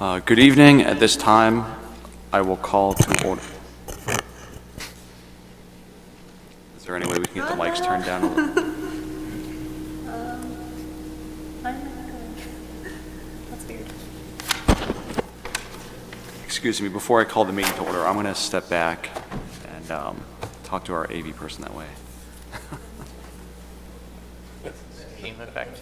Good evening. At this time, I will call to order. Is there any way we can get the mics turned down a little? That's weird. Excuse me, before I call the meeting to order, I'm going to step back and talk to our AV person that way. Game effect.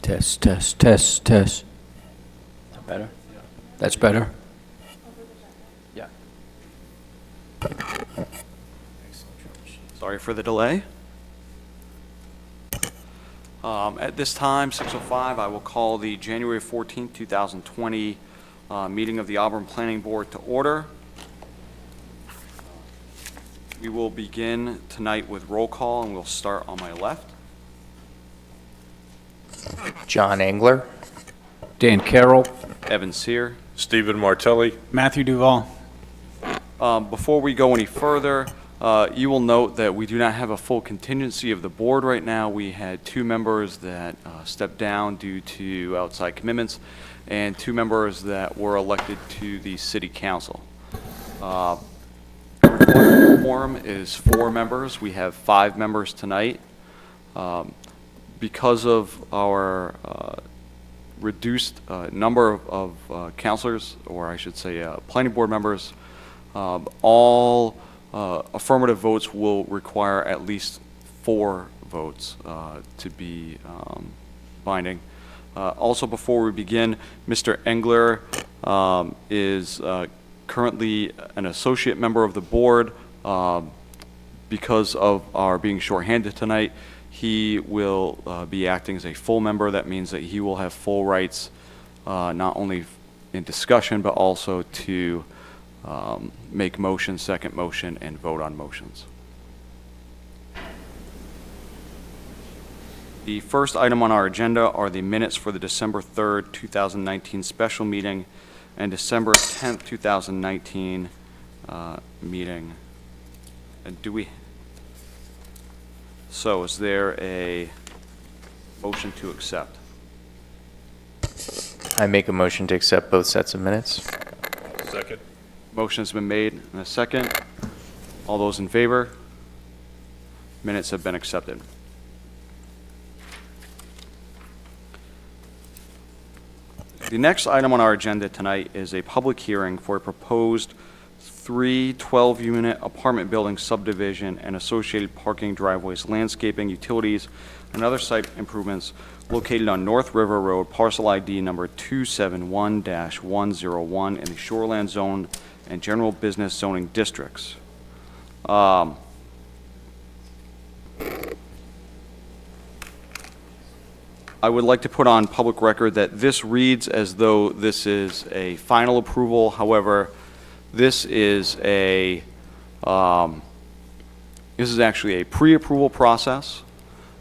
Test, test, test, test. That better? That's better? Yeah. Sorry for the delay. At this time, 6:05, I will call the January 14th, 2020 meeting of the Auburn Planning Board to order. We will begin tonight with roll call, and we'll start on my left. John Engler. Dan Carroll. Evan Sear. Stephen Martelli. Matthew Duval. Before we go any further, you will note that we do not have a full contingency of the board right now. We had two members that stepped down due to outside commitments and two members that were elected to the city council. Quorum is 4 members. We have 5 members tonight. Because of our reduced number of counselors, or I should say planning board members, all affirmative votes will require at least 4 votes to be binding. Also, before we begin, Mr. Engler is currently an associate member of the board. Because of our being shorthanded tonight, he will be acting as a full member. That means that he will have full rights, not only in discussion, but also to make motions, second motion, and vote on motions. The first item on our agenda are the minutes for the December 3rd, 2019 special meeting and December 10th, 2019 meeting. And so is there a motion to accept? I make a motion to accept both sets of minutes. Second. Motion has been made and a second. All those in favor? Minutes have been accepted. The next item on our agenda tonight is a public hearing for a proposed 3 12-unit apartment building subdivision and associated parking, driveways, landscaping, utilities, and other site improvements located on North River Road, parcel ID number 271-101 in the Shoreland Zone and General Business Zoning Districts. I would like to put on public record that this reads as though this is a final approval. However, this is actually a pre-approval process,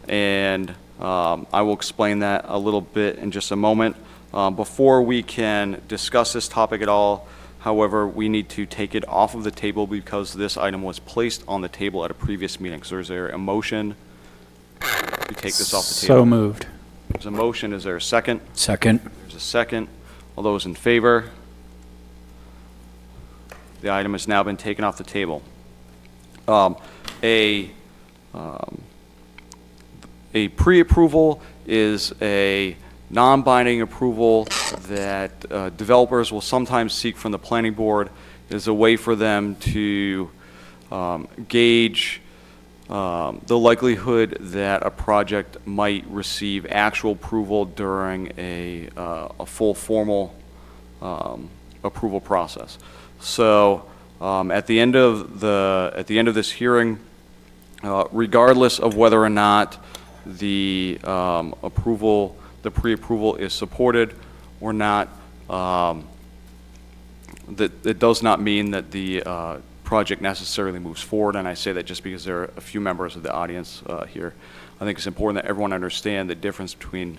and I will explain that a little bit in just a moment. Before we can discuss this topic at all, however, we need to take it off of the table because this item was placed on the table at a previous meeting. So is there a motion to take this off the table? So moved. There's a motion. Is there a second? Second. There's a second. All those in favor? The item has now been taken off the table. A pre-approval is a non-binding approval that developers will sometimes seek from the planning board. It is a way for them to gauge the likelihood that a project might receive actual approval during a full formal approval process. So at the end of this hearing, regardless of whether or not the pre-approval is supported or not. That it does not mean that the project necessarily moves forward, and I say that just because there are a few members of the audience here. I think it's important that everyone understand the difference between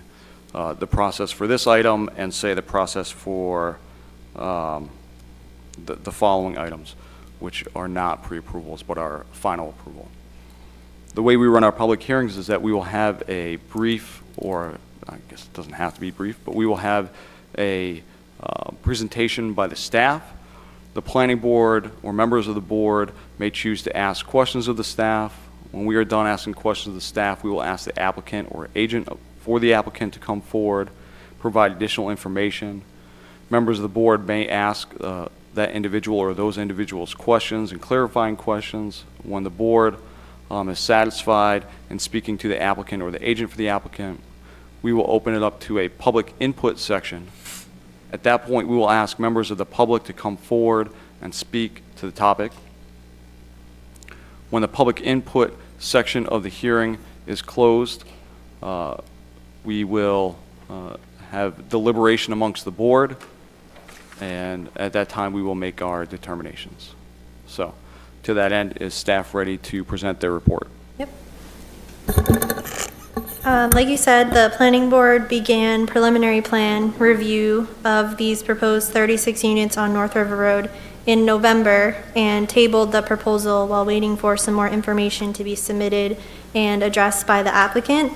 the process for this item and, say, the process for the following items, which are not pre-approvals but are final approval. The way we run our public hearings is that we will have a brief, or I guess it doesn't have to be brief, but we will have a presentation by the staff. The planning board or members of the board may choose to ask questions of the staff. When we are done asking questions of the staff, we will ask the applicant or agent for the applicant to come forward, provide additional information. Members of the board may ask that individual or those individuals questions and clarifying questions. When the board is satisfied in speaking to the applicant or the agent for the applicant, we will open it up to a public input section. At that point, we will ask members of the public to come forward and speak to the topic. When the public input section of the hearing is closed, we will have deliberation amongst the board, and at that time, we will make our determinations. So, to that end, is staff ready to present their report? Yep. Like you said, the planning board began preliminary plan review of these proposed 36 units on North River Road in November and tabled the proposal while waiting for some more information to be submitted and addressed by the applicant.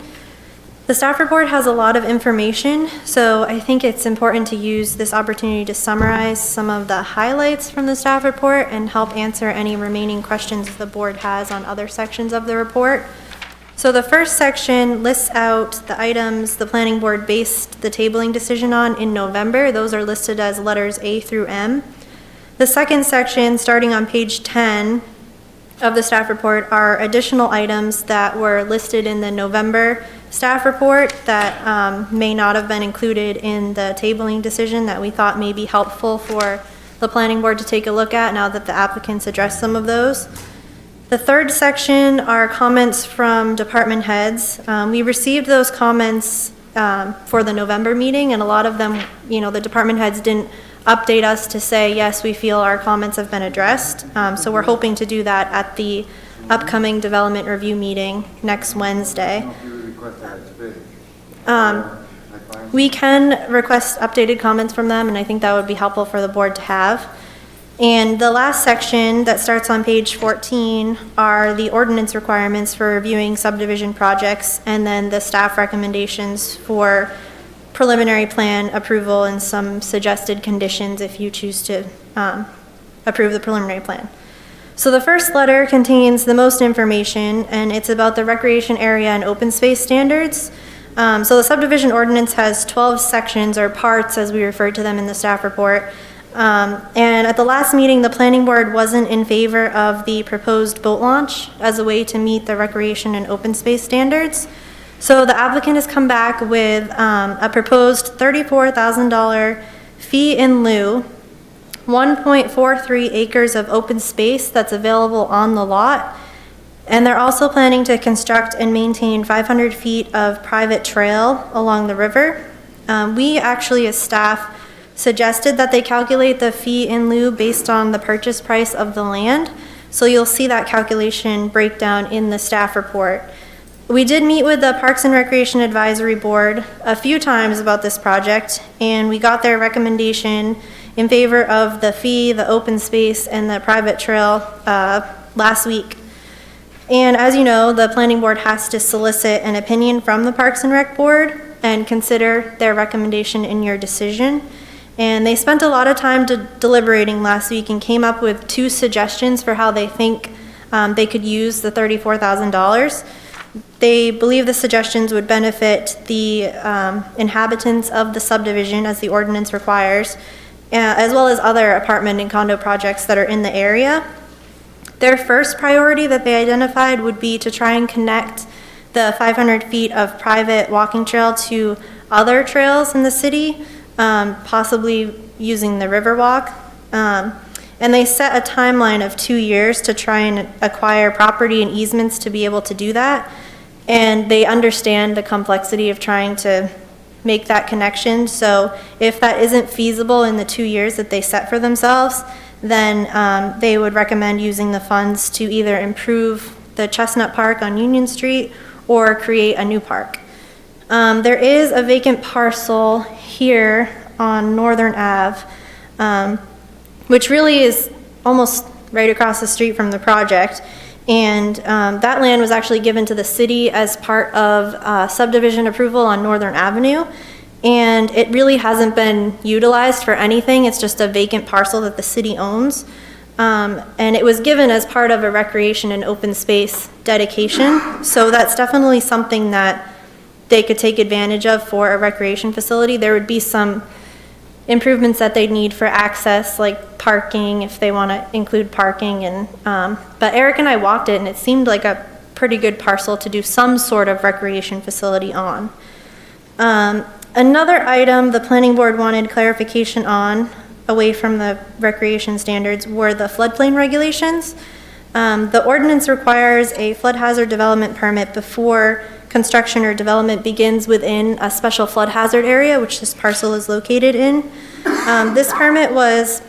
The staff report has a lot of information, so I think it's important to use this opportunity to summarize some of the highlights from the staff report and help answer any remaining questions the board has on other sections of the report. So the first section lists out the items the planning board based the tabling decision on in November. Those are listed as letters A through M. The second section, starting on page 10 of the staff report, are additional items that were listed in the November staff report that may not have been included in the tabling decision that we thought may be helpful for the planning board to take a look at now that the applicants addressed some of those. The third section are comments from department heads. We received those comments for the November meeting, and a lot of them, the department heads didn't update us to say, yes, we feel our comments have been addressed. So we're hoping to do that at the upcoming development review meeting next Wednesday. We can request updated comments from them, and I think that would be helpful for the board to have. And the last section that starts on page 14 are the ordinance requirements for reviewing subdivision projects, and then the staff recommendations for preliminary plan approval and some suggested conditions if you choose to approve the preliminary plan. So the first letter contains the most information, and it's about the recreation area and open space standards. So the subdivision ordinance has 12 sections, or parts as we refer to them in the staff report. And at the last meeting, the planning board wasn't in favor of the proposed boat launch as a way to meet the recreation and open space standards. So the applicant has come back with a proposed $34,000 fee in lieu, 1.43 acres of open space that's available on the lot, and they're also planning to construct and maintain 500 feet of private trail along the river. We actually, as staff, suggested that they calculate the fee in lieu based on the purchase price of the land. So you'll see that calculation breakdown in the staff report. We did meet with the Parks and Recreation Advisory Board a few times about this project, and we got their recommendation in favor of the fee, the open space, and the private trail last week. And as you know, the planning board has to solicit an opinion from the Parks and Rec Board and consider their recommendation in your decision. And they spent a lot of time deliberating last week and came up with 2 suggestions for how they think they could use the $34,000. They believe the suggestions would benefit the inhabitants of the subdivision as the ordinance requires, as well as other apartment and condo projects that are in the area. Their first priority that they identified would be to try and connect the 500 feet of private walking trail to other trails in the city, possibly using the Riverwalk. And they set a timeline of 2 years to try and acquire property and easements to be able to do that. And they understand the complexity of trying to make that connection. So if that isn't feasible in the 2 years that they set for themselves, then they would recommend using the funds to either improve the Chestnut Park on Union Street or create a new park. There is a vacant parcel here on Northern Ave, which really is almost right across the street from the project. And that land was actually given to the city as part of subdivision approval on Northern Avenue. And it really hasn't been utilized for anything. It's just a vacant parcel that the city owns. And it was given as part of a recreation and open space dedication. So that's definitely something that they could take advantage of for a recreation facility. There would be some improvements that they'd need for access, like parking, if they want to include parking. And but Eric and I walked it, and it seemed like a pretty good parcel to do some sort of recreation facility on. Another item the planning board wanted clarification on, away from the recreation standards, were the floodplain regulations. The ordinance requires a flood hazard development permit before construction or development begins within a special flood hazard area, which this parcel is located in. This permit was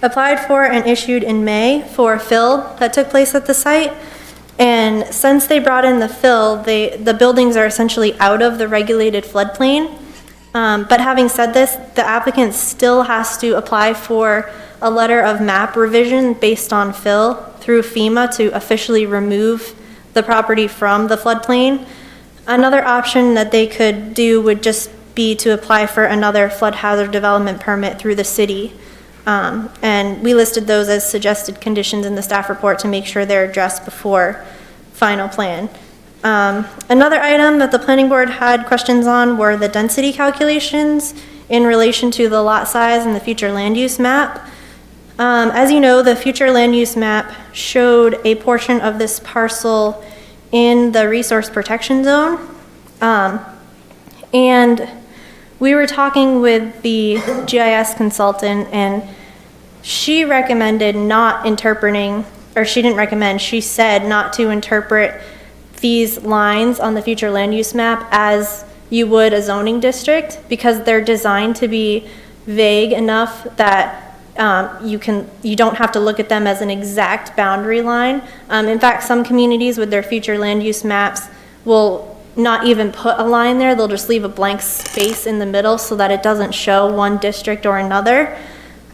applied for and issued in May for fill that took place at the site. And since they brought in the fill, the buildings are essentially out of the regulated floodplain. But having said this, the applicant still has to apply for a letter of map revision based on fill through FEMA to officially remove the property from the floodplain. Another option that they could do would just be to apply for another flood hazard development permit through the city. And we listed those as suggested conditions in the staff report to make sure they're addressed before final plan. Another item that the planning board had questions on were the density calculations in relation to the lot size and the future land use map. As you know, the future land use map showed a portion of this parcel in the resource protection zone. And we were talking with the GIS consultant, and she recommended not interpreting, or she didn't recommend, she said not to interpret these lines on the future land use map as you would a zoning district, because they're designed to be vague enough that you don't have to look at them as an exact boundary line. In fact, some communities with their future land use maps will not even put a line there. They'll just leave a blank space in the middle so that it doesn't show one district or another.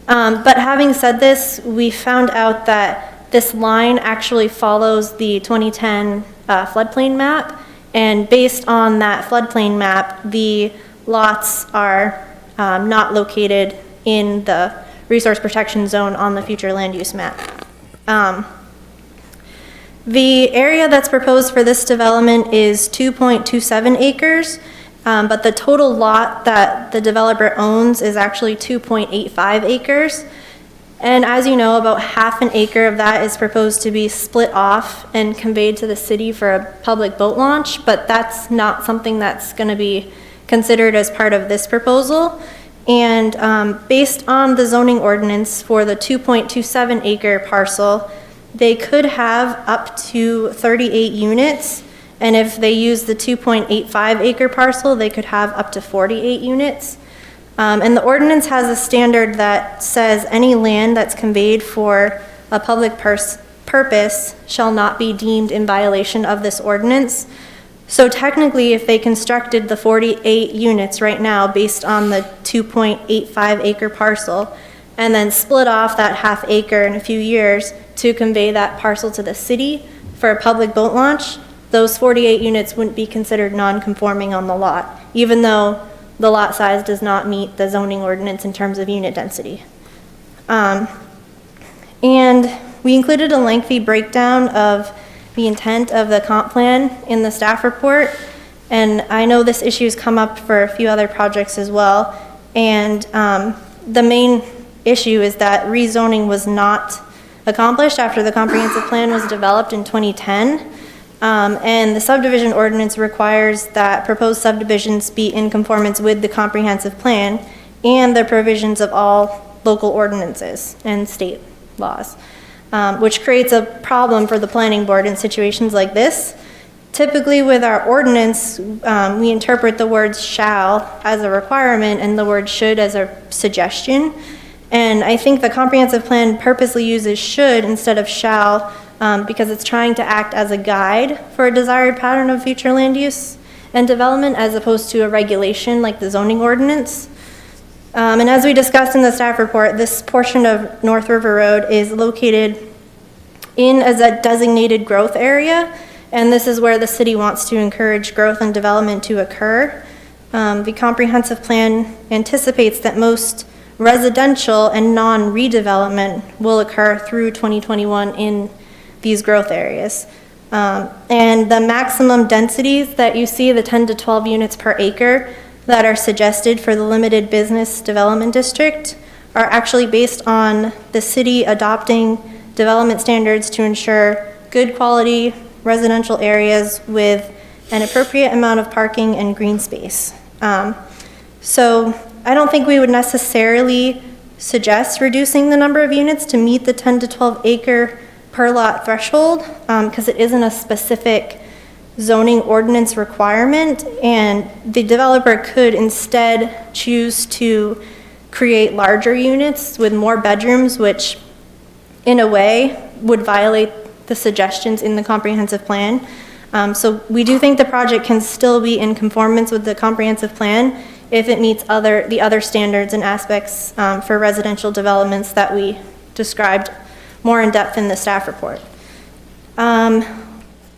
But having said this, we found out that this line actually follows the 2010 floodplain map. And based on that floodplain map, the lots are not located in the resource protection zone on the future land use map. The area that's proposed for this development is 2.27 acres, but the total lot that the developer owns is actually 2.85 acres. And as you know, about half an acre of that is proposed to be split off and conveyed to the city for a public boat launch, but that's not something that's going to be considered as part of this proposal. And based on the zoning ordinance for the 2.27 acre parcel, they could have up to 38 units. And if they use the 2.85 acre parcel, they could have up to 48 units. And the ordinance has a standard that says any land that's conveyed for a public purpose shall not be deemed in violation of this ordinance. So technically, if they constructed the 48 units right now based on the 2.85 acre parcel and then split off that half acre in a few years to convey that parcel to the city for a public boat launch, those 48 units wouldn't be considered non-conforming on the lot, even though the lot size does not meet the zoning ordinance in terms of unit density. And we included a lengthy breakdown of the intent of the comp plan in the staff report. And I know this issue has come up for a few other projects as well. And the main issue is that rezoning was not accomplished after the comprehensive plan was developed in 2010. And the subdivision ordinance requires that proposed subdivisions be in conformance with the comprehensive plan and the provisions of all local ordinances and state laws, which creates a problem for the planning board in situations like this. Typically with our ordinance, we interpret the words shall as a requirement and the word should as a suggestion. And I think the comprehensive plan purposely uses should instead of shall, because it's trying to act as a guide for a desired pattern of future land use and development as opposed to a regulation like the zoning ordinance. And as we discussed in the staff report, this portion of North River Road is located in as a designated growth area, and this is where the city wants to encourage growth and development to occur. The comprehensive plan anticipates that most residential and non-redevelopment will occur through 2021 in these growth areas. And the maximum densities that you see, the 10 to 12 units per acre that are suggested for the limited business development district, are actually based on the city adopting development standards to ensure good quality residential areas with an appropriate amount of parking and green space. So I don't think we would necessarily suggest reducing the number of units to meet the 10 to 12 acre per lot threshold, because it isn't a specific zoning ordinance requirement, and the developer could instead choose to create larger units with more bedrooms, which in a way would violate the suggestions in the comprehensive plan. So we do think the project can still be in conformance with the comprehensive plan if it meets the other standards and aspects for residential developments that we described more in depth in the staff report.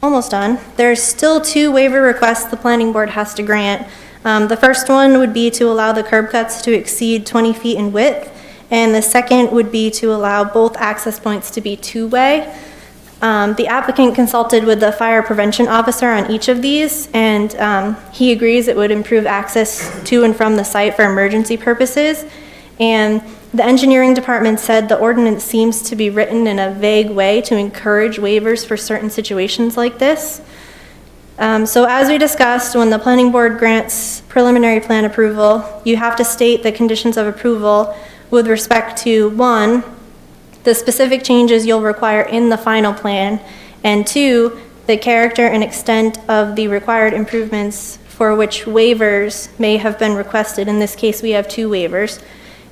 Almost done. There's still 2 waiver requests the planning board has to grant. The first one would be to allow the curb cuts to exceed 20 feet in width, and the second would be to allow both access points to be two-way. The applicant consulted with the fire prevention officer on each of these, and he agrees it would improve access to and from the site for emergency purposes. And the engineering department said the ordinance seems to be written in a vague way to encourage waivers for certain situations like this. So as we discussed, when the planning board grants preliminary plan approval, you have to state the conditions of approval with respect to 1, the specific changes you'll require in the final plan, and 2, the character and extent of the required improvements for which waivers may have been requested. In this case, we have 2 waivers,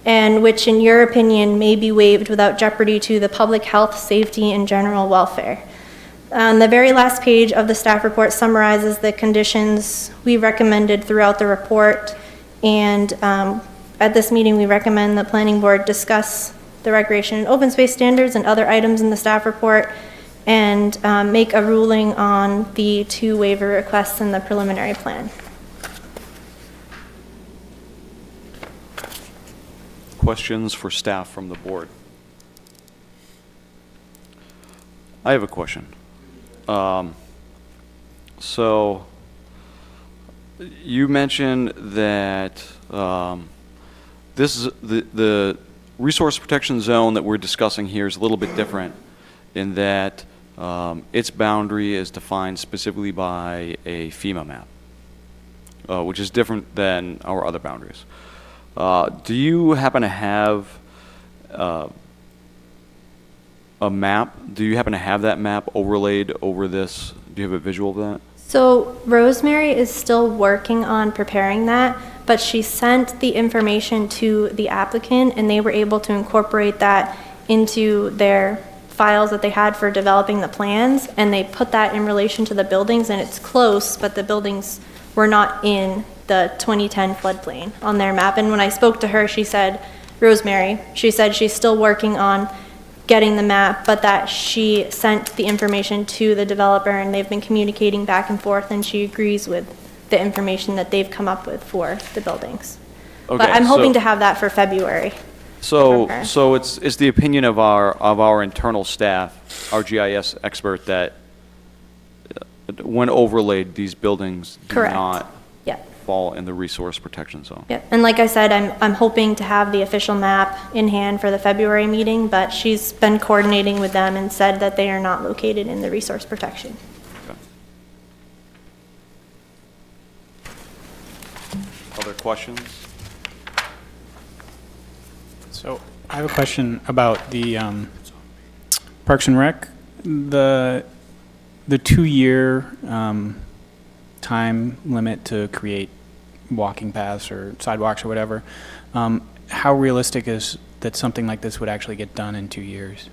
and which in your opinion may be waived without jeopardy to the public health, safety, and general welfare. The very last page of the staff report summarizes the conditions we recommended throughout the report, and at this meeting we recommend the planning board discuss the recreation and open space standards and other items in the staff report, and make a ruling on the 2 waiver requests in the preliminary plan. Questions for staff from the board? I have a question. So you mentioned that this is the resource protection zone that we're discussing here is a little bit different in that its boundary is defined specifically by a FEMA map, which is different than our other boundaries. Do you happen to have a map? Do you happen to have that map overlaid over this? Do you have a visual of that? So Rosemary is still working on preparing that, but she sent the information to the applicant and they were able to incorporate that into their files that they had for developing the plans, and they put that in relation to the buildings, and it's close, but the buildings were not in the 2010 floodplain on their map. And when I spoke to her, she said, Rosemary, she said she's still working on getting the map, but that she sent the information to the developer and they've been communicating back and forth, and she agrees with the information that they've come up with for the buildings. Okay, But I'm hoping so- to have that for February. So, Okay. so it's the opinion of our internal staff, our GIS expert, that when overlaid, these buildings do Correct. not Yeah. fall in the resource protection zone. Yeah, and like I said, I'm hoping to have the official map in hand for the February meeting, but she's been coordinating with them and said that they are not located in the resource protection. Okay. Other questions? So I have a question about the Parks and Rec. The 2-year time limit to create walking paths or sidewalks or whatever. How realistic is that something like this would actually get done in 2 years?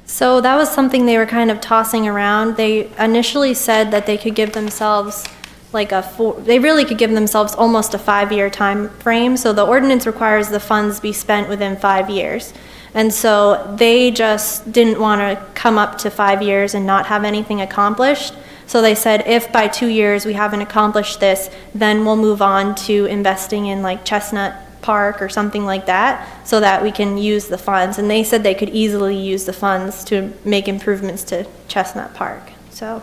So that was something they were kind of tossing around. They initially said that they could give themselves they really could give themselves almost a 5-year time frame. So the ordinance requires the funds be spent within 5 years. And so they just didn't want to come up to 5 years and not have anything accomplished. So they said, if by 2 years we haven't accomplished this, then we'll move on to investing in like Chestnut Park or something like that, so that we can use the funds. And they said they could easily use the funds to make improvements to Chestnut Park. So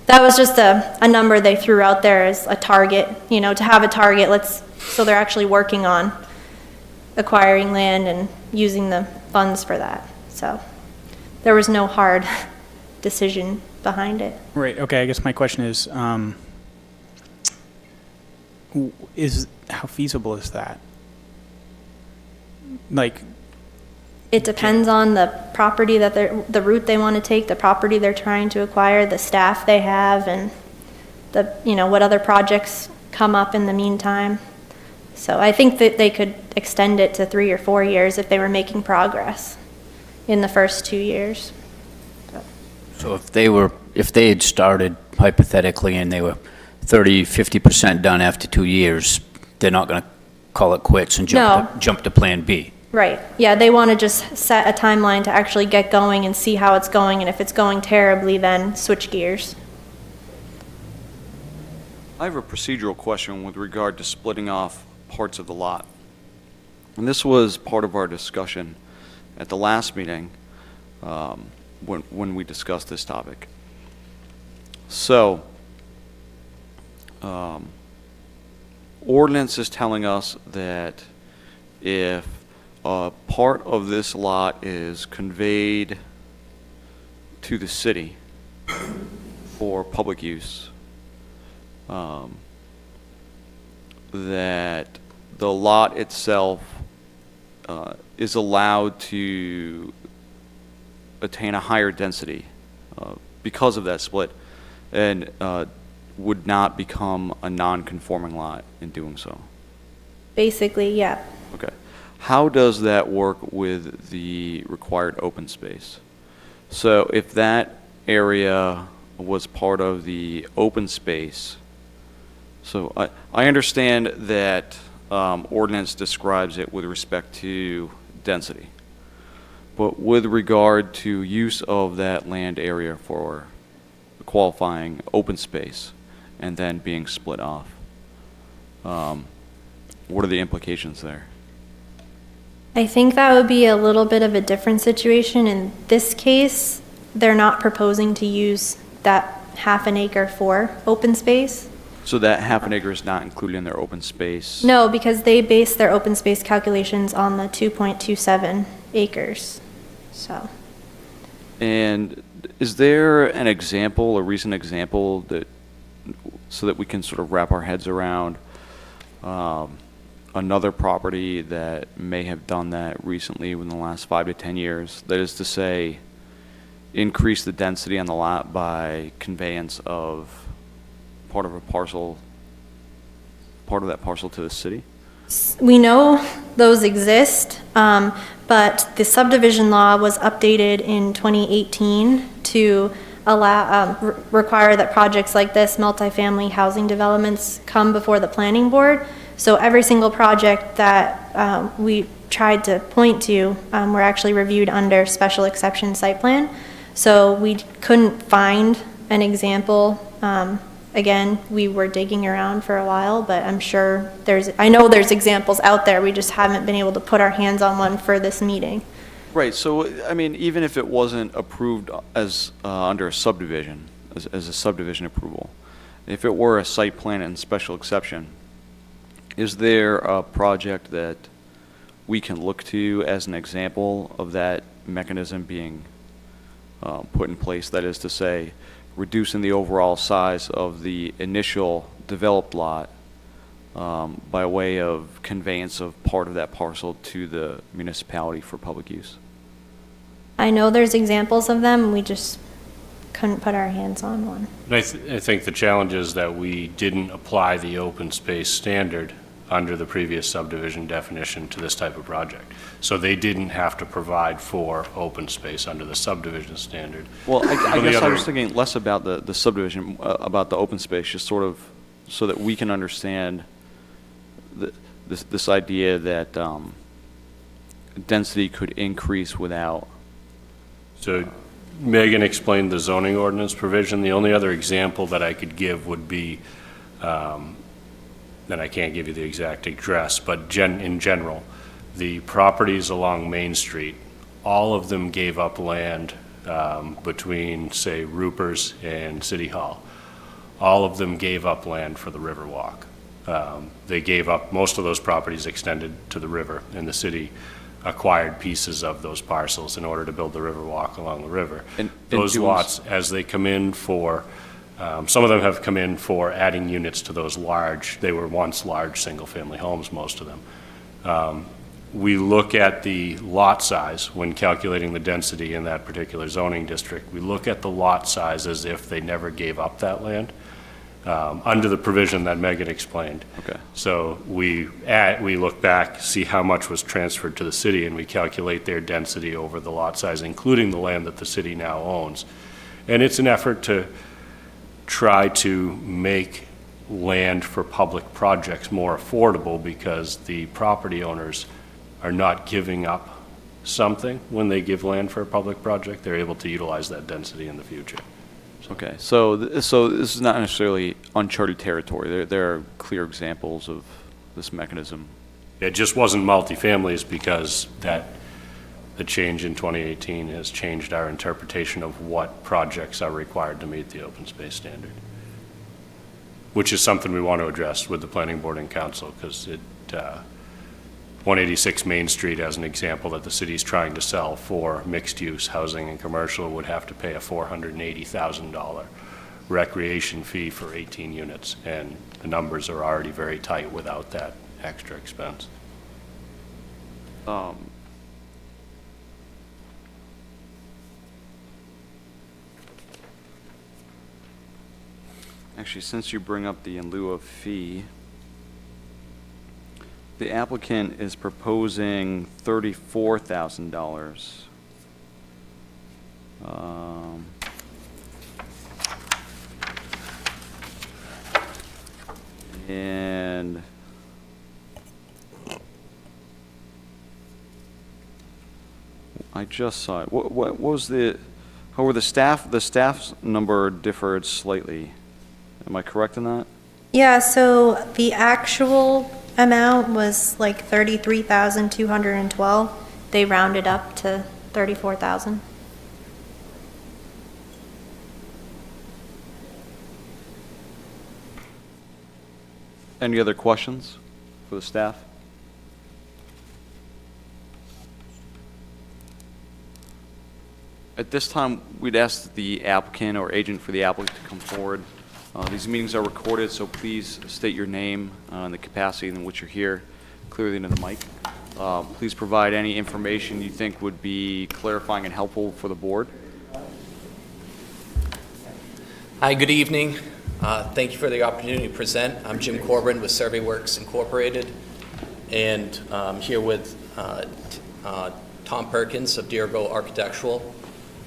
that was just a number they threw out there as a target, to have a target. So they're actually working on acquiring land and using the funds for that. So there was no hard decision behind it. Right, okay, I guess my question is how feasible is that? Like, it depends on the property the route they want to take, the property they're trying to acquire, the staff they have, and what other projects come up in the meantime. So I think that they could extend it to 3 or 4 years if they were making progress in the first 2 years. So if they had started hypothetically and they were 30, 50% done after 2 years, they're not going to call it quits and jump to Plan B. Right. Yeah, they want to just set a timeline to actually get going and see how it's going, and if it's going terribly, then switch gears. I have a procedural question with regard to splitting off parts of the lot. And this was part of our discussion at the last meeting when we discussed this topic. So, ordinance is telling us that if a part of this lot is conveyed to the city for public use, that the lot itself is allowed to attain a higher density because of that split, and would not become a non-conforming lot in doing so. Basically, yeah. Okay. How does that work with the required open space? So if that area was part of the open space, so I understand that ordinance describes it with respect to density, but with regard to use of that land area for qualifying open space and then being split off, what are the implications there? I think that would be a little bit of a different situation. In this case, they're not proposing to use that half an acre for open space. So that half an acre is not included in their open space? No, because they base their open space calculations on the 2.27 acres, so. And is there an example, a recent example, so that we can sort of wrap our heads around another property that may have done that recently within the last 5 to 10 years? That is to say, increase the density on the lot by conveyance of part of that parcel to the city? We know those exist, but the subdivision law was updated in 2018 to allow, require that projects like this, multifamily housing developments, come before the planning board. So every single project that we tried to point to were actually reviewed under special exception site plan. So we couldn't find an example. Again, we were digging around for a while, but I'm sure I know there's examples out there. We just haven't been able to put our hands on one for this meeting. Right, so, I mean, even if it wasn't approved as under a subdivision, as a subdivision approval, if it were a site plan and special exception, is there a project that we can look to as an example of that mechanism being put in place? That is to say, reducing the overall size of the initial developed lot by way of conveyance of part of that parcel to the municipality for public use. I know there's examples of them, we just couldn't put our hands on one. And I think the challenge is that we didn't apply the open space standard under the previous subdivision definition to this type of project. So they didn't have to provide for open space under the subdivision standard. Well, I Some of the guess I other- was thinking less about the subdivision, about the open space, just sort of so that we can understand this idea that density could increase without. So Megan explained the zoning ordinance provision. The only other example that I could give would be, and I can't give you the exact address, but in general, the properties along Main Street, all of them gave up land between, say, Ruper's and City Hall. All of them gave up land for the Riverwalk. They gave up, most of those properties extended to the river, and the city acquired pieces of those parcels in order to build the Riverwalk along the river. And Those doing lots, as they come in for, some of them have come in for adding units to those large, they were once large single-family homes, most of them. We look at the lot size when calculating the density in that particular zoning district. We look at the lot size as if they never gave up that land, under the provision that Megan explained. Okay. So we look back, see how much was transferred to the city, and we calculate their density over the lot size, including the land that the city now owns. And it's an effort to try to make land for public projects more affordable, because the property owners are not giving up something when they give land for a public project. They're able to utilize that density in the future. Okay, so so this is not necessarily uncharted territory. There are clear examples of this mechanism. It just wasn't multifamilies, because the change in 2018 has changed our interpretation of what projects are required to meet the open space standard, which is something we want to address with the planning board and council, because 186 Main Street, as an example, that the city's trying to sell for mixed-use housing and commercial, would have to pay a $480,000 recreation fee for 18 units, and the numbers are already very tight without that extra expense. Actually, since you bring up the in lieu of fee, the applicant is proposing $34,000. And I just saw it. What was how were the staff's number differed slightly? Am I correct in that? Yeah, so the actual amount was like 33,212. They rounded up to 34,000. Any other questions for the staff? At this time, we'd ask the applicant or agent for the applicant to come forward. These meetings are recorded, so please state your name and the capacity in which you're here clearly into the mic. Please provide any information you think would be clarifying and helpful for the board. Hi, good evening. Thank you for the opportunity to present. I'm Jim Corbin with Survey Works Incorporated, and I'm here with Tom Perkins of Deerville Architectural,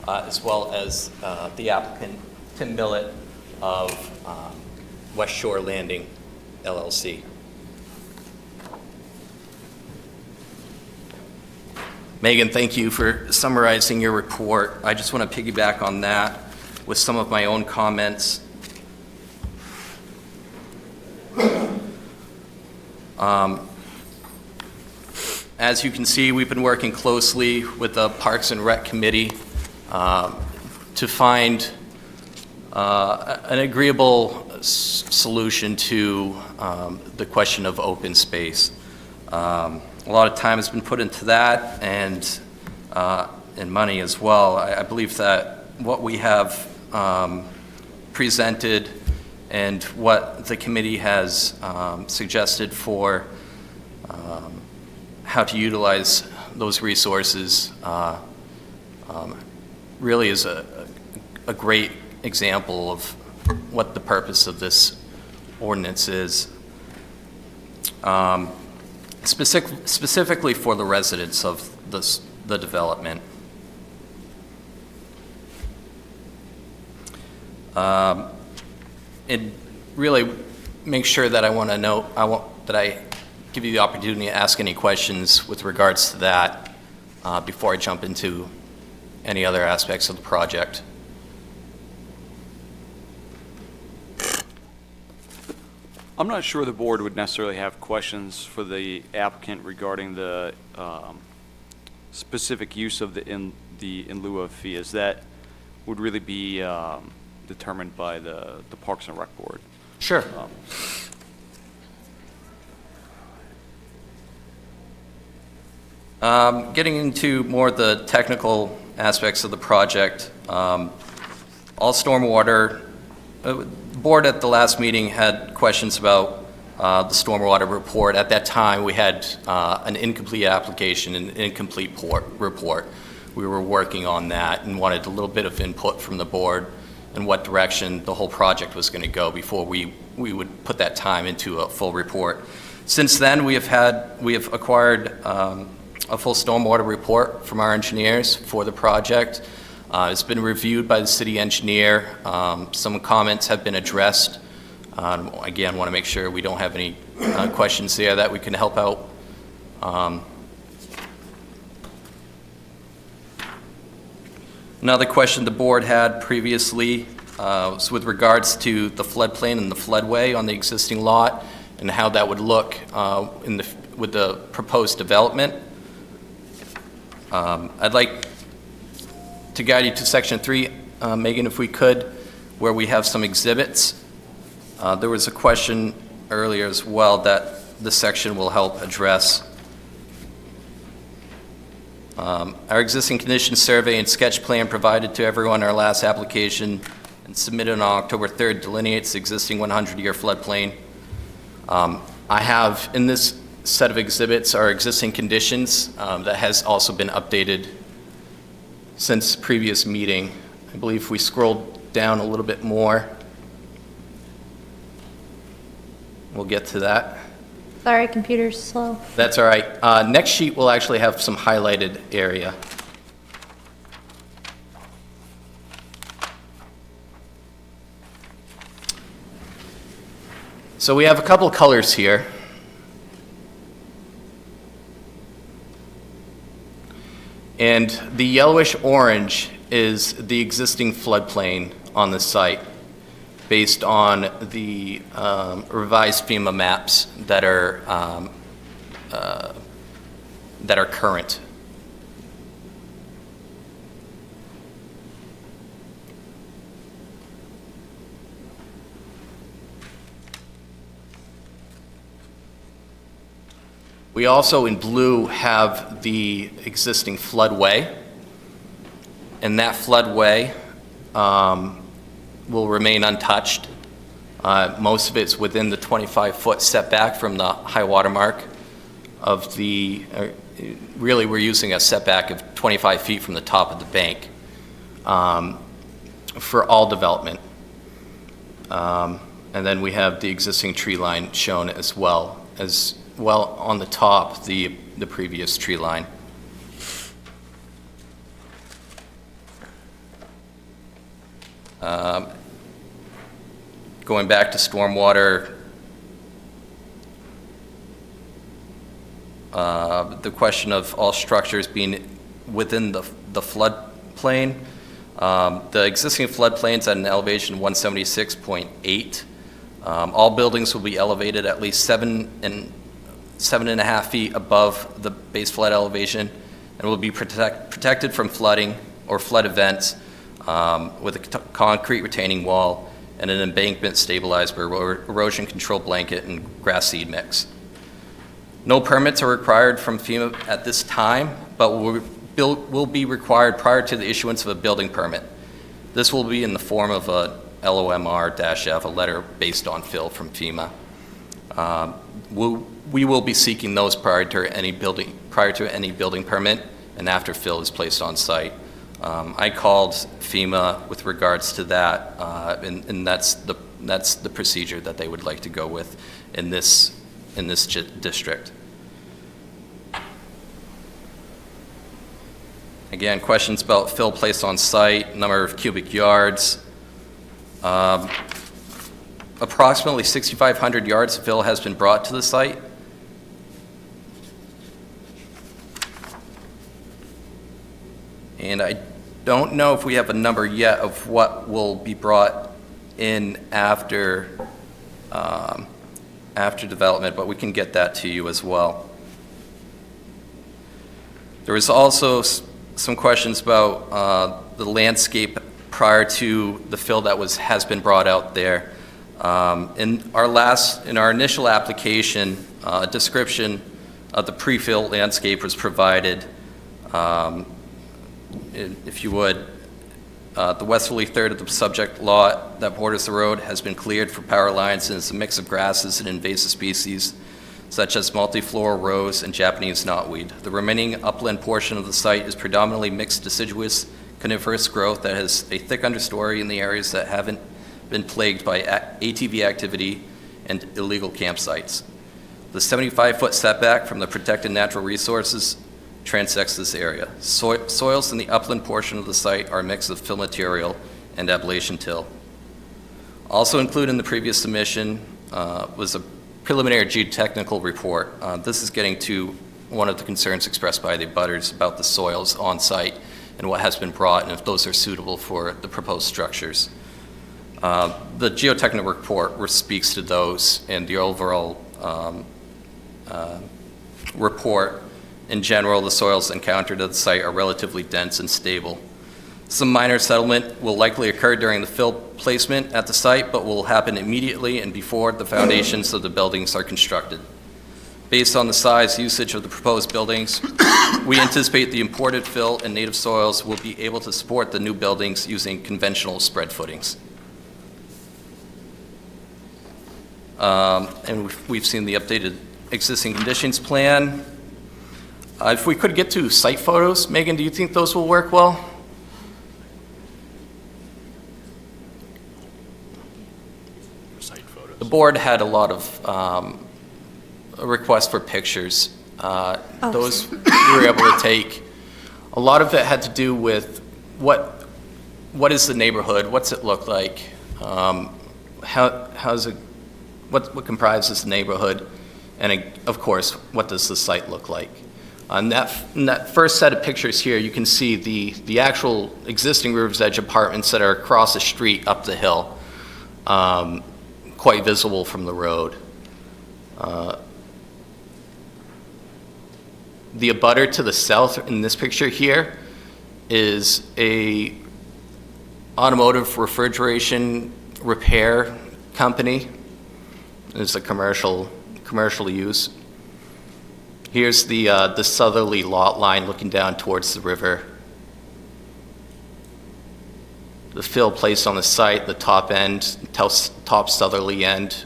as well as the applicant, Tim Millett of West Shore Landing, LLC. Megan, thank you for summarizing your report. I just want to piggyback on that with some of my own comments. As you can see, we've been working closely with the Parks and Rec Committee to find an agreeable solution to the question of open space. A lot of time has been put into that, and money as well. I believe that what we have presented and what the committee has suggested for how to utilize those resources really is a great example of what the purpose of this ordinance is. Specifically for the residents of the development. It really makes sure that I give you the opportunity to ask any questions with regards to that before I jump into any other aspects of the project. I'm not sure the board would necessarily have questions for the applicant regarding the specific use of the in lieu of fee, as that would really be determined by the Parks and Rec Board. Sure. Getting into more of the technical aspects of the project, all stormwater, the board at the last meeting had questions about the stormwater report. At that time, we had an incomplete application, an incomplete report. We were working on that and wanted a little bit of input from the board and what direction the whole project was going to go before we would put that time into a full report. Since then, we have acquired a full stormwater report from our engineers for the project. It's been reviewed by the city engineer. Some comments have been addressed. Again, want to make sure we don't have any questions there that we can help out. Another question the board had previously was with regards to the floodplain and the floodway on the existing lot and how that would look with the proposed development. I'd like to guide you to section 3, Megan, if we could, where we have some exhibits. There was a question earlier as well that this section will help address. Our existing condition survey and sketch plan provided to everyone in our last application and submitted on October 3rd delineates the existing 100-year floodplain. I have in this set of exhibits our existing conditions that has also been updated since previous meeting. I believe if we scroll down a little bit more, we'll get to that. Sorry, computer's slow. That's all right. Next sheet will actually have some highlighted area. So we have a couple colors here. And the yellowish orange is the existing floodplain on the site based on the revised FEMA maps that are current. We also, in blue, have the existing floodway, and that floodway will remain untouched. Most of it's within the 25-foot setback from the high water mark of the, really we're using a setback of 25 feet from the top of the bank for all development. And then we have the existing tree line shown as well on the top, the previous tree line. Going back to stormwater, the question of all structures being within the floodplain. The existing floodplain's at an elevation of 176.8. All buildings will be elevated at least 7.5 feet above the base flood elevation and will be protected from flooding or flood events with a concrete retaining wall and an embankment stabilized by erosion control blanket and grass seed mix. No permits are required from FEMA at this time, but will be required prior to the issuance of a building permit. This will be in the form of a LOMR-F, a letter based on fill from FEMA. We will be seeking those prior to any building permit and after fill is placed on site. I called FEMA with regards to that, and that's the procedure that they would like to go with in this district. Again, questions about fill placed on site, number of cubic yards. Approximately 6,500 yards of fill has been brought to the site. And I don't know if we have a number yet of what will be brought in after development, but we can get that to you as well. There was also some questions about the landscape prior to the fill that has been brought out there. In our initial application, a description of the pre-fill landscape was provided. If you would, the westerly third of the subject lot that borders the road has been cleared for power lines and is a mix of grasses and invasive species such as multiflora rose and Japanese knotweed. The remaining upland portion of the site is predominantly mixed deciduous coniferous growth that has a thick understory in the areas that haven't been plagued by ATV activity and illegal campsites. The 75-foot setback from the protected natural resources transects this area. Soils in the upland portion of the site are a mix of fill material and ablation till. Also included in the previous submission was a preliminary geotechnical report. This is getting to one of the concerns expressed by the abutters about the soils on site and what has been brought and if those are suitable for the proposed structures. The geotechnical report speaks to those, and the overall report in general, the soils encountered at the site are relatively dense and stable. Some minor settlement will likely occur during the fill placement at the site, but will happen immediately and before the foundations of the buildings are constructed. Based on the size usage of the proposed buildings, we anticipate the imported fill and native soils will be able to support the new buildings using conventional spread footings. And we've seen the updated existing conditions plan. If we could get to site photos, Megan, do you think those will work well? Site photos. The board had a lot of requests for pictures. Those we were able to take. A lot of it had to do with what is the neighborhood, what's it look like, what comprises the neighborhood, and of course, what does the site look like. On that first set of pictures here, you can see the actual existing River's Edge apartments that are across the street up the hill, quite visible from the road. The abutter to the south in this picture here is a automotive refrigeration repair company. It's a commercial use. Here's the southerly lot line looking down towards the river. The fill placed on the site, the top end, top southerly end.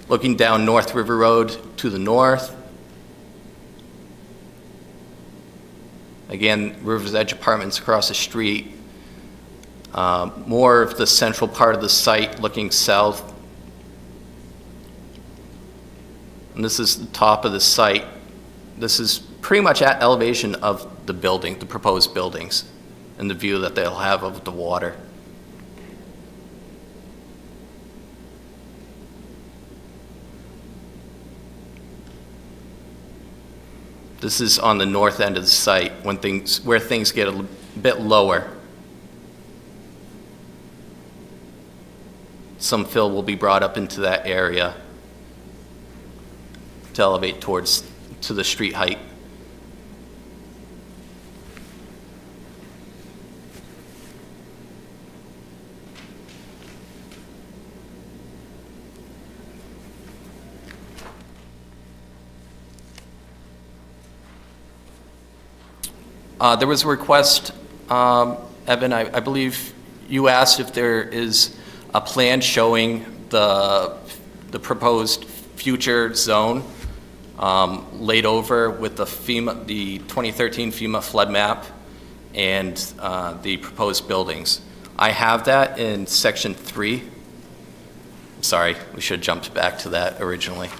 Looking down North River Road to the north. Again, River's Edge Apartments across the street. More of the central part of the site looking south. And this is the top of the site. This is pretty much at elevation of the building, the proposed buildings, and the view that they'll have of the water. This is on the north end of the site where things get a bit lower. Some fill will be brought up into that area to elevate to the street height. There was a request, Evan, I believe you asked if there is a plan showing the proposed future zone laid over with the 2013 FEMA flood map and the proposed buildings. I have that in section 3. Sorry, we should have jumped back to that originally.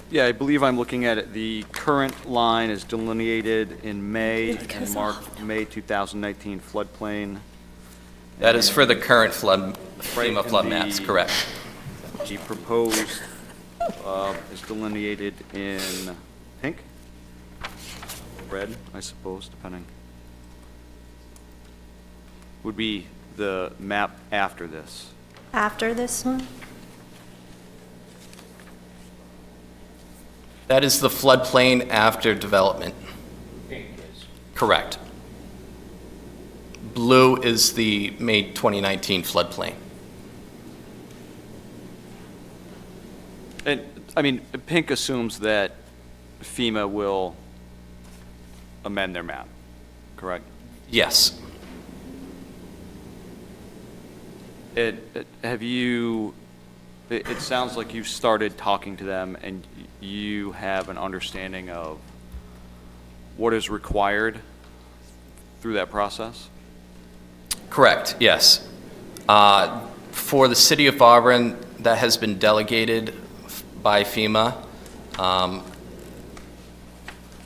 Yeah, I believe I'm looking at it. The current line is delineated in May and marked May 2019 floodplain. That is for the current FEMA and flood maps, correct. The proposed is delineated in pink, red, I suppose, depending. Would be the map after this. After this one? That is the floodplain after development. Correct. Blue is the May 2019 floodplain. And, I mean, pink assumes that FEMA will amend their map, correct? Yes. Have you, it sounds like you've started talking to them and you have an understanding of what is required through that process? Correct, yes. For the city of Auburn, that has been delegated by FEMA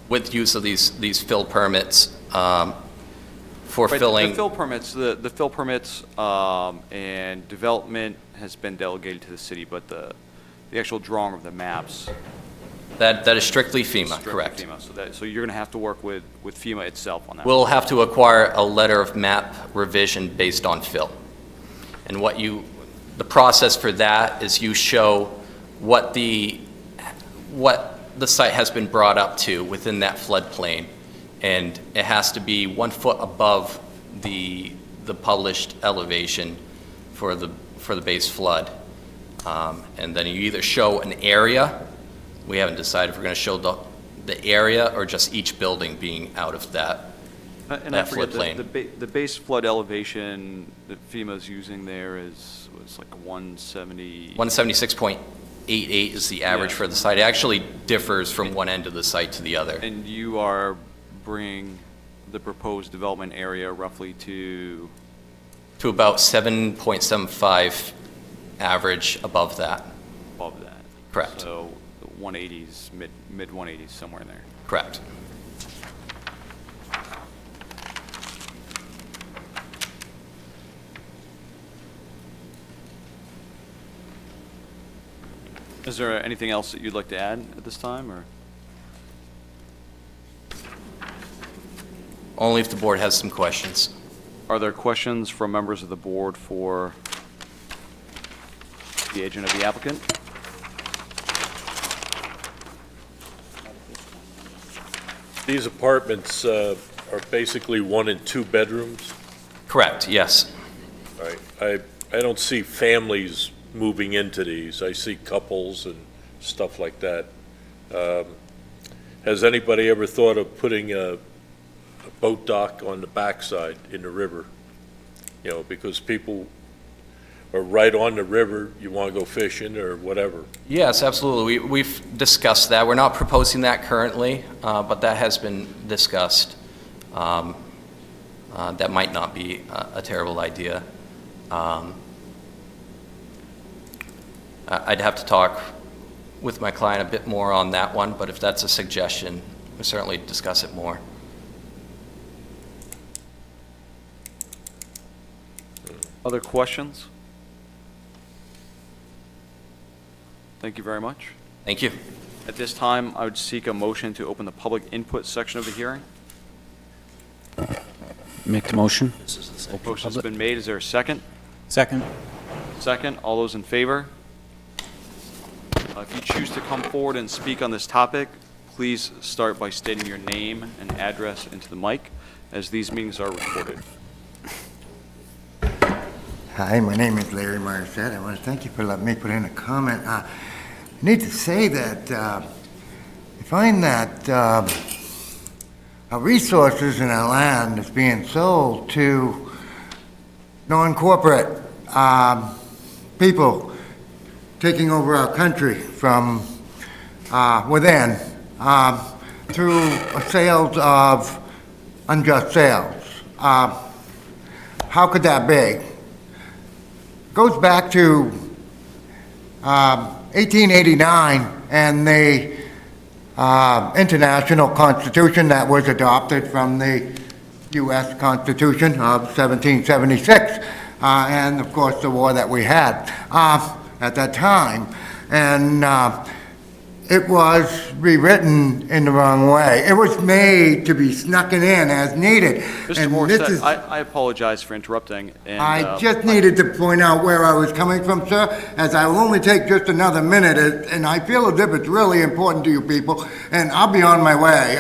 with use of these fill permits for Right, filling. The fill permits and development has been delegated to the city, but the actual drawing of the maps. That is strictly FEMA, strictly correct. FEMA. So you're going to have to work with FEMA itself on that. We'll have to acquire a letter of map revision based on fill. And the process for that is you show what the site has been brought up to within that floodplain, and it has to be 1 foot above the published elevation for the base flood. And then you either show an area. We haven't decided if we're going to show the area or just each building being out of that And I forget, floodplain. the base flood elevation that FEMA's using there was like 170. 176.88 is the average Yeah. for the site. It actually differs from one end of the site to the other. And you are bringing the proposed development area roughly to, To about 7.75 average above that. above that. Correct. So the 180s, mid 180s, somewhere in there. Correct. Is there anything else that you'd like to add at this time, or? Only if the board has some questions. Are there questions from members of the board for the agent of the applicant? These apartments are basically 1 and 2 bedrooms, Correct, yes. right? I don't see families moving into these. I see couples and stuff like that. Has anybody ever thought of putting a boat dock on the backside in the river? You know, because people are right on the river, you want to go fishing or whatever. Yes, absolutely. We've discussed that. We're not proposing that currently, but that has been discussed. That might not be a terrible idea. I'd have to talk with my client a bit more on that one, but if that's a suggestion, we'll certainly discuss it more. Other questions? Thank you very much. Thank you. At this time, I would seek a motion to open the public input section of the hearing. Make the motion? Motion's been made. Is there a second? Second. Second. All those in favor? If you choose to come forward and speak on this topic, please start by stating your name and address into the mic, as these meetings are recorded. Hi, my name is Larry Morissette. I want to thank you for letting me put in a comment. I need to say that I find that our resources and our land is being sold to non-corporate people taking over our country from within through sales of unjust sales. How could that be? Goes back to 1889 and the international constitution that was adopted from the U.S. Constitution of 1776, and of course the war that we had at that time. And it was rewritten in the wrong way. It was made to be snuck in as needed. Mr. And this Morissette, is- I apologize for interrupting. And, I just needed to point out where I was coming from, sir, as I will only take just another minute, and I feel as if it's really important to you people, and I'll be on my way.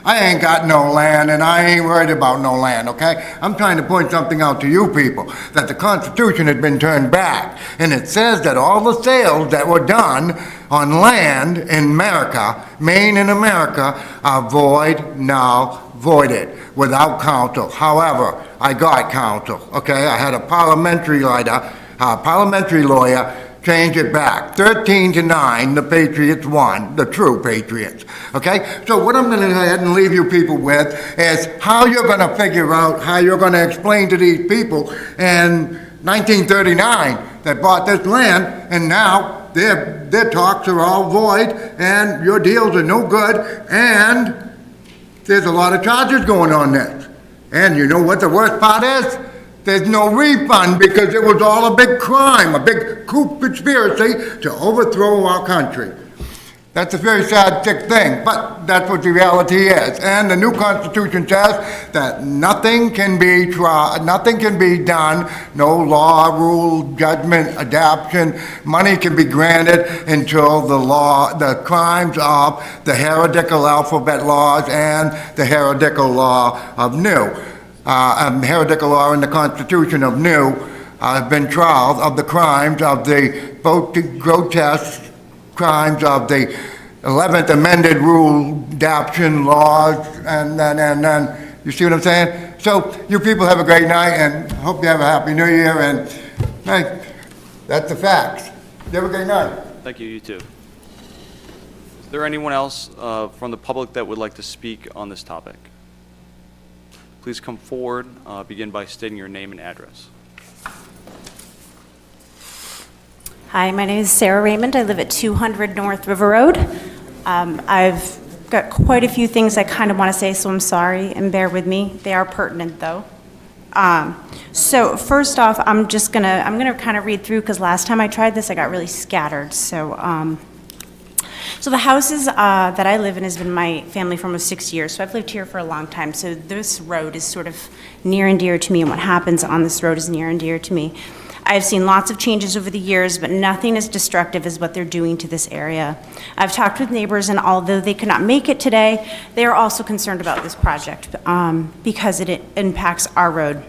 I ain't got no land, and I ain't worried about no land, okay? I'm trying to point something out to you people, that the Constitution had been turned back, and it says that all the sales that were done on land in America, Maine and America, are void, null, voided, without counsel. However, I got counsel, okay? I had a parliamentary lawyer change it back. 13-9, the Patriots won, the true Patriots, okay? So what I'm going to go ahead and leave you people with is how you're going to figure out, how you're going to explain to these people in 1939 that bought this land, and now their talks are all void, and your deals are no good, and there's a lot of charges going on this. And you know what the worst part is? There's no refund because it was all a big crime, a big coup conspiracy to overthrow our country. That's a very sad, sick thing, but that's what the reality is. And the new Constitution says that nothing can be tried, nothing can be done, no law, rule, judgment, adoption, money can be granted until the crimes of the heretical alphabet laws and the heretical law of new. Heretical law in the Constitution of new have been trials of the crimes of the grotesque crimes of the 11th amended rule adoption laws, and then you see what I'm saying? So you people have a great night, and hope you have a happy new year, and hey, that's the facts. You have a great night. Thank you, you too. Is there anyone else from the public that would like to speak on this topic? Please come forward, begin by stating your name and address. Hi, my name is Sarah Raymond. I live at 200 North River Road. I've got quite a few things I kind of want to say, so I'm sorry, and bear with me. They are pertinent, though. So first off, I'm gonna kind of read through, because last time I tried this, I got really scattered. So the houses that I live in has been my family for almost 6 years, so I've lived here for a long time. So this road is sort of near and dear to me, and what happens on this road is near and dear to me. I've seen lots of changes over the years, but nothing as destructive as what they're doing to this area. I've talked with neighbors, and although they could not make it today, they are also concerned about this project because it impacts our road.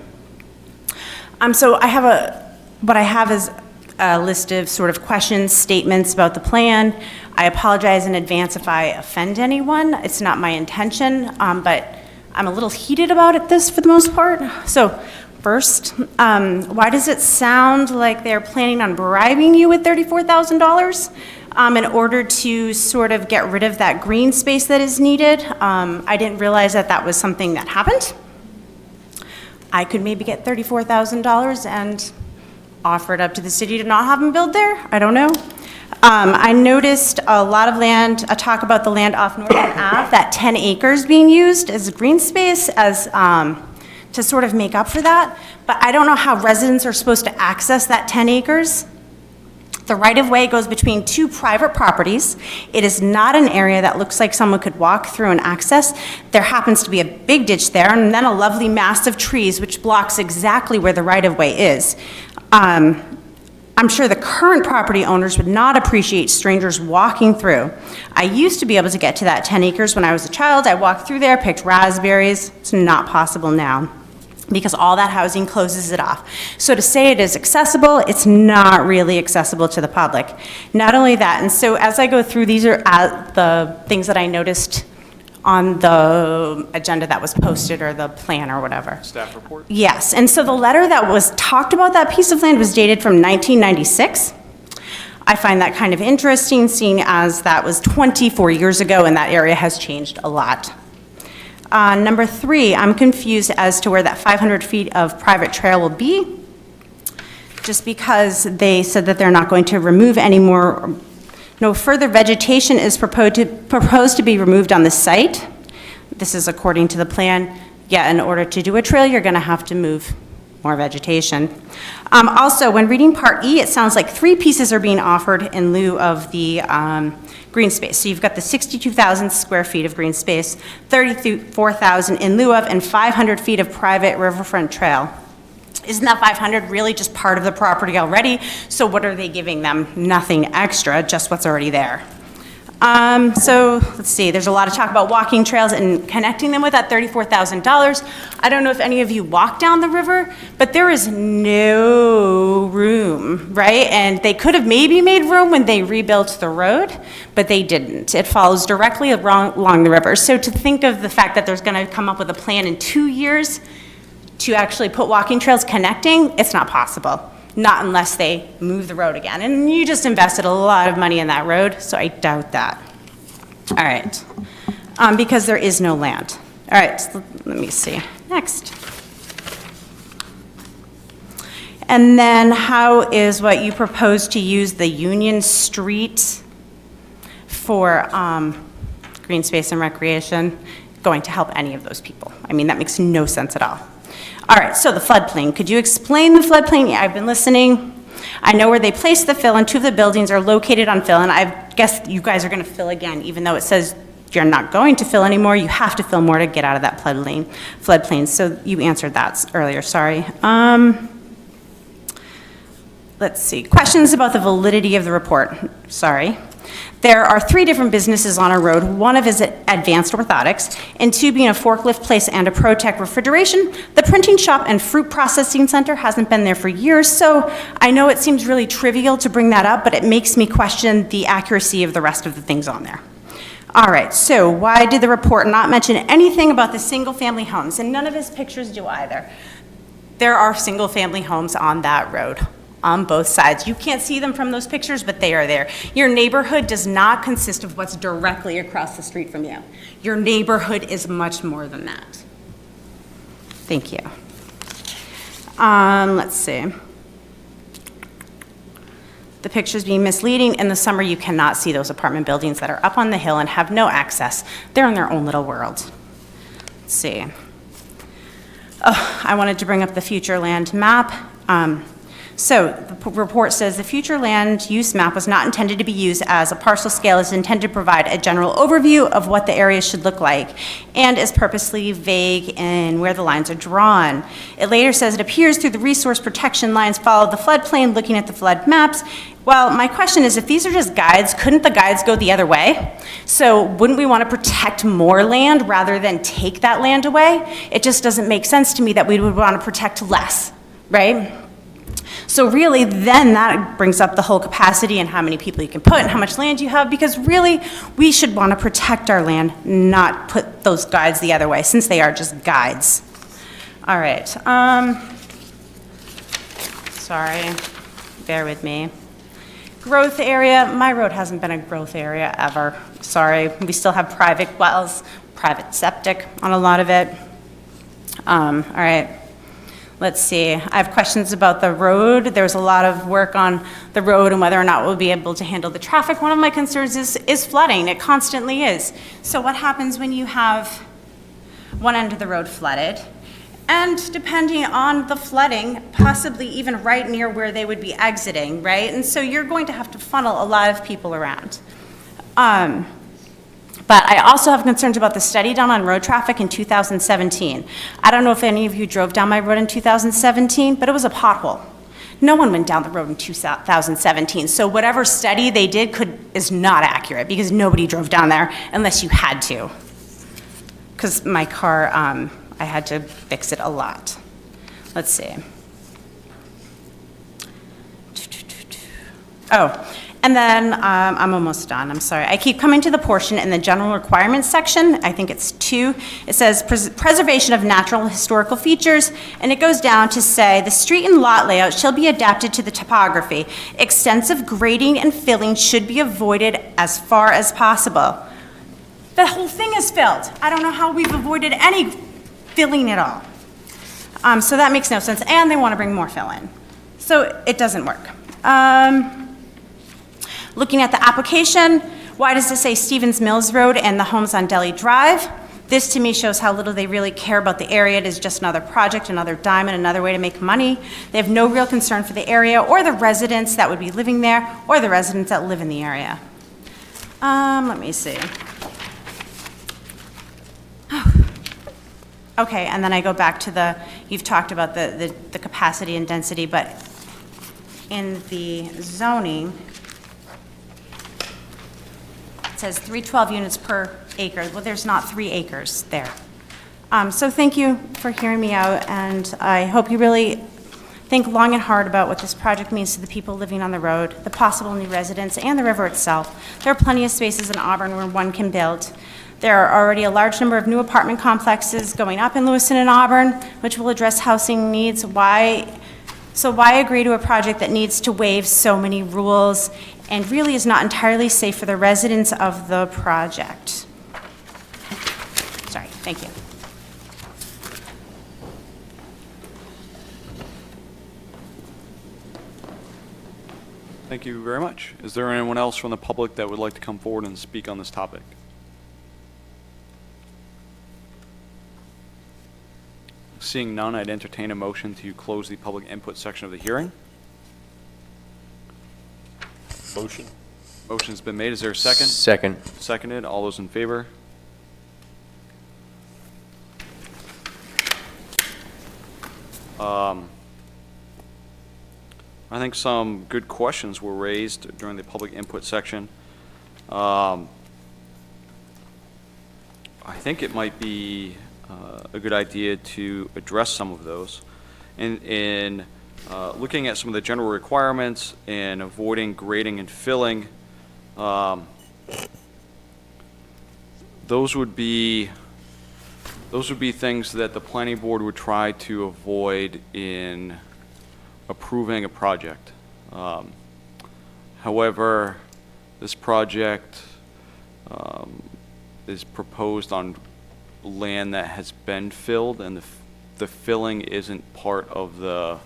So what I have is a list of sort of questions, statements about the plan. I apologize in advance if I offend anyone. It's not my intention, but I'm a little heated about it for the most part. So first, why does it sound like they're planning on bribing you with $34,000 in order to sort of get rid of that green space that is needed? I didn't realize that was something that happened. I could maybe get $34,000 and offer it up to the city to not have them build there. I don't know. I noticed a lot of land, a talk about the land off Northern Ave, that 10 acres being used as green space as to sort of make up for that. But I don't know how residents are supposed to access that 10 acres. The right-of-way goes between two private properties. It is not an area that looks like someone could walk through and access. There happens to be a big ditch there, and then a lovely mass of trees which blocks exactly where the right-of-way is. I'm sure the current property owners would not appreciate strangers walking through. I used to be able to get to that 10 acres when I was a child. I walked through there, picked raspberries. It's not possible now because all that housing closes it off. So to say it is accessible, it's not really accessible to the public. Not only that, and so as I go through, these are the things that I noticed on the agenda that was posted or the plan or whatever. Staff report? Yes, and so the letter that was talked about that piece of land was dated from 1996. I find that kind of interesting, seeing as that was 24 years ago and that area has changed a lot. Number 3, I'm confused as to where that 500 feet of private trail will be, just because they said that they're not going to remove any more. No further vegetation is proposed to be removed on the site. This is according to the plan. Yeah, in order to do a trail, you're going to have to move more vegetation. Also, when reading Part E, it sounds like 3 pieces are being offered in lieu of the green space. So you've got the 62,000 square feet of green space, 34,000 in lieu of, and 500 feet of private riverfront trail. Isn't that 500 really just part of the property already? So what are they giving them? Nothing extra, just what's already there. So let's see, there's a lot of talk about walking trails and connecting them with that $34,000. I don't know if any of you walk down the river, but there is no room, right? And they could have maybe made room when they rebuilt the road, but they didn't. It follows directly along the river. So to think of the fact that there's going to come up with a plan in 2 years to actually put walking trails connecting, it's not possible. Not unless they move the road again. And you just invested a lot of money in that road, so I doubt that. All right, because there is no land. All right, so let me see, next. And then how is what you propose to use the Union Street for green space and recreation going to help any of those people? I mean, that makes no sense at all. All right, so the floodplain. Could you explain the floodplain? Yeah, I've been listening. I know where they place the fill, and 2 of the buildings are located on fill, and I guess you guys are going to fill again, even though it says you're not going to fill anymore. You have to fill more to get out of that floodplain. So you answered that earlier, sorry. Let's see. Questions about the validity of the report. Sorry. There are 3 different businesses on a road. 1 of is Advanced Orthotics, and 2 being a forklift place and a ProTech refrigeration. The printing shop and fruit processing center hasn't been there for years, so I know it seems really trivial to bring that up, but it makes me question the accuracy of the rest of the things on there. All right, so why did the report not mention anything about the single-family homes? And none of his pictures do either. There are single-family homes on that road, on both sides. You can't see them from those pictures, but they are there. Your neighborhood does not consist of what's directly across the street from you. Your neighborhood is much more than that. Thank you. Let's see. The pictures being misleading. In the summer, you cannot see those apartment buildings that are up on the hill and have no access. They're in their own little world. Let's see. Oh, I wanted to bring up the future land map. So the report says the future land use map was not intended to be used as a parcel scale. It's intended to provide a general overview of what the area should look like and is purposely vague in where the lines are drawn. It later says it appears through the resource protection lines follow the floodplain looking at the flood maps. Well, my question is, if these are just guides, couldn't the guides go the other way? So wouldn't we want to protect more land rather than take that land away? It just doesn't make sense to me that we would want to protect less, right? So really, then that brings up the whole capacity and how many people you can put and how much land you have, because really, we should want to protect our land, not put those guides the other way, since they are just guides. All right. Sorry, bear with me. Growth area, my road hasn't been a growth area ever. Sorry, we still have private wells, private septic on a lot of it. All right. Let's see, I have questions about the road. There's a lot of work on the road and whether or not we'll be able to handle the traffic. One of my concerns is flooding. It constantly is. So what happens when you have one end of the road flooded? And depending on the flooding, possibly even right near where they would be exiting, right? And so you're going to have to funnel a lot of people around. But I also have concerns about the study done on road traffic in 2017. I don't know if any of you drove down my road in 2017, but it was a pothole. No one went down the road in 2017. So whatever study they did is not accurate because nobody drove down there unless you had to. Because my car, I had to fix it a lot. Let's see. Oh, And then, I'm almost done, I'm sorry. I keep coming to the portion in the general requirements section, I think it's 2. It says preservation of natural historical features, and it goes down to say, the street and lot layout shall be adapted to the topography. Extensive grading and filling should be avoided as far as possible. The whole thing is filled. I don't know how we've avoided any filling at all. So that makes no sense, and they want to bring more fill in. So it doesn't work. Looking at the application, why does it say Stevens Mills Road and the homes on Delhi Drive? This to me shows how little they really care about the area. It is just another project, another diamond, another way to make money. They have no real concern for the area or the residents that would be living there or the residents that live in the area. Let me see. Okay, and then I go back to you've talked about the capacity and density, but in the zoning, it says 312 units per acre. Well, there's not 3 acres there. So thank you for hearing me out, and I hope you really think long and hard about what this project means to the people living on the road, the possible new residents, and the river itself. There are plenty of spaces in Auburn where one can build. There are already a large number of new apartment complexes going up in Lewiston and Auburn, which will address housing needs. Why agree to a project that needs to waive so many rules and really is not entirely safe for the residents of the project? Sorry, thank you. Thank you very much. Is there anyone else from the public that would like to come forward and speak on this topic? Seeing none, I'd entertain a motion to close the public input section of the hearing. Motion? Motion's been made. Is there a second? Second. Seconded. All those in favor? I think some good questions were raised during the public input section. I think it might be a good idea to address some of those. In looking at some of the general requirements and avoiding grading and filling, those would be things that the planning board would try to avoid in approving a project. However, this project is proposed on land that has been filled, and the filling isn't part of the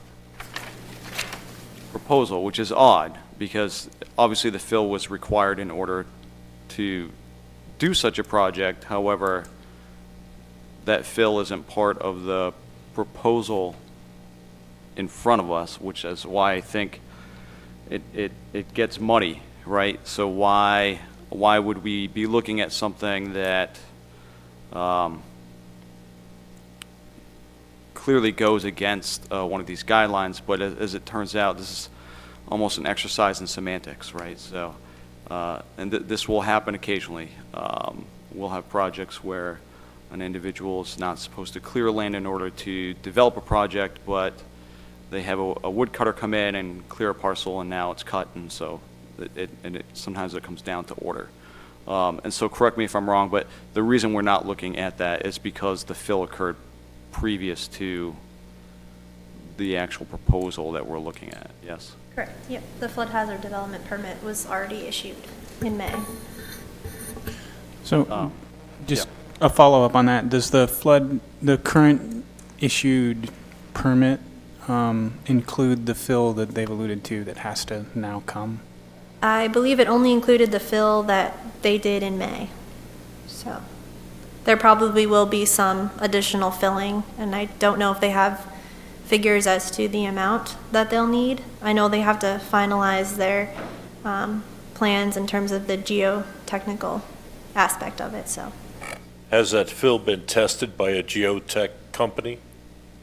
proposal, which is odd, because obviously the fill was required in order to do such a project. However, that fill isn't part of the proposal in front of us, which is why I think it gets muddy, right? So why would we be looking at something that clearly goes against one of these guidelines? But as it turns out, this is almost an exercise in semantics, right? So, and this will happen occasionally. We'll have projects where an individual is not supposed to clear land in order to develop a project, but they have a woodcutter come in and clear a parcel, and now it's cut, and so sometimes it comes down to order. And so correct me if I'm wrong, but the reason we're not looking at that is because the fill occurred previous to the actual proposal that we're looking at, yes? Correct, yep. The flood hazard development permit was already issued in May. So, just a follow-up on that. Does the current issued permit include the fill that they've alluded to that has to now come? I believe it only included the fill that they did in May. So there probably will be some additional filling, and I don't know if they have figures as to the amount that they'll need. I know they have to finalize their plans in terms of the geotechnical aspect of it, so. Has that fill been tested by a geotech company?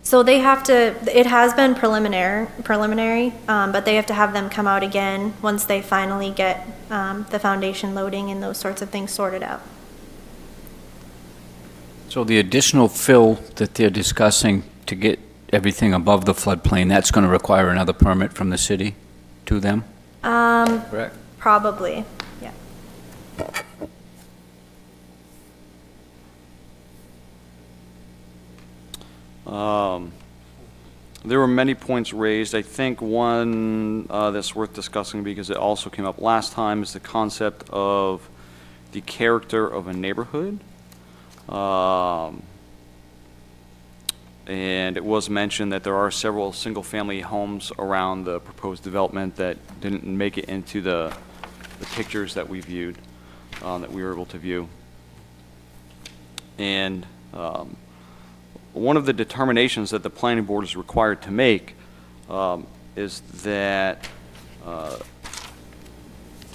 So they have to, it has been preliminary, but they have to have them come out again once they finally get the foundation loading and those sorts of things sorted out. So the additional fill that they're discussing to get everything above the floodplain, that's going to require another permit from the city to them? Correct. Probably, yeah. There were many points raised. I think one that's worth discussing because it also came up last time is the concept of the character of a neighborhood. And it was mentioned that there are several single-family homes around the proposed development that didn't make it into the pictures that we viewed, that we were able to view. And one of the determinations that the planning board is required to make is that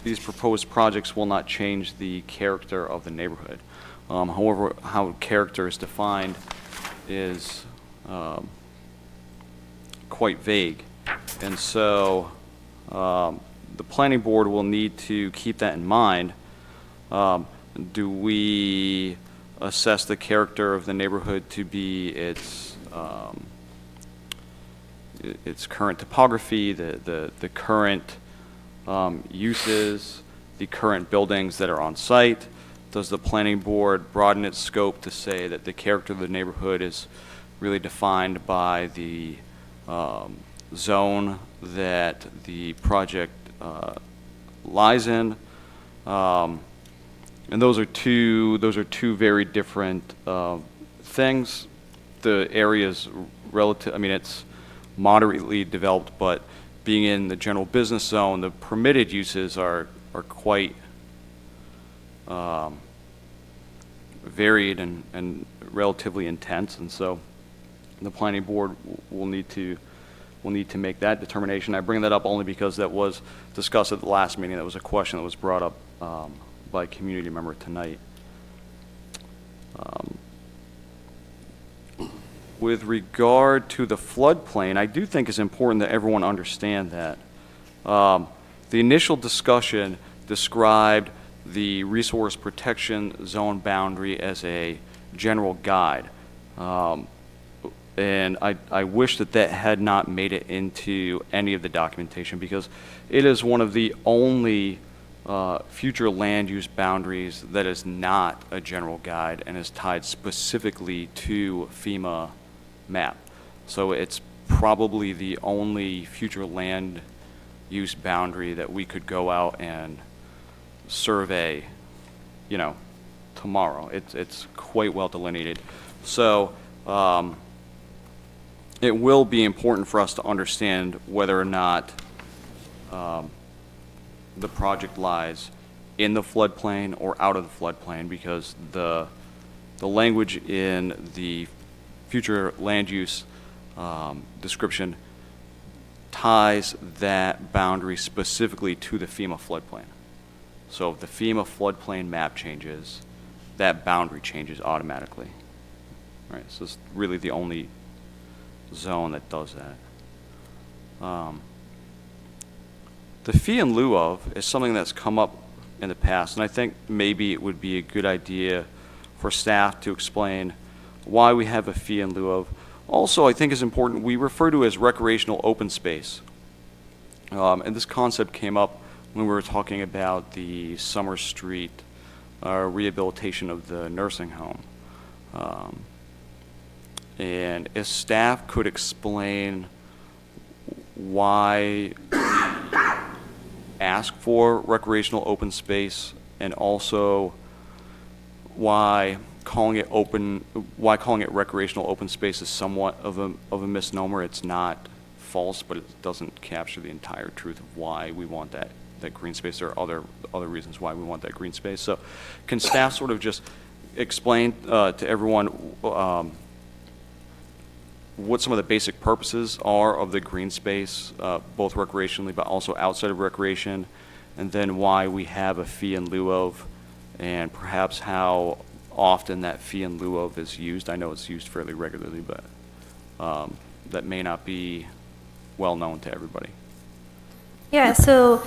these proposed projects will not change the character of the neighborhood. However, how character is defined is quite vague. And so the planning board will need to keep that in mind. Do we assess the character of the neighborhood to be its current topography, the current uses, the current buildings that are on site? Does the planning board broaden its scope to say that the character of the neighborhood is really defined by the zone that the project lies in? And those are two very different things. The area is relative. I mean, it's moderately developed, but being in the general business zone, the permitted uses are quite varied and relatively intense, and so the planning board will need to make that determination. I bring that up only because that was discussed at the last meeting. That was a question that was brought up by a community member tonight. With regard to the floodplain, I do think it's important that everyone understand that. The initial discussion described the resource protection zone boundary as a general guide. And I wish that that had not made it into any of the documentation, because it is one of the only future land use boundaries that is not a general guide and is tied specifically to FEMA map. So it's probably the only future land use boundary that we could go out and survey, tomorrow. It's quite well delineated. So it will be important for us to understand whether or not the project lies in the floodplain or out of the floodplain, because the language in the future land use description ties that boundary specifically to the FEMA floodplain. So if the FEMA floodplain map changes, that boundary changes automatically. Right, so it's really the only zone that does that. The fee in lieu of is something that's come up in the past, and I think maybe it would be a good idea for staff to explain why we have a fee in lieu of. Also, I think is important, we refer to it as recreational open space. And this concept came up when we were talking about the Summer Street rehabilitation of the nursing home. And if staff could explain why ask for recreational open space, and also why calling it recreational open space is somewhat of a misnomer. It's not false, but it doesn't capture the entire truth of why we want that green space. There are other reasons why we want that green space. So can staff sort of just explain to everyone what some of the basic purposes are of the green space, both recreationally but also outside of recreation, and then why we have a fee in lieu of, and perhaps how often that fee in lieu of is used. I know it's used fairly regularly, but that may not be well known to everybody. Yeah, so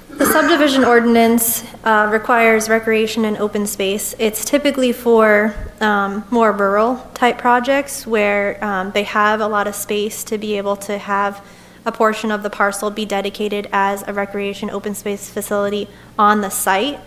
the subdivision ordinance requires recreation and open space. It's typically for more rural type projects where they have a lot of space to be able to have a portion of the parcel be dedicated as a recreation open space facility on the site.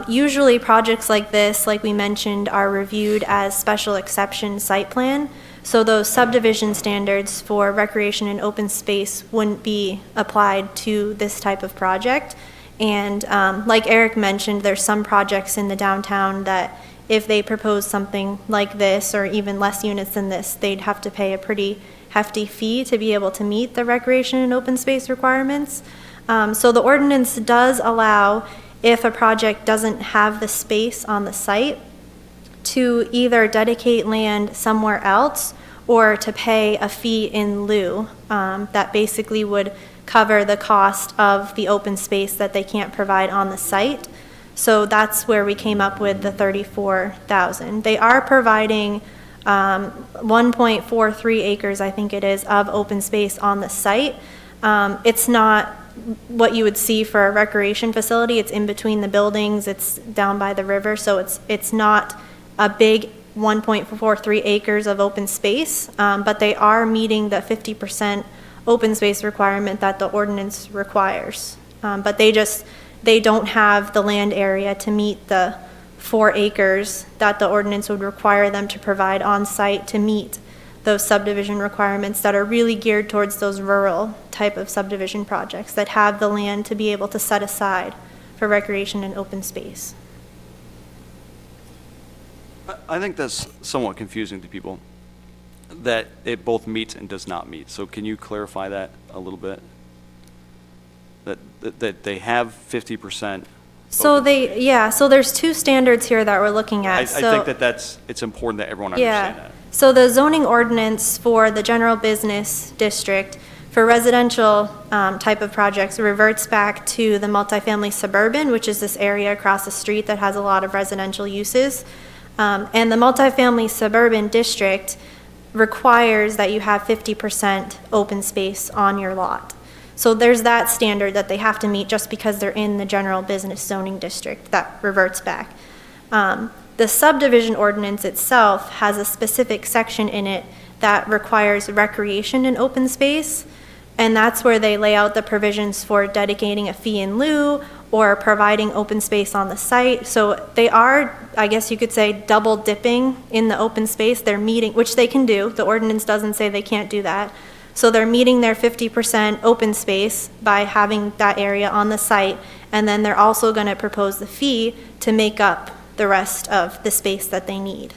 Usually projects like this, like we mentioned, are reviewed as special exception site plan. So those subdivision standards for recreation and open space wouldn't be applied to this type of project. And like Eric mentioned, there's some projects in the downtown that if they propose something like this or even less units than this, they'd have to pay a pretty hefty fee to be able to meet the recreation and open space requirements. So the ordinance does allow, if a project doesn't have the space on the site, to either dedicate land somewhere else or to pay a fee in lieu that basically would cover the cost of the open space that they can't provide on the site. So that's where we came up with the $34,000. They are providing 1.43 acres, I think it is, of open space on the site. It's not what you would see for a recreation facility. It's in between the buildings. It's down by the river, so it's not a big 1.43 acres of open space, but they are meeting the 50% open space requirement that the ordinance requires. But they don't have the land area to meet the 4 acres that the ordinance would require them to provide on site to meet those subdivision requirements that are really geared towards those rural type of subdivision projects that have the land to be able to set aside for recreation and open space. I think that's somewhat confusing to people, that it both meets and does not meet. So can you clarify that a little bit? That they have 50%? So so there's 2 standards here that we're looking at. I think it's important that everyone understand that. So the zoning ordinance for the general business district for residential type of projects reverts back to the multifamily suburban, which is this area across the street that has a lot of residential uses. And the multifamily suburban district requires that you have 50% open space on your lot. So there's that standard that they have to meet just because they're in the general business zoning district that reverts back. The subdivision ordinance itself has a specific section in it that requires recreation and open space, and that's where they lay out the provisions for dedicating a fee in lieu or providing open space on the site. So they are, I guess you could say, double dipping in the open space. They're meeting, which they can do. The ordinance doesn't say they can't do that. So they're meeting their 50% open space by having that area on the site, and then they're also going to propose the fee to make up the rest of the space that they need.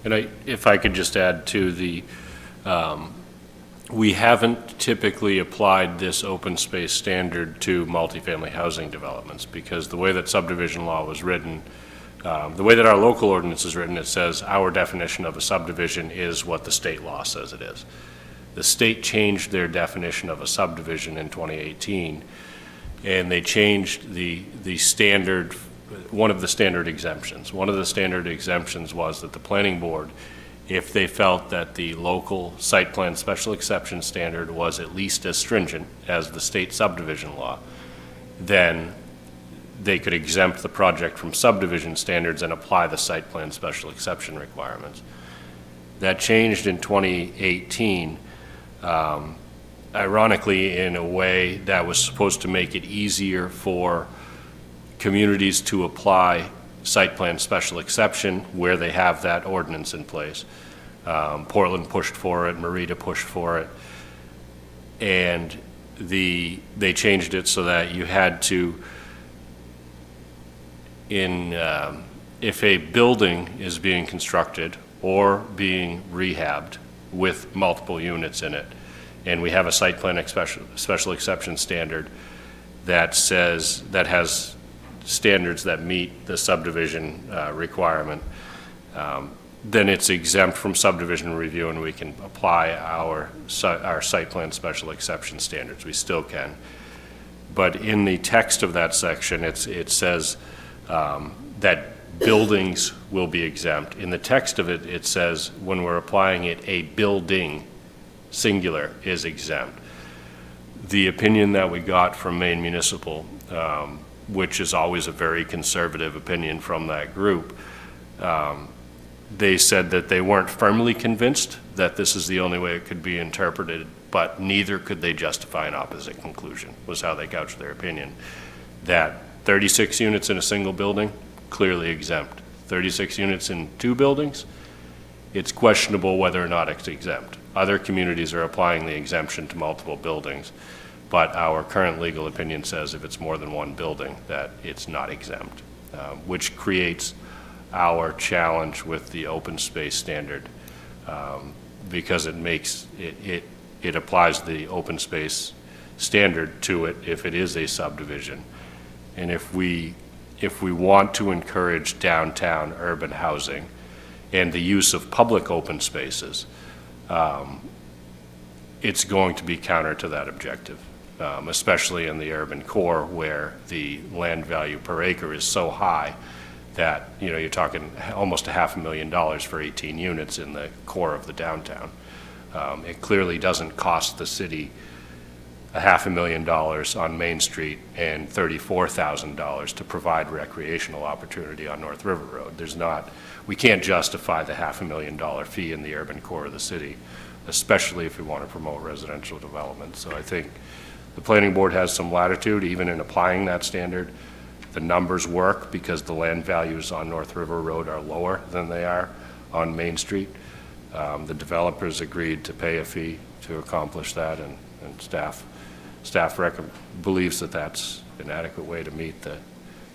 And if I could just add to we haven't typically applied this open space standard to multifamily housing developments, because the way that subdivision law was written, the way that our local ordinance is written, it says our definition of a subdivision is what the state law says it is. The state changed their definition of a subdivision in 2018, and they changed the standard, one of the standard exemptions. One of the standard exemptions was that the planning board, if they felt that the local site plan special exception standard was at least as stringent as the state subdivision law, then they could exempt the project from subdivision standards and apply the site plan special exception requirements. That changed in 2018, ironically in a way that was supposed to make it easier for communities to apply site plan special exception where they have that ordinance in place. Portland pushed for it, Merida pushed for it, and they changed it so that you had to, if a building is being constructed or being rehabbed with multiple units in it, and we have a site plan special exception standard that says, that has standards that meet the subdivision requirement, then it's exempt from subdivision review, and we can apply our site plan special exception standards. We still can. But in the text of that section, it says that buildings will be exempt. In the text of it, it says when we're applying it, a building, singular, is exempt. The opinion that we got from Maine Municipal, which is always a very conservative opinion from that group, they said that they weren't firmly convinced that this is the only way it could be interpreted, but neither could they justify an opposite conclusion, was how they couched their opinion. That 36 units in a single building, clearly exempt. 36 units in 2 buildings, it's questionable whether or not it's exempt. Other communities are applying the exemption to multiple buildings, but our current legal opinion says if it's more than 1 building, that it's not exempt, which creates our challenge with the open space standard, because it applies the open space standard to it if it is a subdivision. And if we want to encourage downtown urban housing and the use of public open spaces, it's going to be counter to that objective, especially in the urban core where the land value per acre is so high that, you're talking almost $500,000 for 18 units in the core of the downtown. It clearly doesn't cost the city $500,000 on Main Street and $34,000 to provide recreational opportunity on North River Road. We can't justify the $500,000 fee in the urban core of the city, especially if we want to promote residential development. So I think the planning board has some latitude even in applying that standard. The numbers work because the land values on North River Road are lower than they are on Main Street. The developers agreed to pay a fee to accomplish that, and staff believes that that's an adequate way to meet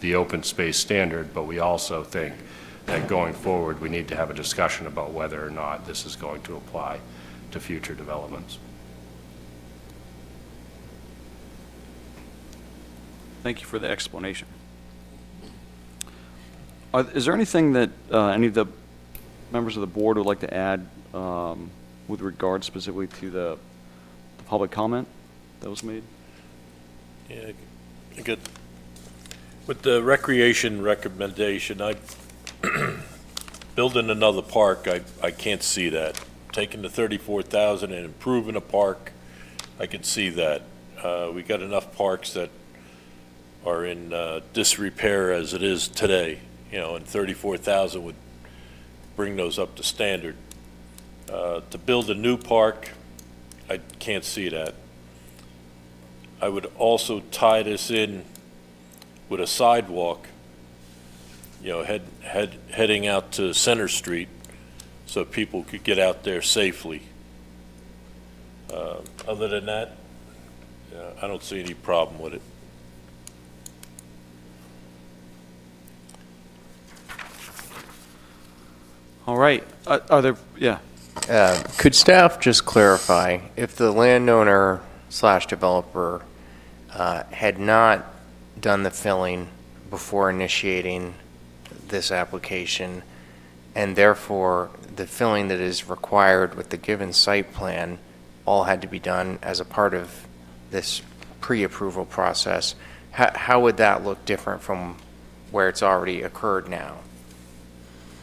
the open space standard, but we also think that going forward we need to have a discussion about whether or not this is going to apply to future developments. Thank you for the explanation. Is there anything that any of the members of the board would like to add with regard specifically to the public comment that was made? Yeah, good. With the recreation recommendation, building another park, I can't see that. Taking the 34,000 and improving a park, I can see that. We got enough parks that are in disrepair as it is today, and 34,000 would bring those up to standard. To build a new park, I can't see that. I would also tie this in with a sidewalk, heading out to Center Street so people could get out there safely. Other than that, I don't see any problem with it. All right. Are there, yeah. Could staff just clarify, if the landowner / developer had not done the filling before initiating this application, and therefore the filling that is required with the given site plan all had to be done as a part of this pre-approval process, how would that look different from where it's already occurred now?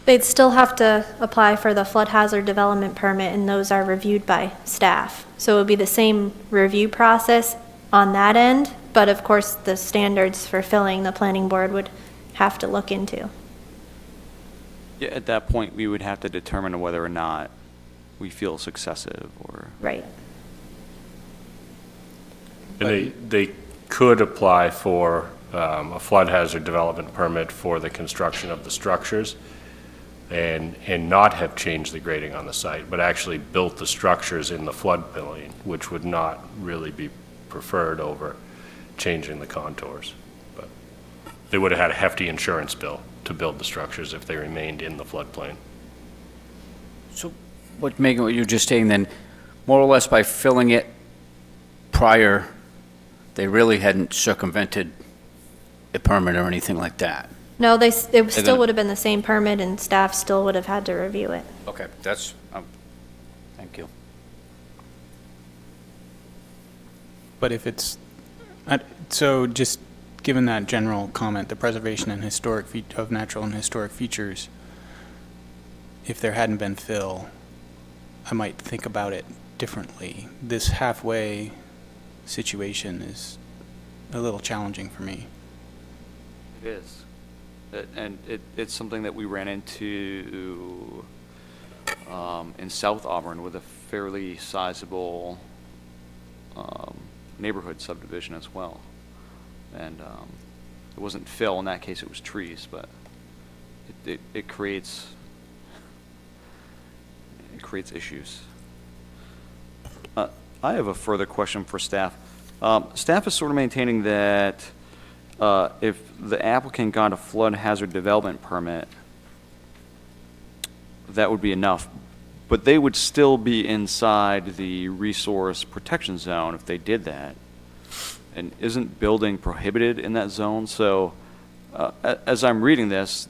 They'd still have to apply for the flood hazard development permit, and those are reviewed by staff. So it would be the same review process on that end, but of course the standards for filling the planning board would have to look into. Yeah, at that point, we would have to determine whether or not we feel it's excessive or. Right. And they could apply for a flood hazard development permit for the construction of the structures and not have changed the grading on the site, but actually built the structures in the floodplain, which would not really be preferred over changing the contours. But they would have had a hefty insurance bill to build the structures if they remained in the floodplain. So Megan, what you're just saying then, more or less by filling it prior, they really hadn't circumvented a permit or anything like that? No, it still gonna- would have been the same permit, and staff still would have had to review it. Okay, that's, thank you. But if it's, so just given that general comment, the preservation and of natural and historic features, if there hadn't been fill, I might think about it differently. This halfway situation is a little challenging for me. It is. And it's something that we ran into in South Auburn with a fairly sizable neighborhood subdivision as well. And it wasn't fill, in that case it was trees, but it creates issues. I have a further question for staff. Staff is sort of maintaining that if the applicant got a flood hazard development permit, that would be enough. But they would still be inside the resource protection zone if they did that. And isn't building prohibited in that zone? So as I'm reading this,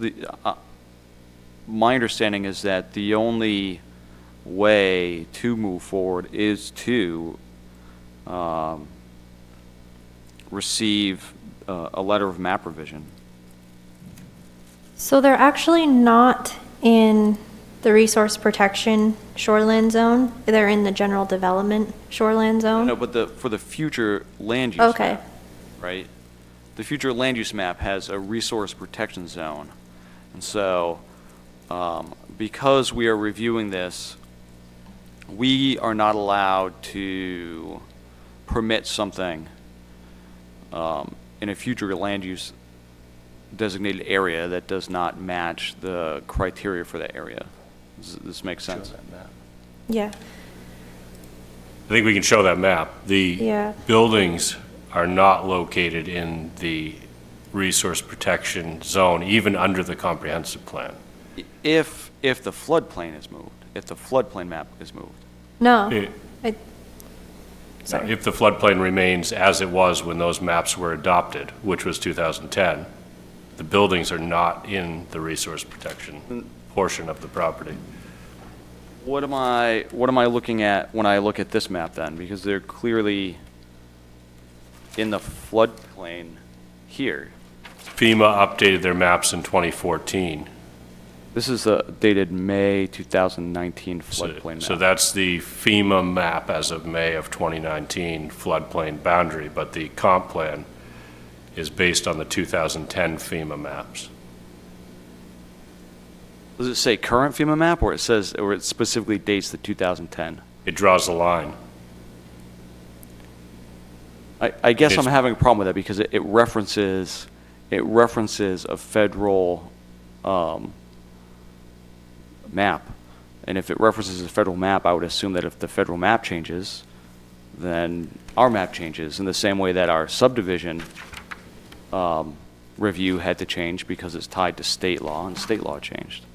my understanding is that the only way to move forward is to receive a letter of map revision. So they're actually not in the resource protection shoreland zone. They're in the general development shoreland zone. No, but for the future land use Okay. map, right? The future land use map has a resource protection zone. And so, because we are reviewing this, we are not allowed to permit something in a future land use designated area that does not match the criteria for that area. Does this make sense? Yeah. I think we can show that map. The Yeah. buildings are not located in the resource protection zone, even under the comprehensive plan. If the floodplain is moved, if the floodplain map is moved. No. It- Sorry. If the floodplain remains as it was when those maps were adopted, which was 2010, the buildings are not in the resource protection portion of the property. What am I looking at when I look at this map then? Because they're clearly in the floodplain here. FEMA updated their maps in 2014. This is dated May 2019 floodplain map. So that's the FEMA map as of May of 2019 floodplain boundary, but the comp plan is based on the 2010 FEMA maps. Does it say current FEMA map, or it specifically dates the 2010? It draws a line. I guess I'm It's- having a problem with that because it references a federal map. And if it references a federal map, I would assume that if the federal map changes, then our map changes in the same way that our subdivision review had to change because it's tied to state law, and state law changed.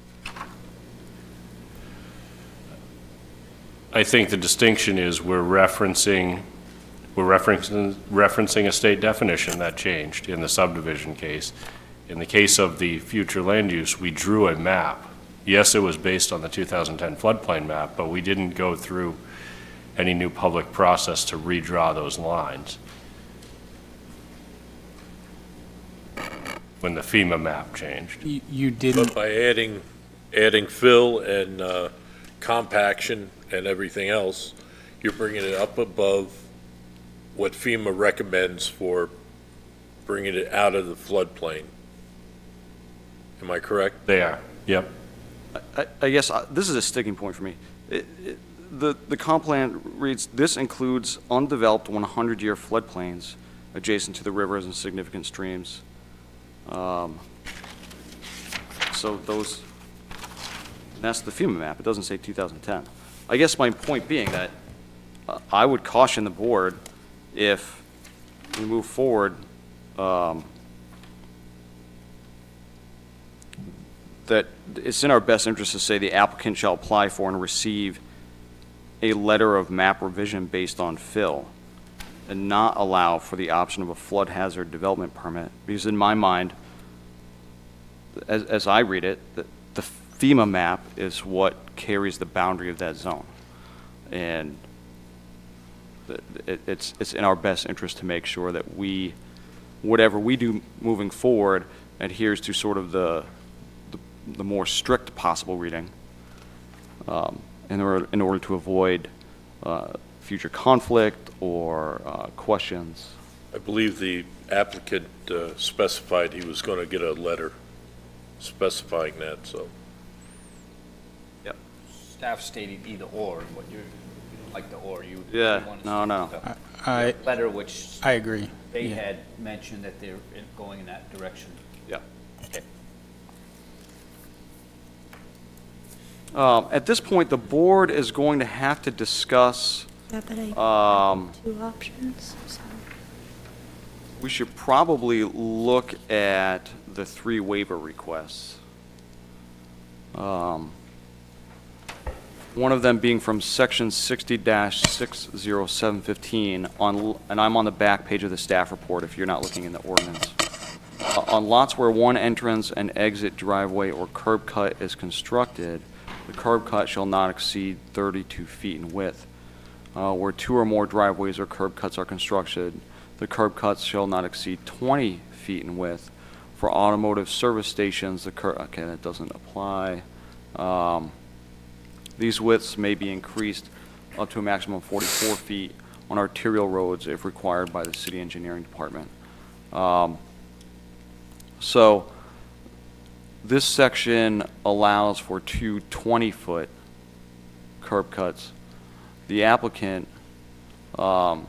I think the distinction is we're referencing a state definition that changed in the subdivision case. In the case of the future land use, we drew a map. Yes, it was based on the 2010 floodplain map, but we didn't go through any new public process to redraw those lines when the FEMA map changed. You didn't, But by adding fill and compaction and everything else, you're bringing it up above what FEMA recommends for bringing it out of the floodplain. Am I correct? They are, yep. I guess this is a sticking point for me. The comp plan reads, this includes undeveloped 100-year floodplains adjacent to the rivers and significant streams. So that's the FEMA map. It doesn't say 2010. I guess my point being that I would caution the board if we move forward, that it's in our best interest to say the applicant shall apply for and receive a letter of map revision based on fill, and not allow for the option of a flood hazard development permit. Because in my mind, as I read it, the FEMA map is what carries the boundary of that zone. And it's in our best interest to make sure that whatever we do moving forward adheres to sort of the more strict possible reading, in order to avoid future conflict or questions. I believe the applicant specified he was going to get a letter specifying that, so. Staff stated either or, what you like the or, you. Yeah, you wanted no, to- no. I Letter which I agree. they Yeah. had mentioned that they're going in that direction. Yeah. Okay. At this point, the board is going to have to discuss, Yeah, but I um, two options, so. we should probably look at the 3 waiver requests. One of them being from section 60-60715 and I'm on the back page of the staff report if you're not looking in the ordinance. On lots where one entrance and exit driveway or curb cut is constructed, the curb cut shall not exceed 32 feet in width. Where 2 or more driveways or curb cuts are constructed, the curb cuts shall not exceed 20 feet in width. For automotive service stations, okay, that doesn't apply. These widths may be increased up to a maximum of 44 feet on arterial roads if required by the city engineering department. So this section allows for 2 20-foot curb cuts. The applicant would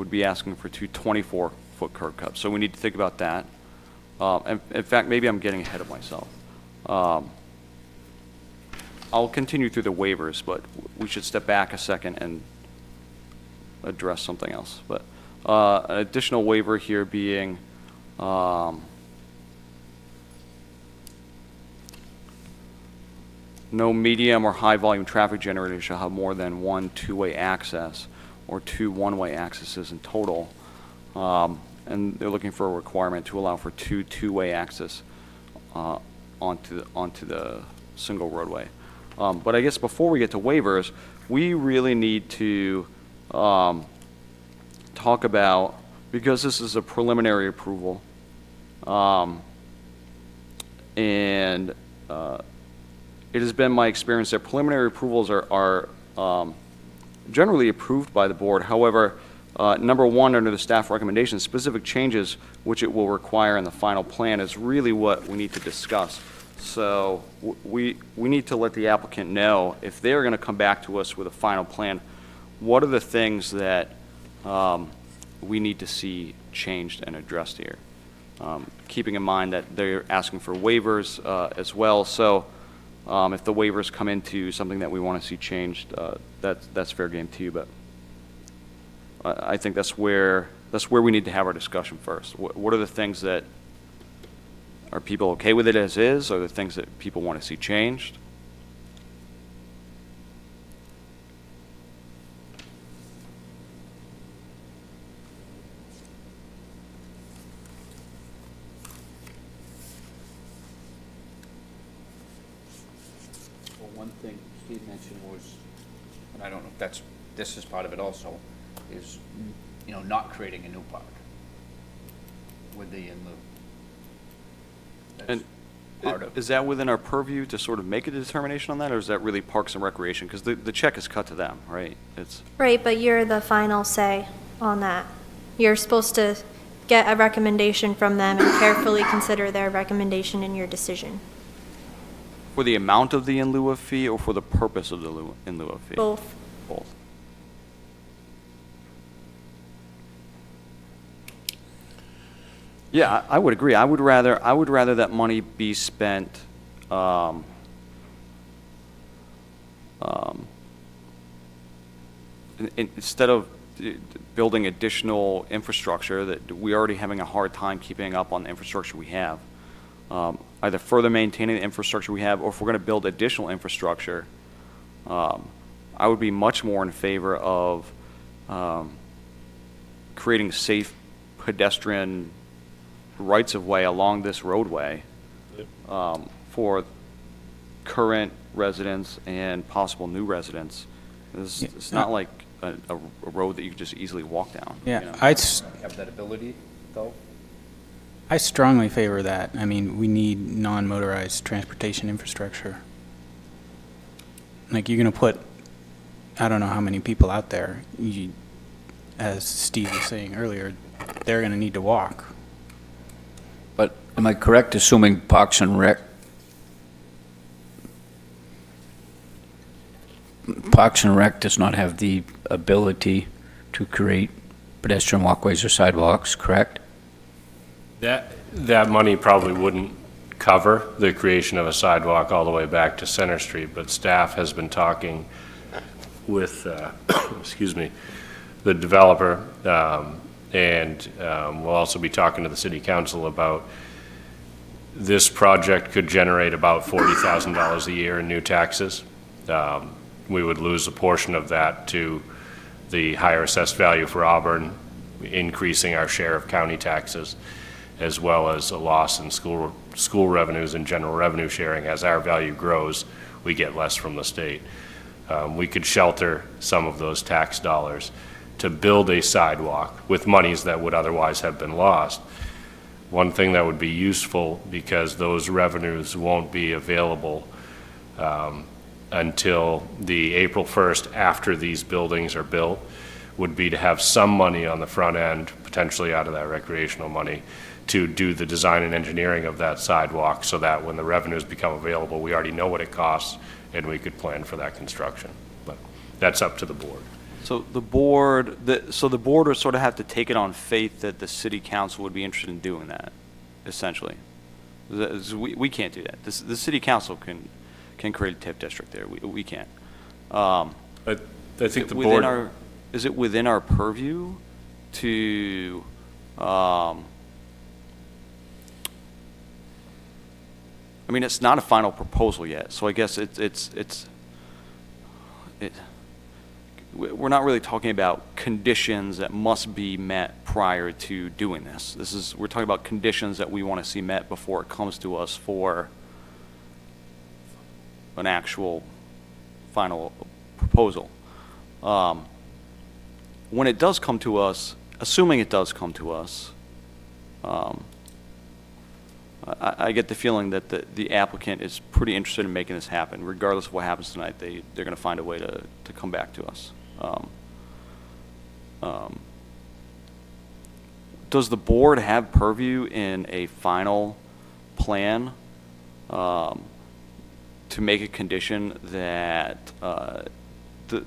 be asking for 2 24-foot curb cuts. So we need to think about that. In fact, maybe I'm getting ahead of myself. I'll continue through the waivers, but we should step back a second and address something else. But an additional waiver here being no medium or high volume traffic generator shall have more than 1 two-way access or 2 one-way accesses in total. And they're looking for a requirement to allow for 2 two-way access onto the single roadway. But I guess before we get to waivers, we really need to talk about, because this is a preliminary approval, and it has been my experience that preliminary approvals are generally approved by the board. However, number 1, under the staff recommendations, specific changes which it will require in the final plan is really what we need to discuss. So we need to let the applicant know if they're going to come back to us with a final plan, what are the things that we need to see changed and addressed here. Keeping in mind that they're asking for waivers as well. So if the waivers come into something that we want to see changed, that's fair game too. But I think that's where we need to have our discussion first. What are the things that are people okay with it as is? Are there things that people want to see changed? Well, one thing Steve mentioned was, and I don't know if this is part of it also, is, not creating a new park with the in-lieu. And part of. is that within our purview to sort of make a determination on that, or is that really Parks and Recreation? Because the check is cut to them, right? It's Right, but you're the final say on that. You're supposed to get a recommendation from them and carefully consider their recommendation in your decision. for the amount of the in lieu of fee or for the purpose of the in lieu of fee? Both. Both. Yeah, I would agree. I would rather that money be spent instead of building additional infrastructure that we already having a hard time keeping up on the infrastructure we have. Either further maintaining the infrastructure we have, or if we're going to build additional infrastructure, I would be much more in favor of creating safe pedestrian rights-of-way along this roadway for current residents and possible new residents. It's not like a road that you can just easily walk down. Yeah, you know? Have that ability, though? I strongly favor that. I mean, we need non-motorized transportation infrastructure. Like, you're going to put, I don't know how many people out there, as Steve was saying earlier, they're going to need to walk. But am I correct assuming Parks and Rec does not have the ability to create pedestrian walkways or sidewalks, correct? That money probably wouldn't cover the creation of a sidewalk all the way back to Center Street, but staff has been talking with, excuse me, the developer, and we'll also be talking to the city council about this project could generate about $40,000 a year in new taxes. We would lose a portion of that to the higher assessed value for Auburn, increasing our share of county taxes, as well as a loss in school revenues and general revenue sharing. As our value grows, we get less from the state. We could shelter some of those tax dollars to build a sidewalk with monies that would otherwise have been lost. One thing that would be useful, because those revenues won't be available until the April 1st after these buildings are built, would be to have some money on the front end, potentially out of that recreational money, to do the design and engineering of that sidewalk, so that when the revenues become available, we already know what it costs and we could plan for that construction. But that's up to the board. So the board would sort of have to take it on faith that the city council would be interested in doing that, essentially. We can't do that. The city council can create a TIF district there. We can't. I think the board... Is it within our purview to, I mean, it's not a final proposal yet, so I guess we're not really talking about conditions that must be met prior to doing this. We're talking about conditions that we want to see met before it comes to us for an actual final proposal. When it does come to us, assuming it does come to us, I get the feeling that the applicant is pretty interested in making this happen. Regardless of what happens tonight, they're going to find a way to come back to us. Does the board have purview in a final plan to make a condition that the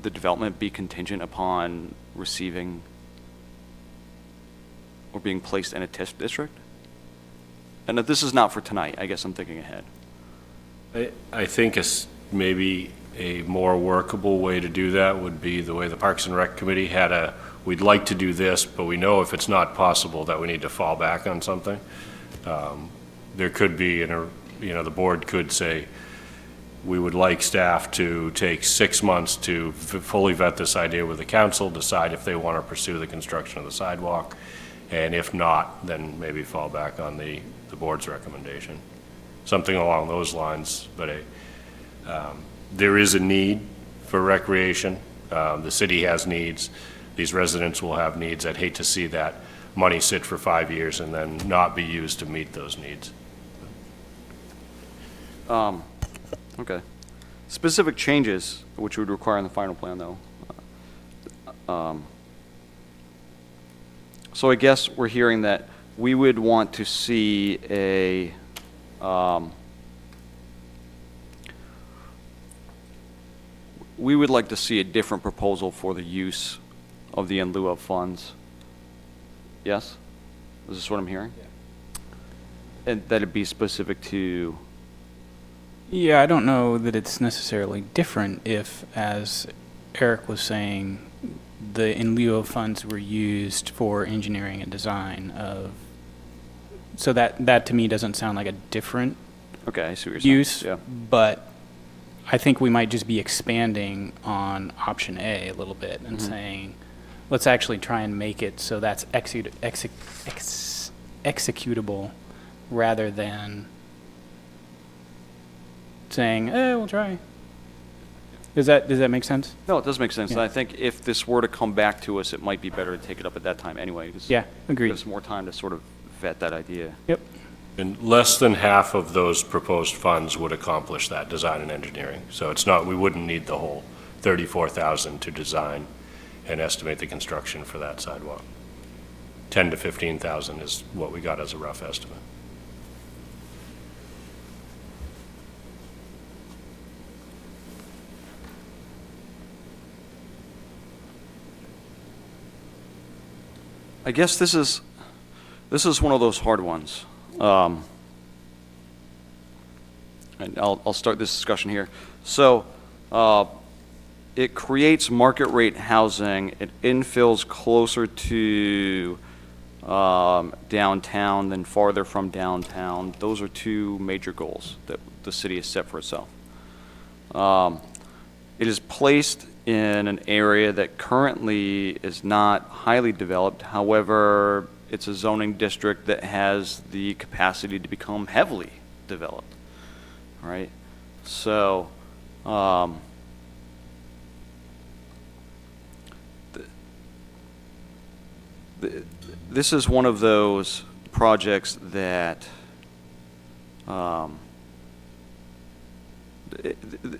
development be contingent upon receiving or being placed in a TIF district? And if this is not for tonight, I guess I'm thinking ahead. I think maybe a more workable way to do that would be the way the Parks and Rec Committee had we'd like to do this, but we know if it's not possible that we need to fall back on something. There could be, the board could say, we would like staff to take 6 months to fully vet this idea with the council, decide if they want to pursue the construction of the sidewalk, and if not, then maybe fall back on the board's recommendation. Something along those lines, but there is a need for recreation. The city has needs. These residents will have needs. I'd hate to see that money sit for 5 years and then not be used to meet those needs. Okay. Specific changes, which would require in the final plan, though. So I guess we're hearing that we would want to see we would like to see a different proposal for the use of the in lieu of funds. Yes? Is this what I'm hearing? Yeah. And that it be specific to... Yeah, I don't know that it's necessarily different if, as Eric was saying, the in lieu of funds were used for engineering and design of, so that to me doesn't sound like a different Okay, I see what you're saying. use, Yeah. but I think we might just be expanding on option A a little bit and saying, let's actually try and make it so that's executable rather than saying, we'll try. Does that make sense? No, it does make sense. Yeah. And I think if this were to come back to us, it might be better to take it up at that time anyway. 'Cause Yeah, agreed. Give us more time to sort of vet that idea. Yep. And less than half of those proposed funds would accomplish that design and engineering. So it's not, we wouldn't need the whole $34,000 to design and estimate the construction for that sidewalk. 10 to 15,000 is what we got as a rough estimate. I guess this is one of those hard ones. And I'll start this discussion here. So, it creates market rate housing. It infills closer to downtown than farther from downtown. Those are two major goals that the city has set for itself. It is placed in an area that currently is not highly developed. However, it's a zoning district that has the capacity to become heavily developed, right? So, this is one of those projects that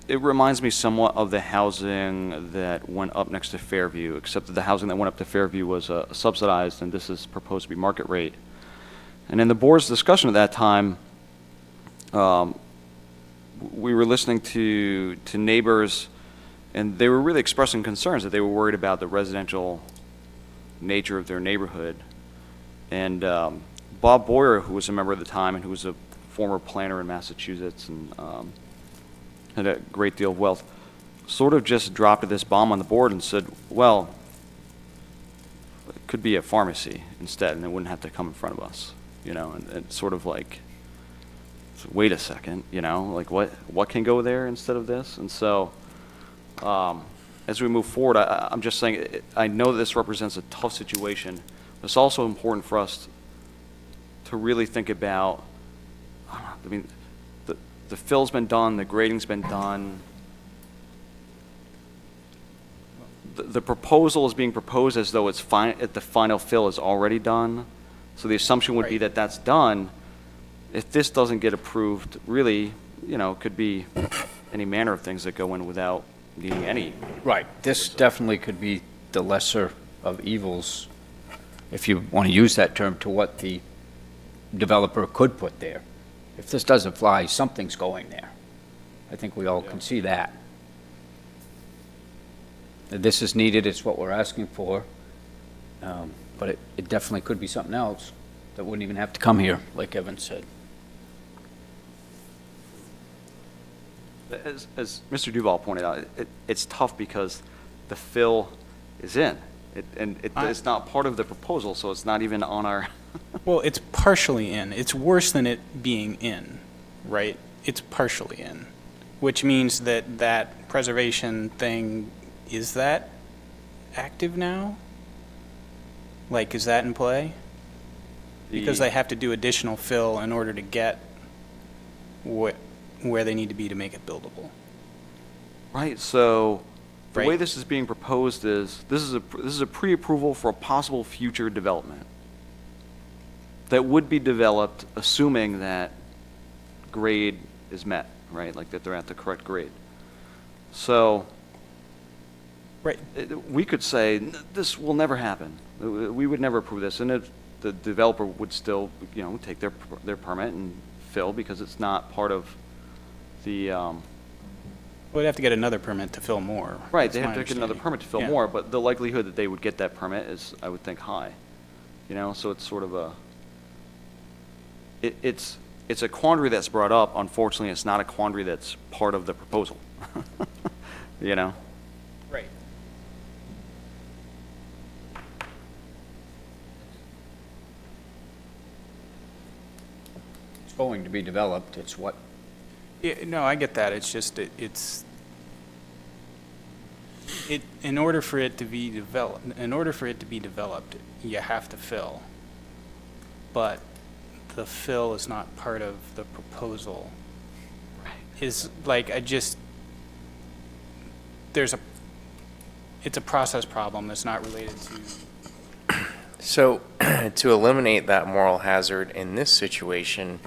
it reminds me somewhat of the housing that went up next to Fairview, except that the housing that went up to Fairview was subsidized, and this is proposed to be market rate. And in the board's discussion at that time, we were listening to neighbors, and they were really expressing concerns that they were worried about the residential nature of their neighborhood. And Bob Boyer, who was a member at the time and who was a former planner in Massachusetts and had a great deal of wealth, sort of just dropped this bomb on the board and said, well, it could be a pharmacy instead, and it wouldn't have to come in front of us, you know, and sort of like, wait a second, you know, like what can go there instead of this? And so, as we move forward, I'm just saying, I know that this represents a tough situation, but it's also important for us to really think about, I mean, the fill's been done, the grading's been done. The proposal is being proposed as though it's the final fill is already done. So the assumption would be that that's done. If this doesn't get approved, really, you know, it could be any manner of things that go in without needing any. Right. This definitely could be the lesser of evils, if you want to use that term, to what the developer could put there. If this doesn't fly, something's going there. I think we all can see that. This is needed, it's what we're asking for, but it definitely could be something else that wouldn't even have to come here, like Evan said. As Mr. Duval pointed out, it's tough because the fill is in. It's not part of the proposal, so it's not even on our... Well, it's partially in. It's worse than it being in, right? It's partially in, which means that that preservation thing, is that active now? Like, is that in play? Because they have to do additional fill in order to get where they need to be to make it buildable. Right, so the way Right. this is being proposed is, this is a pre-approval for a possible future development that would be developed assuming that grade is met, right? Like that they're at the correct grade. So Right. we could say, this will never happen. We would never approve this, and the developer would still, you know, take their permit and fill because it's not part of the, Well, they'd have to get another permit to fill more. right, That's they my have to get another understanding. permit to fill Yeah. more, but the likelihood that they would get that permit is, I would think, high. You know, so it's sort of a, it's a quandary that's brought up. Unfortunately, it's not a quandary that's part of the proposal. You know? Right. It's going to be developed, it's what, Yeah, no, I get that. It's just, in order for it to be developed, you have to fill. But the fill is not part of the proposal. Is, like, it's a process problem that's not related to, So, to eliminate that moral hazard in this situation,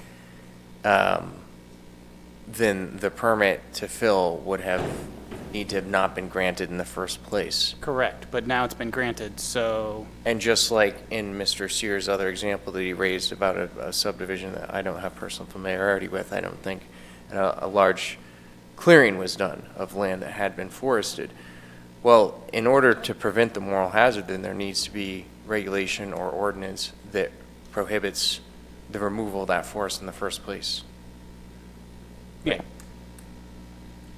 then the permit to fill would have need to have not been granted in the first place. Correct, but now it's been granted, so, And just like in Mr. Sears' other example that he raised about a subdivision that I don't have personal familiarity with, I don't think, and a large clearing was done of land that had been forested. Well, in order to prevent the moral hazard, then there needs to be regulation or ordinance that prohibits the removal of that forest in the first place. yeah.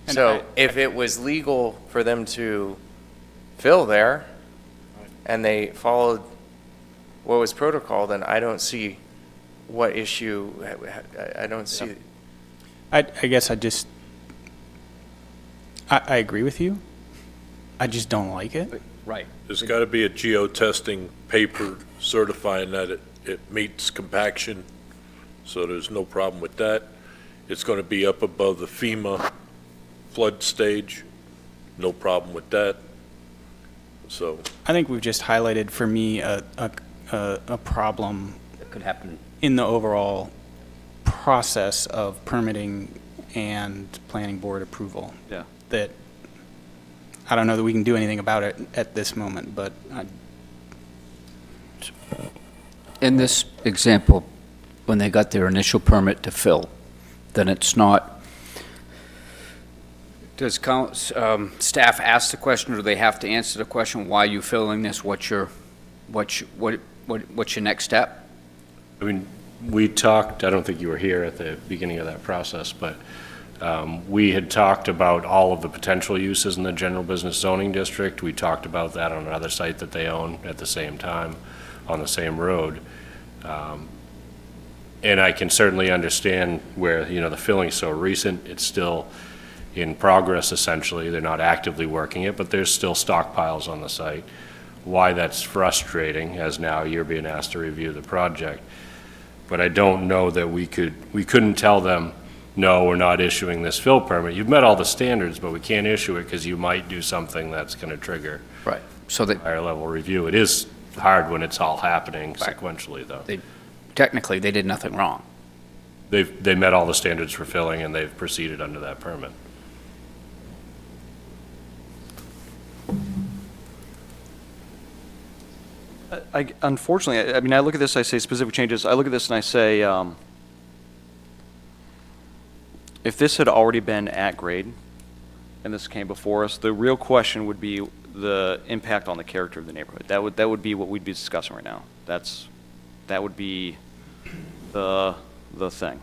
And So if it was legal for them to fill there and they followed what was protocol, then I don't see what issue, I don't see. I guess I agree with you. I just don't like it. Right. There's got to be a geotesting paper certifying that it meets compaction, so there's no problem with that. It's going to be up above the FEMA flood stage, no problem with that. So, I think we've just highlighted for me a problem That could happen. in the overall process of permitting and planning board approval. Yeah. That, I don't know that we can do anything about it at this moment, but In this example, when they got their initial permit to fill, then it's not, does staff ask the question, or do they have to answer the question, why are you filling this? What's your next step? I mean, we talked, I don't think you were here at the beginning of that process, but we had talked about all of the potential uses in the general business zoning district. We talked about that on another site that they own at the same time, on the same road. And I can certainly understand where, the filling's so recent, it's still in progress essentially. They're not actively working it, but there's still stockpiles on the site. Why that's frustrating, as now you're being asked to review the project. But I don't know that we couldn't tell them, no, we're not issuing this fill permit. You've met all the standards, but we can't issue it because you might do something that's going to trigger Right. So that, higher level review. It is hard when it's all happening Right. sequentially, though. technically, they did nothing wrong. They met all the standards for filling, and they've proceeded under that permit. Unfortunately, I mean, I look at this, I say specific changes, I look at this and I say, if this had already been at grade, and this came before us, the real question would be the impact on the character of the neighborhood. That would be what we'd be discussing right now. That would be the thing,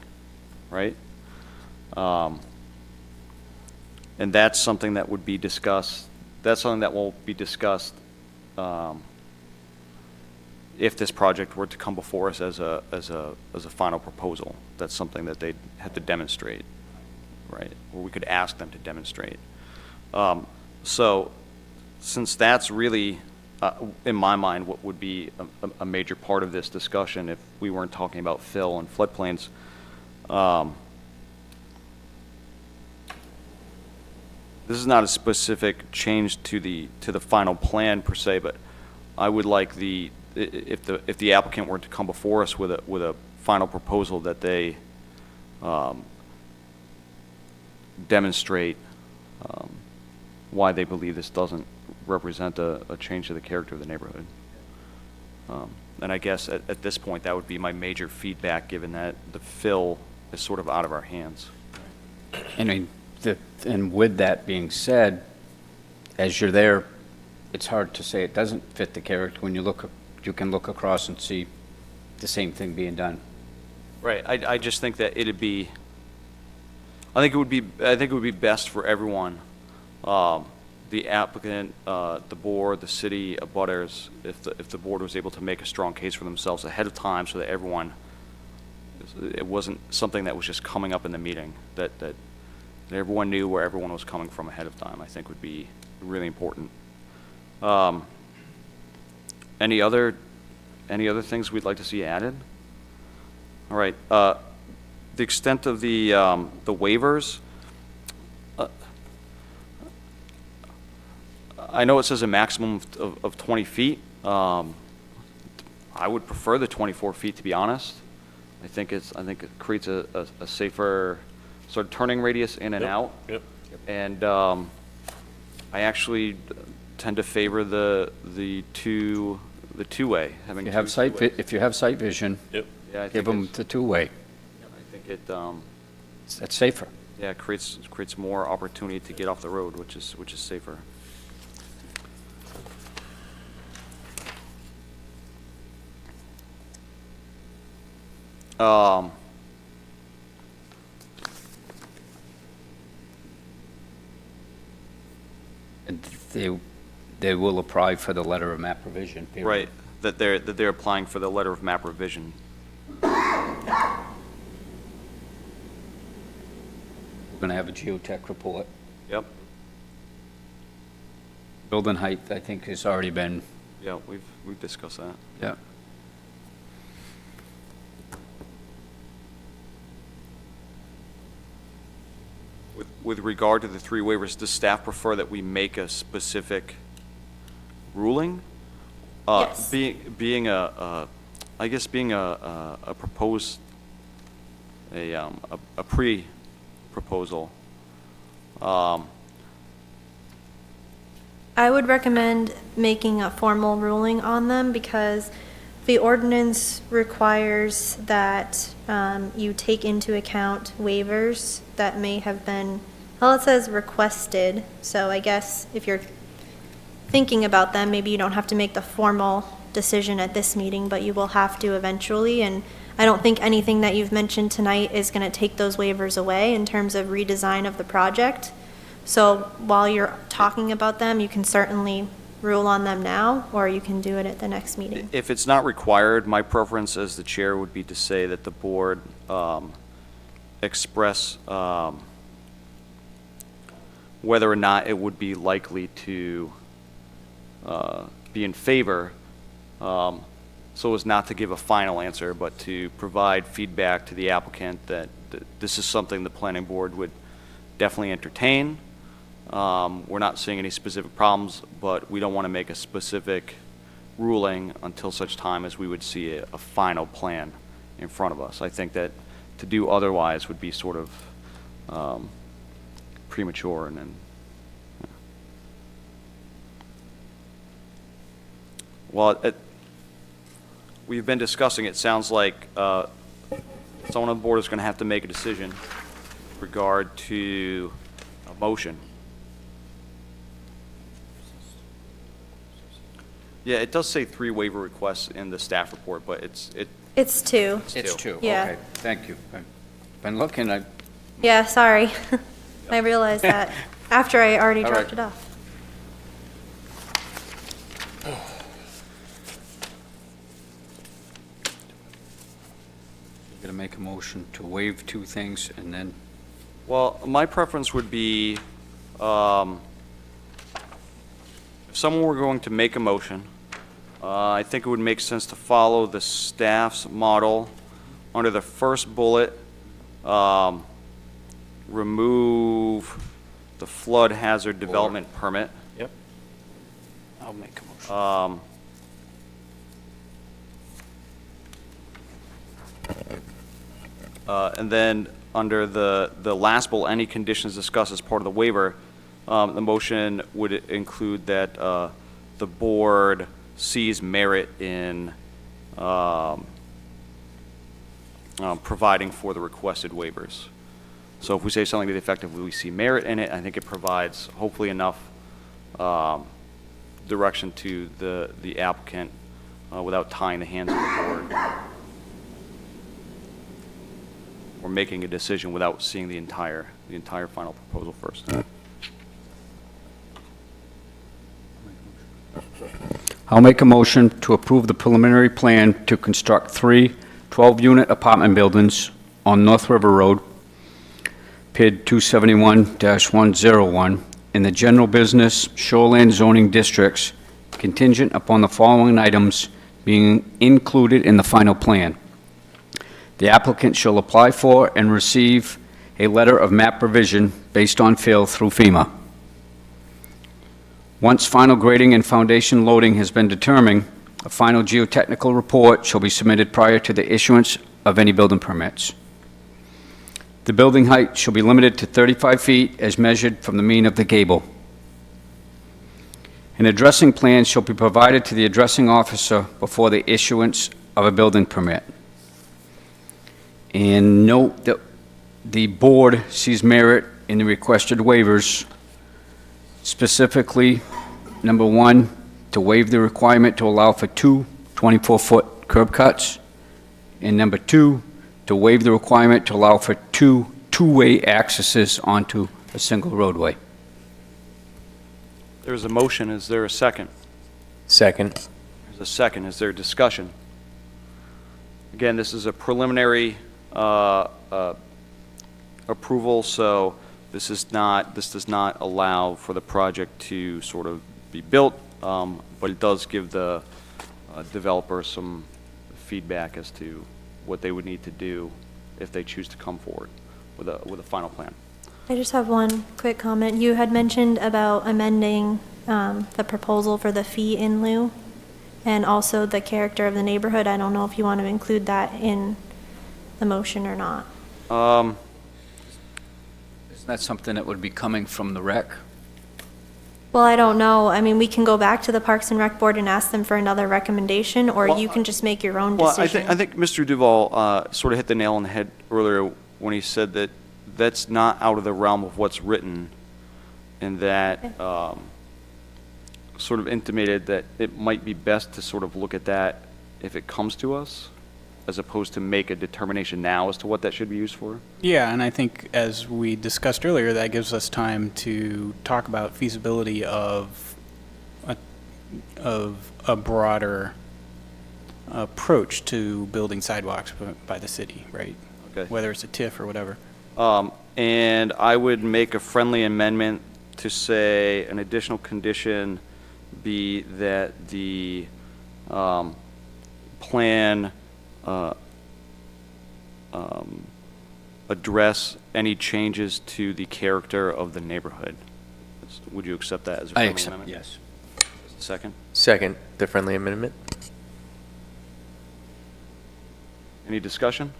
right? And that's something that would be discussed, that's something that will be discussed, if this project were to come before us as a final proposal. That's something that they'd have to demonstrate, right? Or we could ask them to demonstrate. So, since that's really, in my mind, what would be a major part of this discussion if we weren't talking about fill and floodplains, this is not a specific change to the final plan per se, but I would like if the applicant were to come before us with a final proposal, that they demonstrate why they believe this doesn't represent a change to the character of the neighborhood. And I guess at this point, that would be my major feedback, given that the fill is sort of out of our hands. I mean, and with that being said, as you're there, it's hard to say it doesn't fit the character when you can look across and see the same thing being done. Right. I just think that I think it would be best for everyone, the applicant, the board, the city, abutters, if the board was able to make a strong case for themselves ahead of time, so that it wasn't something that was just coming up in the meeting, that everyone knew where everyone was coming from ahead of time. I think would be really important. Any other things we'd like to see added? All right. The extent of the waivers, I know it says a maximum of 20 feet. I would prefer the 24 feet, to be honest. I think it creates a safer sort of turning radius in and out. Yep. And I actually tend to favor the two-way, having You two have site, two-ways. if you have sight vision, Yep. Yeah, I give think them it's- the two-way. I think it, That's safer. yeah, creates more opportunity to get off the road, which is safer. Um, And they will apply for the letter of map revision. period. right, that they're applying for the letter of map revision. We're going to have a geotech report. Yep, Building height, I think, has already been, yeah, we've discussed that. yeah. With regard to the three waivers, does staff prefer that we make a specific ruling? Yes. Being I guess being a proposed, a pre-proposal, I would recommend making a formal ruling on them because the ordinance requires that you take into account waivers that may have been, well, it says requested, so I guess if you're thinking about them, maybe you don't have to make the formal decision at this meeting, but you will have to eventually, and I don't think anything that you've mentioned tonight is going to take those waivers away in terms of redesign of the project. So while you're talking about them, you can certainly rule on them now, or you can do it at the next meeting. if it's not required, my preference as the chair would be to say that the board express whether or not it would be likely to be in favor, so as not to give a final answer, but to provide feedback to the applicant that this is something the planning board would definitely entertain. We're not seeing any specific problems, but we don't want to make a specific ruling until such time as we would see a final plan in front of us. I think that to do otherwise would be sort of premature and then. Well, we've been discussing, it sounds like someone on the board is going to have to make a decision with regard to a motion. Yeah, it does say 3 waiver requests in the staff report, but It's two. It's Two. two, Yeah. okay, thank you. I've been looking, Yeah, sorry. I realized that after I already All dropped right. it off. I'm going to make a motion to waive 2 things and then, Well, my preference would be, if someone were going to make a motion, I think it would make sense to follow the staff's model. Under the first bullet, remove the flood hazard development permit. Yep. I'll make a motion. And then, under the last bullet, any conditions discussed as part of the waiver, the motion would include that the board sees merit in providing for the requested waivers. So if we say something to the effect of we see merit in it, I think it provides hopefully enough direction to the applicant without tying the hands of the board or making a decision without seeing the entire final proposal first. I'll make a motion to approve the preliminary plan to construct 3 12-unit apartment buildings on North River Road, PID 271-101, in the general business shoreland zoning districts, contingent upon the following items being included in the final plan. The applicant shall apply for and receive a letter of map revision based on fill through FEMA. Once final grading and foundation loading has been determined, a final geotechnical report shall be submitted prior to the issuance of any building permits. The building height shall be limited to 35 feet as measured from the mean of the gable. An addressing plan shall be provided to the addressing officer before the issuance of a building permit. And note that the board sees merit in the requested waivers, specifically, number one, to waive the requirement to allow for two 24-foot curb cuts, and number two, to waive the requirement to allow for two-way accesses onto a single roadway. There's a motion. Is there a second? Second. There's a second. Is there discussion? Again, this is a preliminary approval, so this does not allow for the project to sort of be built, but it does give the developer some feedback as to what they would need to do if they choose to come forward with a final plan. I just have one quick comment. You had mentioned about amending the proposal for the fee in lieu and also the character of the neighborhood. I don't know if you want to include that in the motion or not. Isn't that something that would be coming from the rec? Well, I don't know. I mean, we can go back to the Parks and Rec Board and ask them for another recommendation, or Well, you can just make your own Well, decision. I think Mr. Duval sort of hit the nail on the head earlier when he said that that's not out of the realm of what's written, and that sort of intimated that it might be best to sort of look at that if it comes to us, as opposed to make a determination now as to what that should be used for. Yeah, and I think as we discussed earlier, that gives us time to talk about feasibility of a broader approach to building sidewalks by the city, right? Okay. Whether it's a TIF or whatever. And I would make a friendly amendment to say an additional condition be that the plan address any changes to the character of the neighborhood. Would you accept that as a I friendly accept, amendment? yes. Second? Second, the friendly amendment. Any discussion?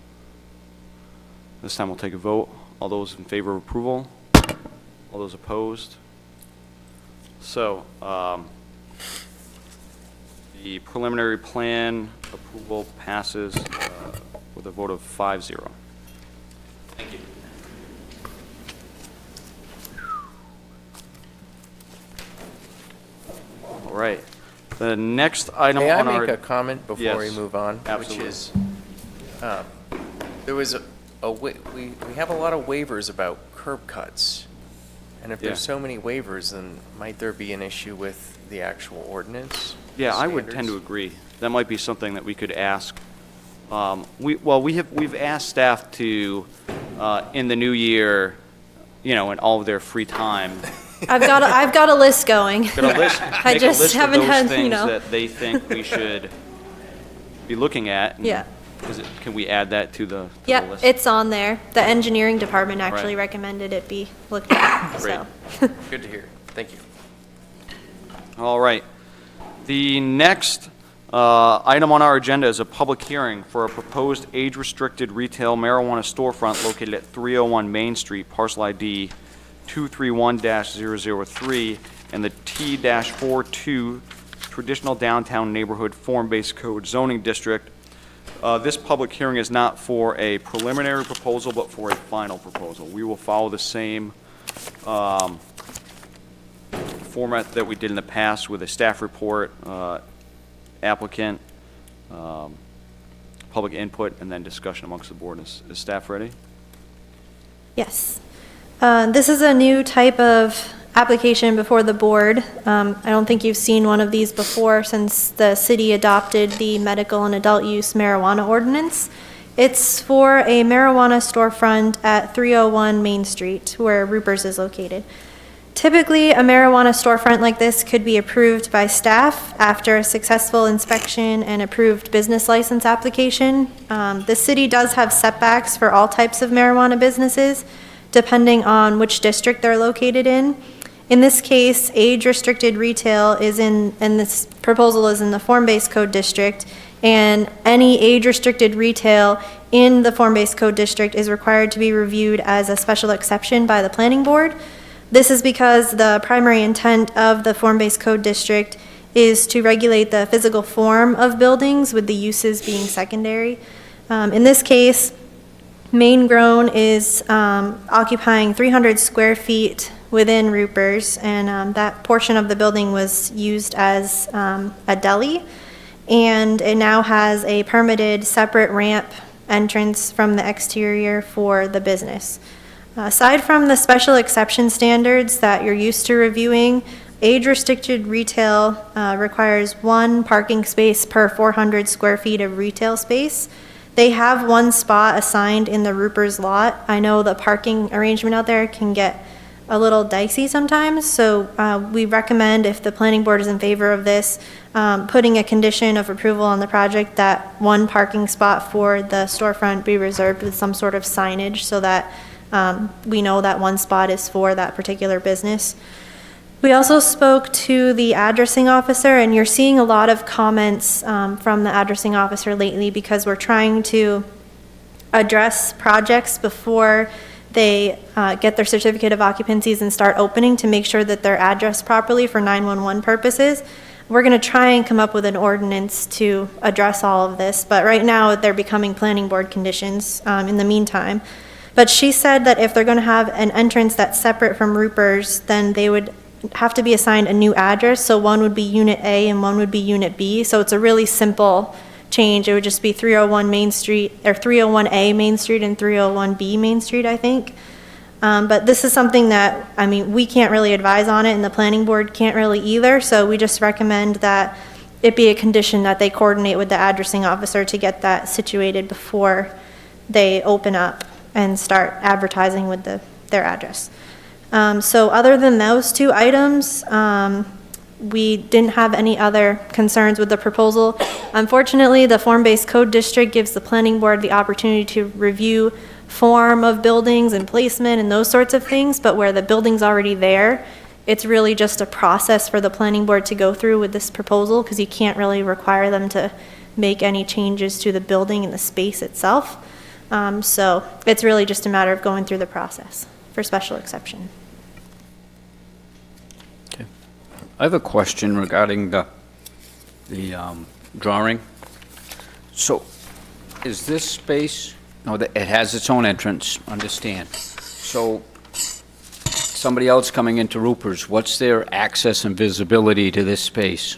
This time we'll take a vote. All those in favor of approval? All those opposed? So, the preliminary plan approval passes with a vote of 5-0. Thank you. All right. The next item May I on our... make a comment before we Yes, move on? absolutely. Which is, there was we have a lot of waivers about curb cuts. And if Yeah. there's so many waivers, then might there be an issue with the actual ordinance? Yeah, I would tend standards? to agree. That might be something that we could ask. We've asked staff to, in the new year, in all of their free time, I've got a list going. make a list of haven't those had, things that they think we should be looking at. and Yeah. Can we add that to the Yep, list? it's on there. The engineering department actually Right. recommended it be looked at, so. Good to hear. Thank you. All right. The next item on our agenda is a public hearing for a proposed age-restricted retail marijuana storefront located at 301 Main Street, parcel ID 231-003, and the T-42 Traditional Downtown Neighborhood Form-Based Code Zoning District. This public hearing is not for a preliminary proposal, but for a final proposal. We will follow the same format that we did in the past with a staff report, applicant, public input, and then discussion amongst the board. Is staff ready? Yes. This is a new type of application before the board. I don't think you've seen one of these before since the city adopted the medical and adult use marijuana ordinance. It's for a marijuana storefront at 301 Main Street, where Ruper's is located. Typically, a marijuana storefront like this could be approved by staff after a successful inspection and approved business license application. The city does have setbacks for all types of marijuana businesses, depending on which district they're located in. In this case, age-restricted retail and this proposal is in the form-based code district, and any age-restricted retail in the form-based code district is required to be reviewed as a special exception by the planning board. This is because the primary intent of the form-based code district is to regulate the physical form of buildings, with the uses being secondary. In this case, Maine Grown is occupying 300 square feet within Rupers, and that portion of the building was used as a deli, and it now has a permitted separate ramp entrance from the exterior for the business. Aside from the special exception standards that you're used to reviewing, age-restricted retail requires 1 parking space per 400 square feet of retail space. They have 1 spot assigned in the Rupers lot. I know the parking arrangement out there can get a little dicey sometimes, so we recommend, if the planning board is in favor of this, putting a condition of approval on the project that 1 parking spot for the storefront be reserved with some sort of signage, so that we know that 1 spot is for that particular business. We also spoke to the addressing officer, and you're seeing a lot of comments from the addressing officer lately, because we're trying to address projects before they get their certificate of occupancies and start opening, to make sure that they're addressed properly for 911 purposes. We're going to try and come up with an ordinance to address all of this, but right now they're becoming planning board conditions in the meantime. But she said that if they're going to have an entrance that's separate from Rupers, then they would have to be assigned a new address. So 1 would be Unit A and 1 would be Unit B. So it's a really simple change. It would just be 301 Main Street, or 301A Main Street and 301B Main Street, I think. But this is something that, I mean, we can't really advise on it, and the planning board can't really either. So we just recommend that it be a condition that they coordinate with the addressing officer to get that situated before they open up and start advertising with their address. So other than those 2 items, we didn't have any other concerns with the proposal. Unfortunately, the form-based code district gives the planning board the opportunity to review form of buildings and placement and those sorts of things, but where the building's already there, it's really just a process for the planning board to go through with this proposal, because you can't really require them to make any changes to the building and the space itself. So it's really just a matter of going through the process for special exception. Okay. I have a question regarding the drawing. So is this space, no, it has its own entrance, understand. So somebody else coming into Rupers, what's their access and visibility to this space?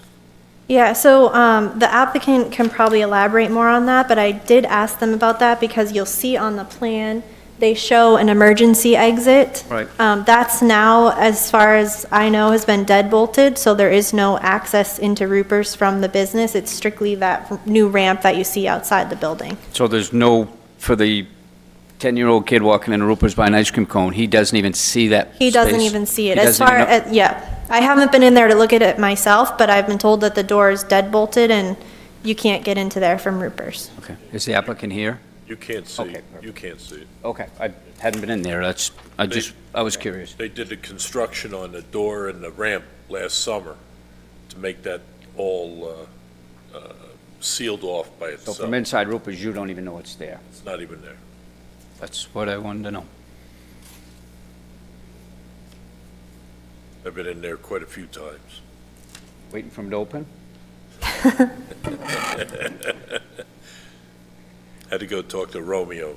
Yeah, so the applicant can probably elaborate more on that, but I did ask them about that, because you'll see on the plan, they show an emergency exit. Right. That's now, as far as I know, has been dead-bolted, so there is no access into Rupers from the business. It's strictly that new ramp that you see outside the building. So there's no, for the 10-year-old kid walking into Rupers buying an ice cream cone, he doesn't even see that He doesn't space? even see it. He As doesn't far even know- as, yeah. I haven't been in there to look at it myself, but I've been told that the door is dead-bolted and you can't get into there from Rupers. Okay. Is the applicant here? You can't see, Okay, you can't see it. Okay. I hadn't been in there. I was curious. They did the construction on the door and the ramp last summer to make that all sealed off by So itself. from inside Rupers, you don't even know it's there? It's not even there. That's what I wanted to know. I've been in there quite a few times. Waiting for him to open? Had to go talk to Romeo.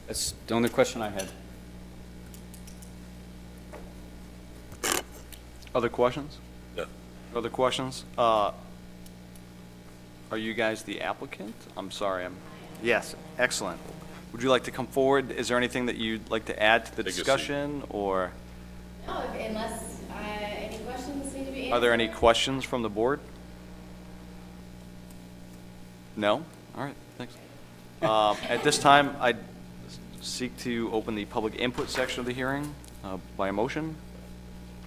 That's the only question I had. Other questions? No. Other questions? Are you guys the applicant? I'm sorry, yes, excellent. Would you like to come forward? Is there anything that you'd like to add to the Take a seat. discussion, or No, unless any questions need to be answered. are there any questions from the board? No? All right, thanks. At this time, I'd seek to open the public input section of the hearing by a motion.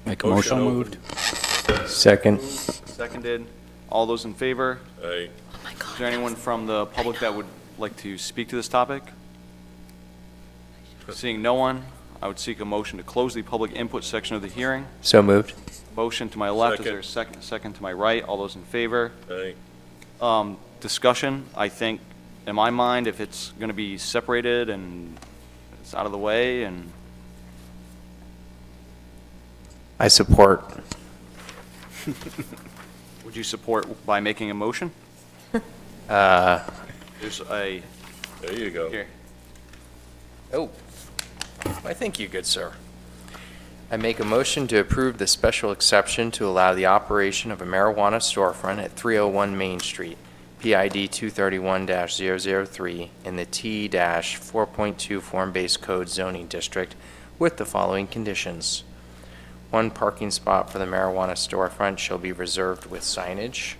Make a Motion motion. open. Second. Seconded. All those in favor? Aye. Is there anyone from the public that would like to speak to this topic? Seeing no one, I would seek a motion to close the public input section of the hearing. So moved. Motion to my left, is there a second? Second to my right, all those in favor? Aye. Discussion, I think, in my mind, if it's going to be separated and it's out of the way, and I support. Would you support by making a motion? There's a, There you go. here. Oh, I thank you, good sir. I make a motion to approve the special exception to allow the operation of a marijuana storefront at 301 Main Street, PID 231-003, in the T-4.2 Form-Based Code zoning district with the following conditions. 1 parking spot for the marijuana storefront shall be reserved with signage,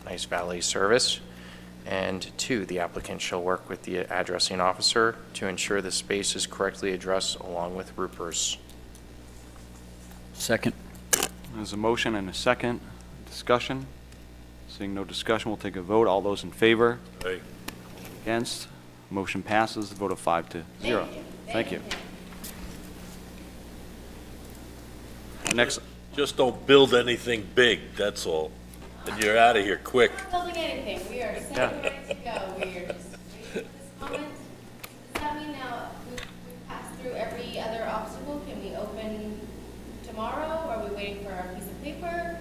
nice valet service. And 2, the applicant shall work with the addressing officer to ensure the space is correctly addressed along with roofers. Second. There's a motion and a second. Discussion? Seeing no discussion, we'll take a vote. All those in favor? Hey, Against? Motion passes, vote of 5-0. Thank you. Next, just don't build anything big, that's all. And you're out of here quick. We're not building anything, we are set and ready to go, we are just waiting for this comment. Does that mean now we've passed through every other obstacle? Can we open tomorrow? Are we waiting for our piece of paper?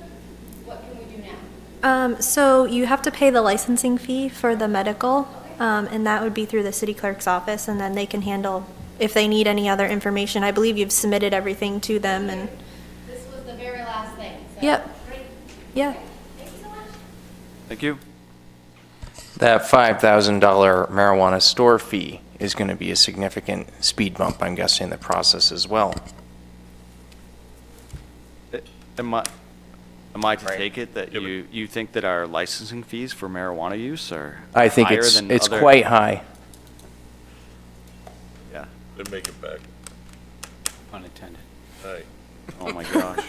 What can we do now? So you have to pay the licensing fee for the medical, and that would be through the city clerk's office, and then they can handle, if they need any other information. I believe you've submitted everything to them, and, This was the very last thing, so. Yep. Great. yeah. Thank you so much. thank you. That $5,000 marijuana store fee is going to be a significant speed bump, I'm guessing, in the process as well. Am I to Right. take it that Yeah, but- you think that our licensing fees for marijuana use are I think higher it's than it's other- quite high. Yeah. Then make it back. Pun intended. Hey, Oh, my gosh.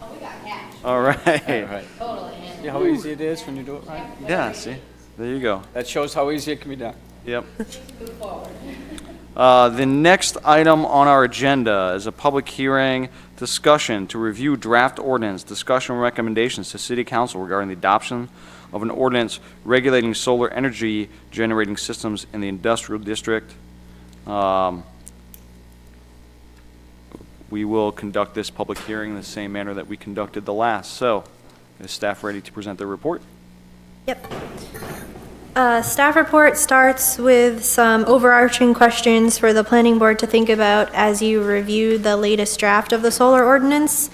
Oh, we got cash, All right. totally. See how easy it is when you do it right? Yeah, see? There you go. That shows how easy it can be done. Yep. Move forward. The next item on our agenda is a public hearing discussion to review draft ordinance, discussion and recommendations to City Council regarding the adoption of an ordinance regulating solar energy generating systems in the industrial district. We will conduct this public hearing in the same manner that we conducted the last. So, is staff ready to present their report? Yep. Staff report starts with some overarching questions for the planning board to think about as you review the latest draft of the solar ordinance.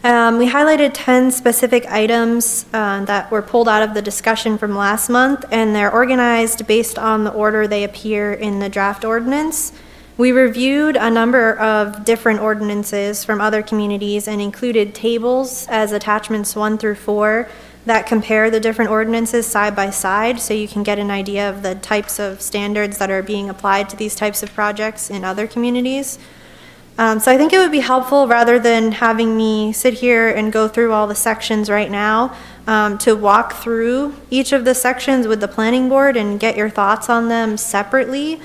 We highlighted 10 specific items that were pulled out of the discussion from last month, and they're organized based on the order they appear in the draft ordinance. We reviewed a number of different ordinances from other communities and included tables as attachments 1 through 4 that compare the different ordinances side by side, so you can get an idea of the types of standards that are being applied to these types of projects in other communities. So I think it would be helpful, rather than having me sit here and go through all the sections right now, to walk through each of the sections with the planning board and get your thoughts on them separately.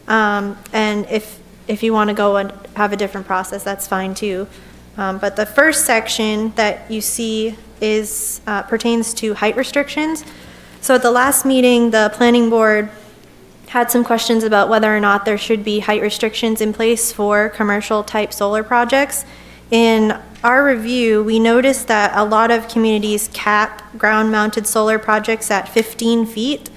And if you want to go and have a different process, that's fine too. But the first section that you see is pertains to height restrictions. So at the last meeting, the planning board had some questions about whether or not there should be height restrictions in place for commercial type solar projects. In our review, we noticed that a lot of communities cap ground-mounted solar projects at 15 feet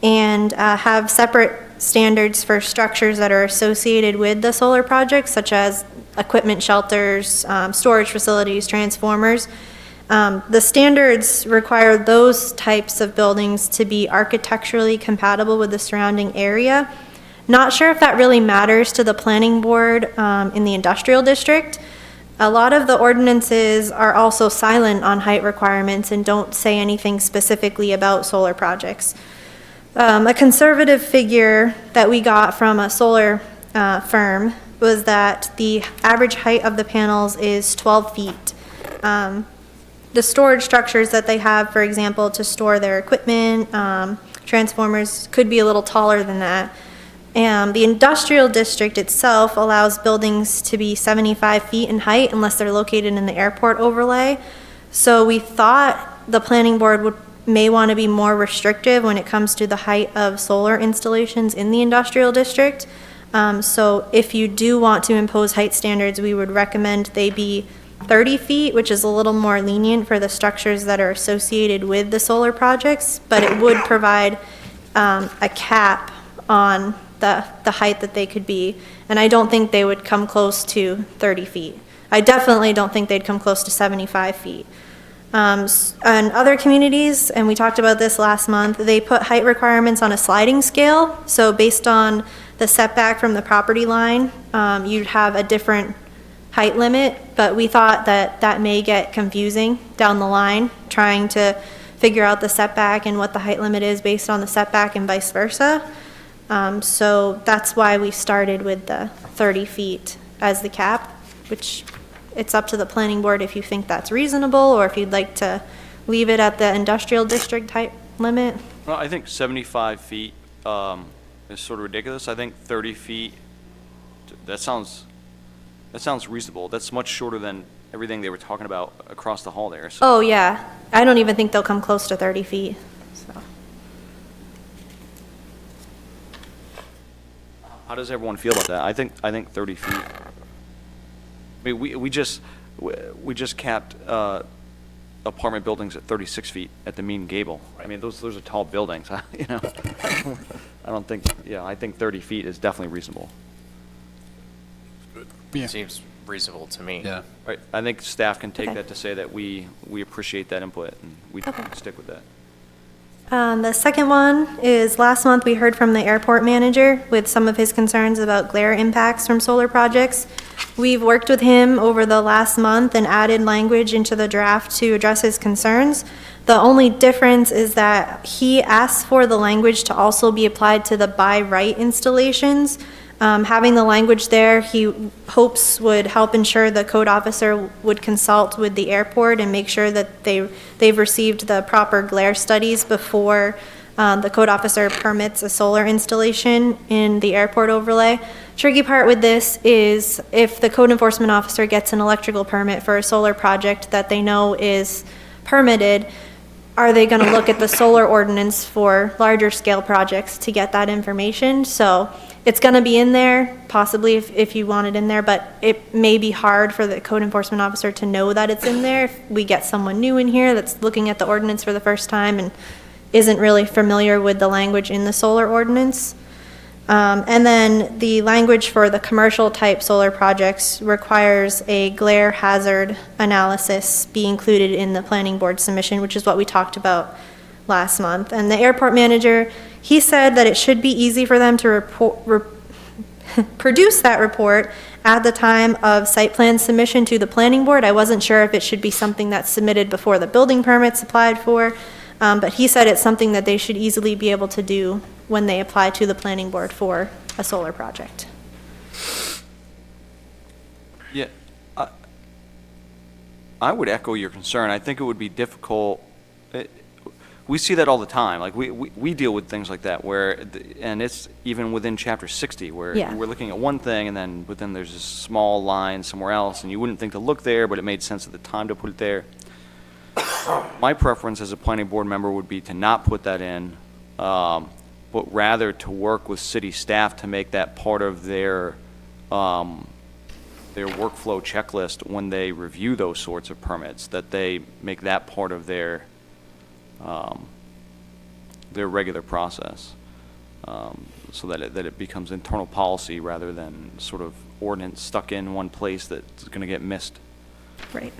and have separate standards for structures that are associated with the solar projects, such as equipment shelters, storage facilities, transformers. The standards require those types of buildings to be architecturally compatible with the surrounding area. Not sure if that really matters to the planning board in the industrial district. A lot of the ordinances are also silent on height requirements and don't say anything specifically about solar projects. A conservative figure that we got from a solar firm was that the average height of the panels is 12 feet. The storage structures that they have, for example, to store their equipment, transformers, could be a little taller than that. The industrial district itself allows buildings to be 75 feet in height unless they're located in the airport overlay. So we thought the planning board may want to be more restrictive when it comes to the height of solar installations in the industrial district. So if you do want to impose height standards, we would recommend they be 30 feet, which is a little more lenient for the structures that are associated with the solar projects, but it would provide a cap on the height that they could be. And I don't think they would come close to 30 feet. I definitely don't think they'd come close to 75 feet. And other communities, and we talked about this last month, they put height requirements on a sliding scale. So based on the setback from the property line, you'd have a different height limit, but we thought that that may get confusing down the line, trying to figure out the setback and what the height limit is based on the setback and vice versa. So that's why we started with the 30 feet as the cap, which it's up to the planning board if you think that's reasonable, or if you'd like to leave it at the industrial district height limit. Well, I think 75 feet is sort of ridiculous. I think 30 feet, that sounds reasonable. That's much shorter than everything they were talking about across the hall there. So. Oh, yeah. I don't even think they'll come close to 30 feet, so. How does everyone feel about that? I think 30 feet. I mean, we just capped apartment buildings at 36 feet at the mean gable. I mean, those are tall buildings. You know, I don't think. Yeah, I think 30 feet is definitely reasonable. Yeah. Seems reasonable to me. Yeah. Right. I think staff can take Okay. that to say that we appreciate that input and we Okay. stick with that. The second one is last month we heard from the airport manager with some of his concerns about glare impacts from solar projects. We've worked with him over the last month and added language into the draft to address his concerns. The only difference is that he asks for the language to also be applied to the by right installations. Having the language there, he hopes would help ensure the code officer would consult with the airport and make sure that they've received the proper glare studies before the code officer permits a solar installation in the airport overlay. Tricky part with this is if the code enforcement officer gets an electrical permit for a solar project that they know is permitted, are they going to look at the solar ordinance for larger scale projects to get that information? So it's going to be in there, possibly if you want it in there, but it may be hard for the code enforcement officer to know that it's in there if we get someone new in here that's looking at the ordinance for the first time and isn't really familiar with the language in the solar ordinance. And then the language for the commercial type solar projects requires a glare hazard analysis be included in the planning board submission, which is what we talked about last month. And the airport manager, he said that it should be easy for them to produce that report at the time of site plan submission to the planning board. I wasn't sure if it should be something that's submitted before the building permit's applied for, but he said it's something that they should easily be able to do when they apply to the planning board for a solar project. Yeah, I would echo your concern. I think it would be difficult. We see that all the time. Like we deal with things like that and it's even within chapter 60 where Yeah. we're looking at one thing and then within there's a small line somewhere else and you wouldn't think to look there, but it made sense at the time to put it there. My preference as a planning board member would be to not put that in, but rather to work with city staff to make that part of their workflow checklist when they review those sorts of permits, that they make that part of their regular process, so that it becomes internal policy rather than sort of ordinance stuck in one place that's going to get missed. Right.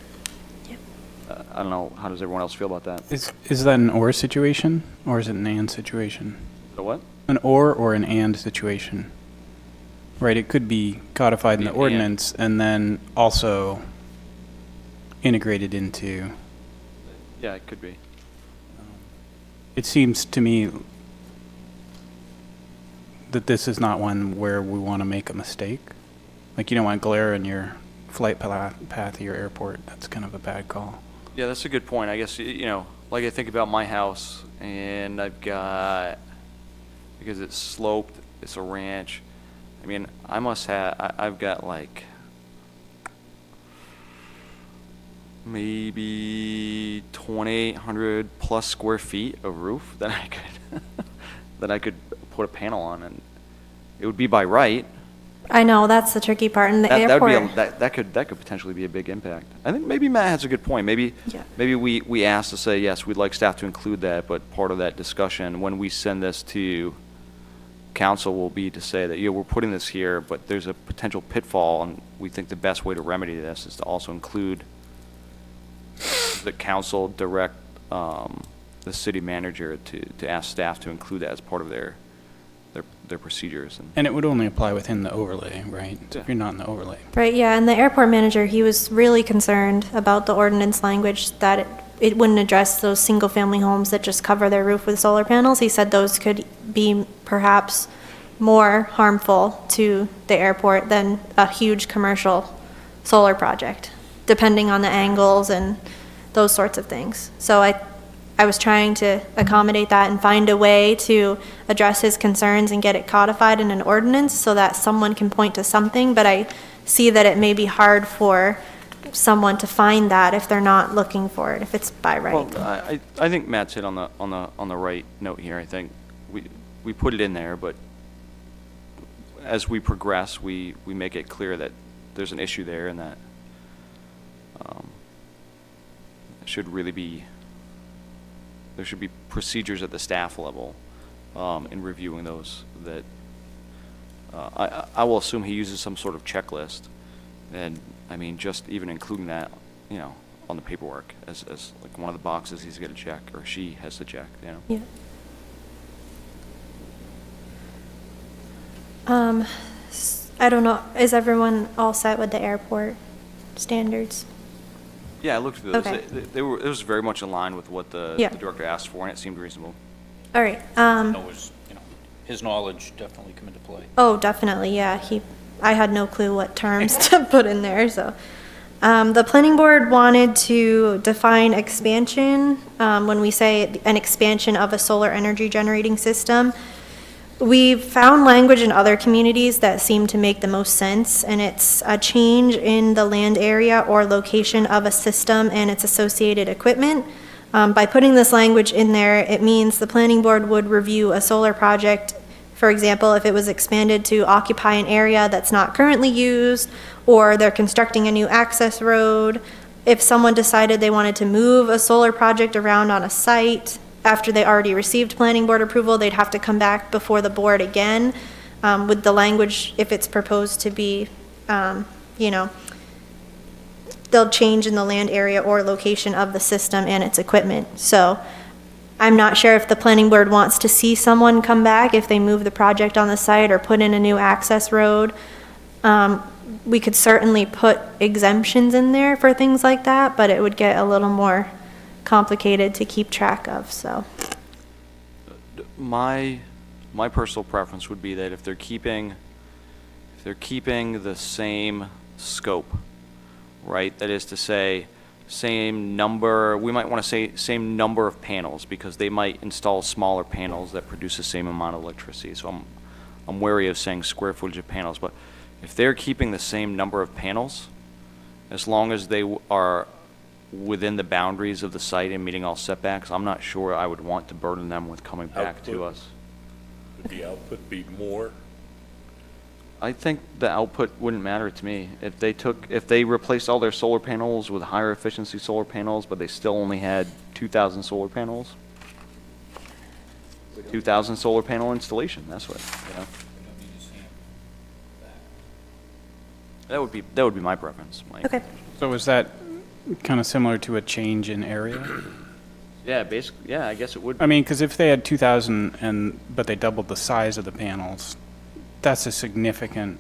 I don't know, how does everyone else feel about that? Is that an or situation, or is it an and situation? The what? An or an and situation. Right, it could be codified in the Be an and. ordinance and then also integrated into. Yeah, it could be. It seems to me that this is not one where we want to make a mistake. Like, you don't want glare in your flight path of your airport. That's kind of a bad call. Yeah, that's a good point. I guess, you know, like I think about my house and I've got, because it's sloped, it's a ranch. I mean, I've got like maybe 2,800 plus square feet of roof that I could put a panel on, and it would be by right, I know, that's the tricky part, and the That would be, airport. that could potentially be a big impact. I think maybe Matt has a good point. Maybe, Yeah. maybe we ask to say, yes, we'd like staff to include that, but part of that discussion, when we send this to council, will be to say that, we're putting this here, but there's a potential pitfall, and we think the best way to remedy this is to also include the council direct, the city manager to ask staff to include that as part of their procedures. And it would only apply within the overlay, right? Yeah. If you're not in the overlay. Right, yeah, and the airport manager, he was really concerned about the ordinance language, that it wouldn't address those single-family homes that just cover their roof with solar panels. He said those could be perhaps more harmful to the airport than a huge commercial solar project, depending on the angles and those sorts of things. So I was trying to accommodate that and find a way to address his concerns and get it codified in an ordinance so that someone can point to something, but I see that it may be hard for someone to find that if they're not looking for it, if it's by right. Well, I think Matt's hit on the right note here. I think we put it in there, but as we progress, we make it clear that there's an issue there, and that it should really be, there should be procedures at the staff level in reviewing those. That I will assume he uses some sort of checklist, and I mean, just even including that, on the paperwork as like one of the boxes he's got to check, or she has to check. Yeah. I don't know, is everyone all set with the airport standards? Yeah, I looked through those. Okay. It was very much in line with what the Yeah. director asked for, and it seemed reasonable. All right, His knowledge definitely come into play. oh, definitely, yeah, I had no clue what terms to put in there, so. The planning board wanted to define expansion, when we say an expansion of a solar energy generating system. We've found language in other communities that seem to make the most sense, and it's a change in the land area or location of a system and its associated equipment. By putting this language in there, it means the planning board would review a solar project, for example, if it was expanded to occupy an area that's not currently used, or they're constructing a new access road. If someone decided they wanted to move a solar project around on a site, after they already received planning board approval, they'd have to come back before the board again with the language, if it's proposed to be, they'll change in the land area or location of the system and its equipment. So I'm not sure if the planning board wants to see someone come back if they move the project on the site or put in a new access road. We could certainly put exemptions in there for things like that, but it would get a little more complicated to keep track of, so. My personal preference would be that if they're keeping the same scope, right? That is to say, same number, we might want to say same number of panels, because they might install smaller panels that produce the same amount of electricity. So I'm wary of saying square footage of panels, but if they're keeping the same number of panels, as long as they are within the boundaries of the site and meeting all setbacks, I'm not sure I would want to burden them with coming back to Output? us. Would the output be more? I think the output wouldn't matter to me. If they replaced all their solar panels with higher efficiency solar panels, but they still only had 2,000 solar panels, 2,000 solar panel installation, that's what, That would be my preference, Mike. Okay. So is that kind of similar to a change in area? Yeah, basically, yeah, I guess it would. I mean, because if they had 2,000 but they doubled the size of the panels, that's a significant,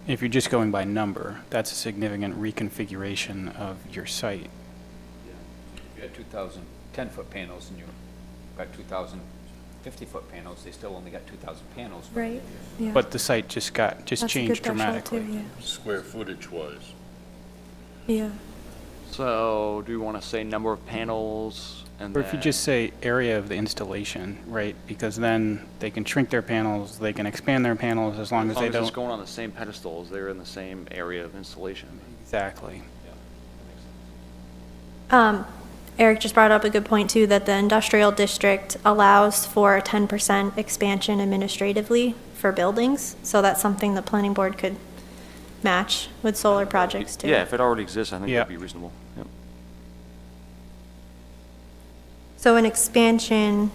if you're just going by number, that's a significant reconfiguration of your site. If you had 2,000 10-foot panels and you got 2,000 50-foot panels, they still only got 2,000 panels. Right, yeah. But the site just That's a good changed threshold dramatically. too, Square footage wise? yeah. So, do we want to say number of panels and Or if you just say area of the installation, right? Because then they can shrink their panels, they can expand their panels as long as they it's don't. going on the same pedestals, they're in the same area of installation. Exactly. Eric just brought up a good point too, that the industrial district allows for a 10% expansion administratively for buildings. So that's something the planning board could match with solar projects too. Yeah, if it already exists, I think Yeah. that'd be reasonable. Yep. So an expansion,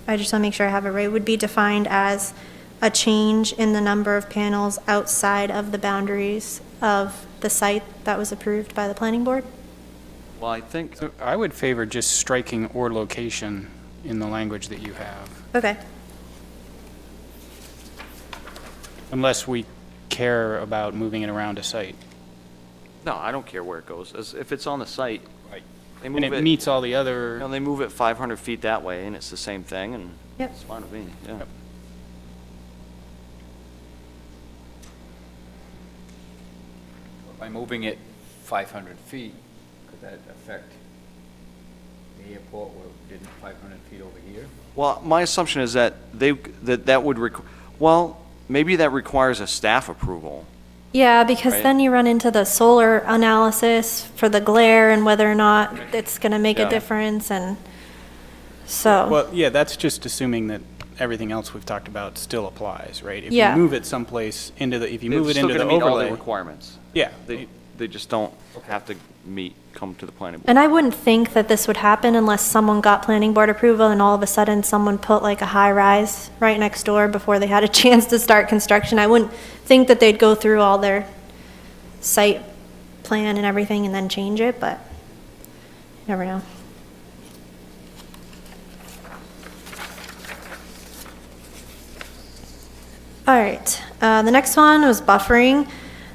I just want to make sure I have it right, would be defined as a change in the number of panels outside of the boundaries of the site that was approved by the planning board? Well, I think, So I would favor just striking or location in the language that you have, Okay. unless we care about moving it around a site. no, I don't care where it goes. If it's on the site, Right. they And move it it, meets all the you other, know, they move it 500 feet that way, and it's the same thing, and Yep. it's fine with me, yeah. By moving it 500 feet, could that affect the airport, where didn't 500 feet over here? Well, my assumption is that that would well, maybe that requires a staff approval. Yeah, because Right. then you run into the solar analysis for the glare and whether or not it's going to make a Yeah. difference, and so, well, yeah, that's just assuming that everything else we've talked about still applies, right? If Yeah. you move it someplace into the, if you They're move it still into the gonna meet all the overlay. requirements. Yeah, They just don't have to come to the planning board. and I wouldn't think that this would happen unless someone got planning board approval and all of a sudden someone put like a high rise right next door before they had a chance to start construction. I wouldn't think that they'd go through all their site plan and everything and then change it, but you never know. All right, the next one was buffering.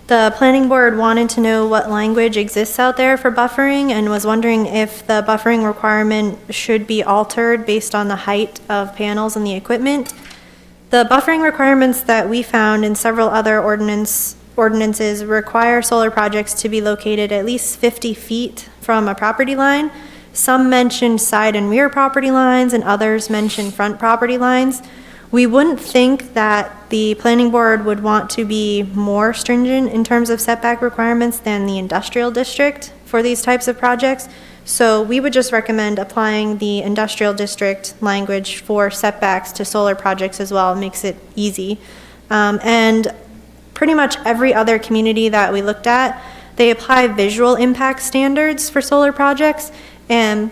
The planning board wanted to know what language exists out there for buffering and was wondering if the buffering requirement should be altered based on the height of panels and the equipment. The buffering requirements that we found in several other ordinances require solar projects to be located at least 50 feet from a property line. Some mention side and rear property lines and others mention front property lines. We wouldn't think that the planning board would want to be more stringent in terms of setback requirements than the industrial district for these types of projects. So we would just recommend applying the industrial district language for setbacks to solar projects as well. It makes it easy. And pretty much every other community that we looked at, they apply visual impact standards for solar projects. And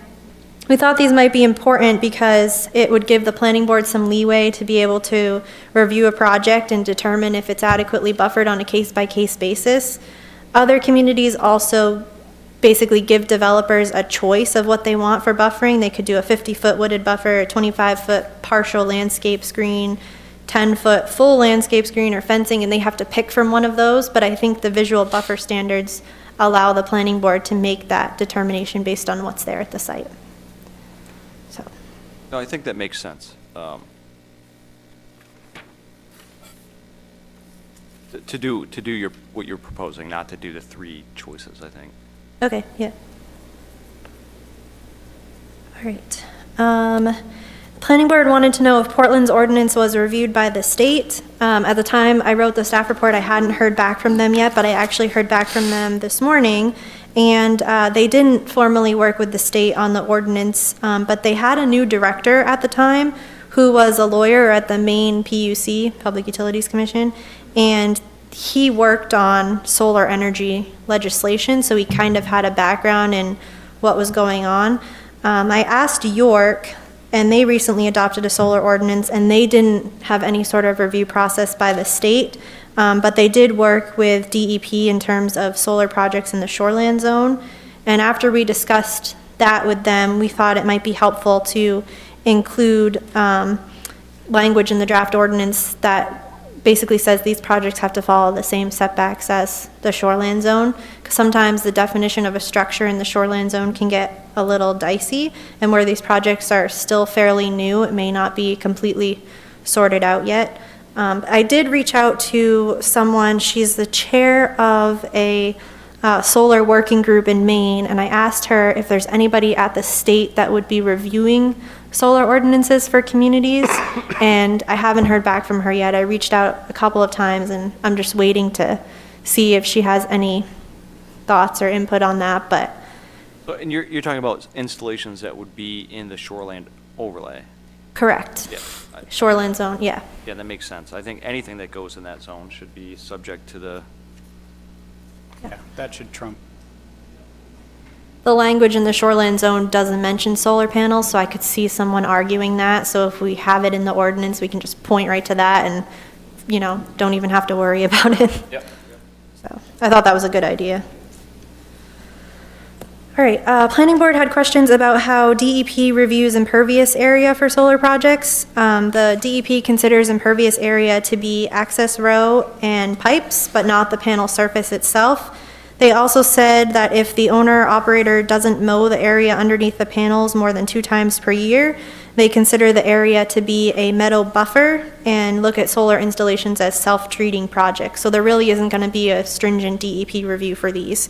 we thought these might be important because it would give the planning board some leeway to be able to review a project and determine if it's adequately buffered on a case-by-case basis. Other communities also basically give developers a choice of what they want for buffering. They could do a 50-foot wooded buffer, a 25-foot partial landscape screen, 10-foot full landscape screen or fencing, and they have to pick from one of those. But I think the visual buffer standards allow the planning board to make that determination based on what's there at the site. So, No, I think that makes sense. To do what you're proposing, not to do the three choices, I think. okay, yeah. All right. Planning board wanted to know if Portland's ordinance was reviewed by the state. At the time I wrote the staff report, I hadn't heard back from them yet, but I actually heard back from them this morning. And they didn't formally work with the state on the ordinance, but they had a new director at the time who was a lawyer at the Maine PUC, Public Utilities Commission, and he worked on solar energy legislation, so he kind of had a background in what was going on. I asked York, and they recently adopted a solar ordinance, and they didn't have any sort of review process by the state, but they did work with DEP in terms of solar projects in the shoreland zone. And after we discussed that with them, we thought it might be helpful to include language in the draft ordinance that basically says these projects have to follow the same setbacks as the shoreland zone. Because sometimes the definition of a structure in the shoreland zone can get a little dicey, and where these projects are still fairly new, it may not be completely sorted out yet. I did reach out to someone, she's the chair of a solar working group in Maine, and I asked her if there's anybody at the state that would be reviewing solar ordinances for communities, and I haven't heard back from her yet. I reached out a couple of times, and I'm just waiting to see if she has any thoughts or input on that, but And you're talking about installations that would be in the shoreland overlay? Correct. Yeah. Shoreline zone, yeah. Yeah, that makes sense. I think anything that goes in that zone should be subject to the, Yeah, that should trump. The language in the shoreline zone doesn't mention solar panels, so I could see someone arguing that. So if we have it in the ordinance, we can just point right to that and, don't even have to worry about it. Yep. So I thought that was a good idea. All right, planning board had questions about how DEP reviews impervious area for solar projects. The DEP considers impervious area to be access row and pipes, but not the panel surface itself. They also said that if the owner-operator doesn't mow the area underneath the panels more than 2 times per year, they consider the area to be a meadow buffer and look at solar installations as self-treating projects. So there really isn't going to be a stringent DEP review for these.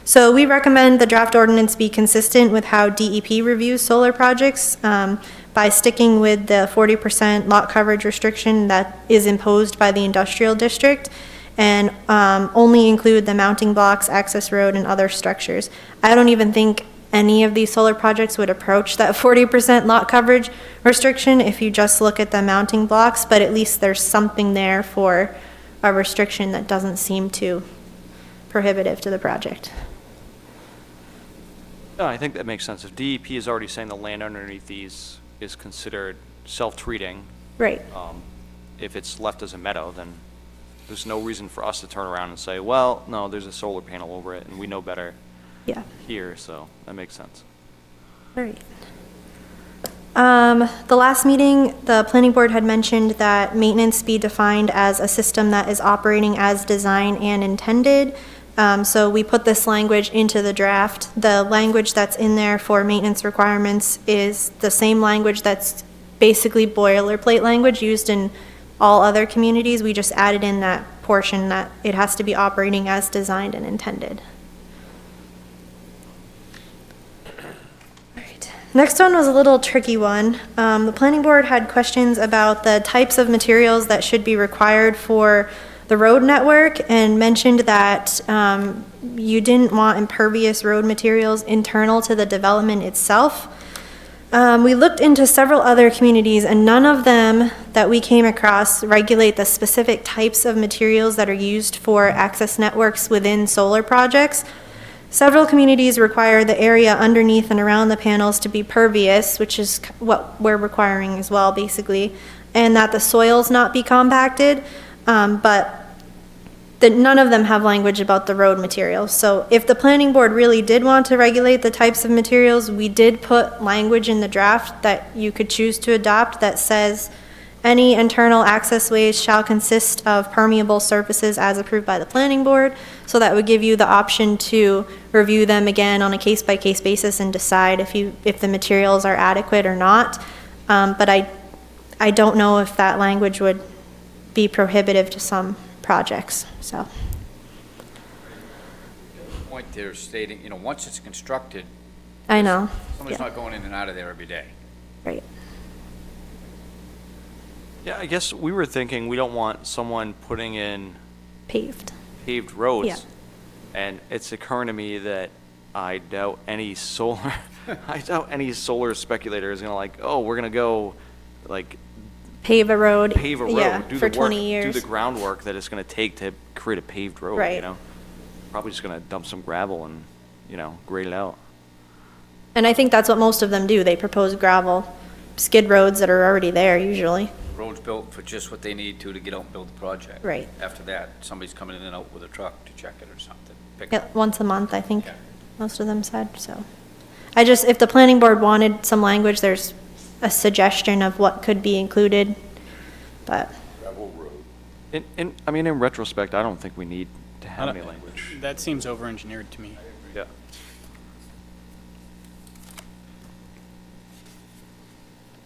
So we recommend the draft ordinance be consistent with how DEP reviews solar projects by sticking with the 40% lot coverage restriction that is imposed by the industrial district, and only include the mounting blocks, access road, and other structures. I don't even think any of these solar projects would approach that 40% lot coverage restriction if you just look at the mounting blocks, but at least there's something there for a restriction that doesn't seem too prohibitive to the project. no, I think that makes sense. If DEP is already saying the land underneath these is considered self-treating, Right. if it's left as a meadow, then there's no reason for us to turn around and say, well, no, there's a solar panel over it, and we know better Yeah. here, so that makes sense. All right. The last meeting, the planning board had mentioned that maintenance be defined as a system that is operating as designed and intended. So we put this language into the draft. The language that's in there for maintenance requirements is the same language that's basically boilerplate language used in all other communities. We just added in that portion that it has to be operating as designed and intended. Next one was a little tricky one. The planning board had questions about the types of materials that should be required for the road network and mentioned that you didn't want impervious road materials internal to the development itself. We looked into several other communities and none of them that we came across regulate the specific types of materials that are used for access networks within solar projects. Several communities require the area underneath and around the panels to be pervious, which is what we're requiring as well, basically, and that the soils not be compacted, but that none of them have language about the road materials. So if the planning board really did want to regulate the types of materials, we did put language in the draft that you could choose to adopt that says, any internal access ways shall consist of permeable surfaces as approved by the planning board. So that would give you the option to review them again on a case-by-case basis and decide if the materials are adequate or not. But I don't know if that language would be prohibitive to some projects, so. The point they're stating, once it's constructed, I know, somebody's yeah, not going in and out of there every day. right. Yeah, I guess we were thinking we don't want someone putting in Paved. paved roads. Yeah. And it's occurring to me that I doubt any solar, I doubt any solar speculator is gonna we're gonna go Pave a road. pave a road, Yeah, do for the work, 20 years. do the groundwork that it's gonna take to create a paved road, Right. Probably just gonna dump some gravel and, grade it out. And I think that's what most of them do. They propose gravel, skid roads that are already there usually. Road's built for just what they need to get out and build the project. Right. After that, somebody's coming in and out with a truck to check it or something. Pick Yeah, it up. once a month, I think, Yeah. most of them said, so. If the planning board wanted some language, there's a suggestion of what could be included, but, Gravel road. In retrospect, I don't think we need to have any language. That seems over-engineered to me. Yeah.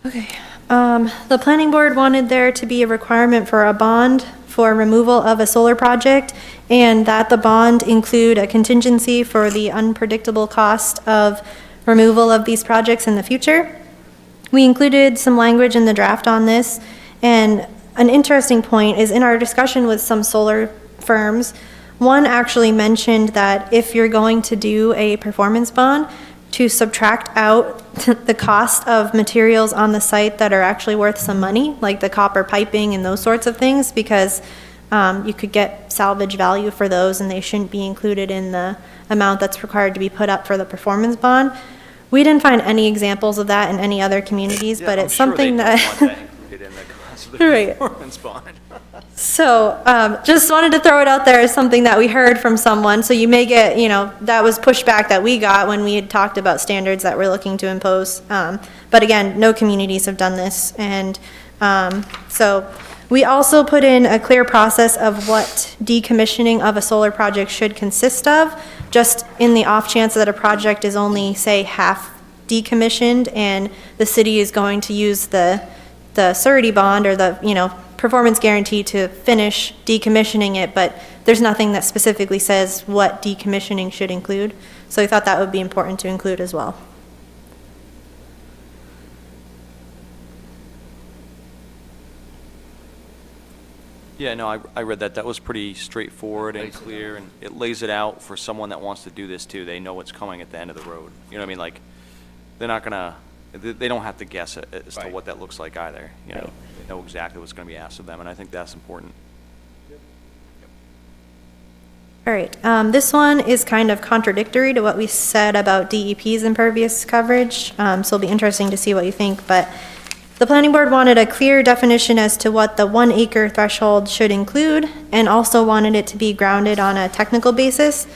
okay. The planning board wanted there to be a requirement for a bond for removal of a solar project, and that the bond include a contingency for the unpredictable cost of removal of these projects in the future. We included some language in the draft on this, and an interesting point is in our discussion with some solar firms, one actually mentioned that if you're going to do a performance bond, to subtract out the cost of materials on the site that are actually worth some money, like the copper piping and those sorts of things, because you could get salvage value for those and they shouldn't be included in the amount that's required to be put up for the performance bond. We didn't find any examples of that in any other communities, but it's something that. Right. So, just wanted to throw it out there as something that we heard from someone. So you may get, that was pushback that we got when we had talked about standards that we're looking to impose. But again, no communities have done this. And so we also put in a clear process of what decommissioning of a solar project should consist of, just in the off chance that a project is only, say, half decommissioned and the city is going to use the surety bond or the, performance guarantee to finish decommissioning it, but there's nothing that specifically says what decommissioning should include. So we thought that would be important to include as well. Yeah, no, I read that. That was pretty straightforward and clear, and it lays it out for someone that wants to do this too. They know what's coming at the end of the road. You know what I mean? Like, they're not gonna, they don't have to guess as to what that looks like either. They know exactly what's gonna be asked of them, and I think that's important. All right, this one is kind of contradictory to what we said about DEP's impervious coverage, so it'll be interesting to see what you think, but the planning board wanted a clear definition as to what the 1 acre threshold should include, and also wanted it to be grounded on a technical basis.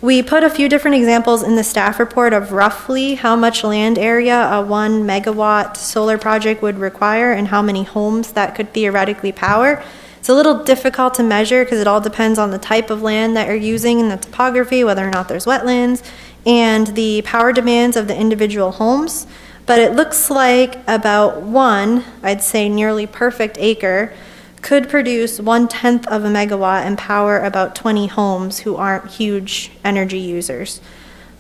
We put a few different examples in the staff report of roughly how much land area a 1 megawatt solar project would require and how many homes that could theoretically power. It's a little difficult to measure because it all depends on the type of land that you're using and the topography, whether or not there's wetlands, and the power demands of the individual homes. But it looks like about one, I'd say nearly perfect acre, could produce 1/10 of a megawatt and power about 20 homes who aren't huge energy users.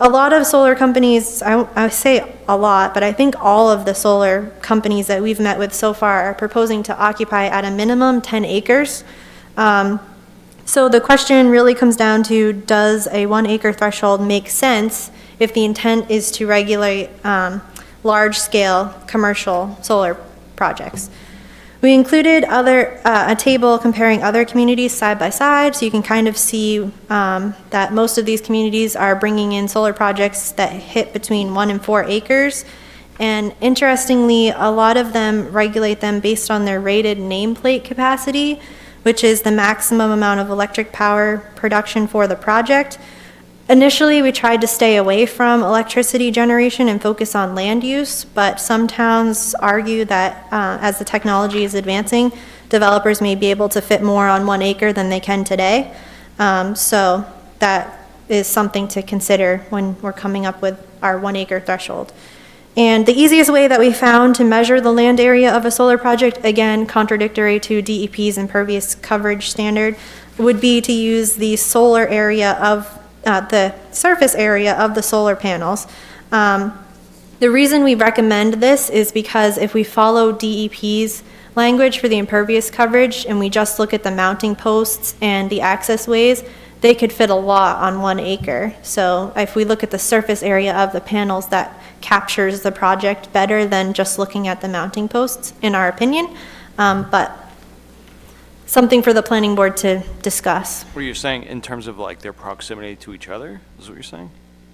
A lot of solar companies, I say a lot, but I think all of the solar companies that we've met with so far are proposing to occupy at a minimum 10 acres. So the question really comes down to, does a 1 acre threshold make sense if the intent is to regulate large-scale commercial solar projects? We included a table comparing other communities side by side, so you can kind of see that most of these communities are bringing in solar projects that hit between 1 and 4 acres. And interestingly, a lot of them regulate them based on their rated nameplate capacity, which is the maximum amount of electric power production for the project. Initially, we tried to stay away from electricity generation and focus on land use, but some towns argue that as the technology is advancing, developers may be able to fit more on 1 acre than they can today. So that is something to consider when we're coming up with our 1 acre threshold. And the easiest way that we found to measure the land area of a solar project, again, contradictory to DEP's impervious coverage standard, would be to use the solar area of the surface area of the solar panels. The reason we recommend this is because if we follow DEP's language for the impervious coverage and we just look at the mounting posts and the access ways, they could fit a lot on 1 acre. So if we look at the surface area of the panels, that captures the project better than just looking at the mounting posts, in our opinion. But something for the planning board to discuss. What are you saying in terms of like their proximity to each other? Is what you're saying?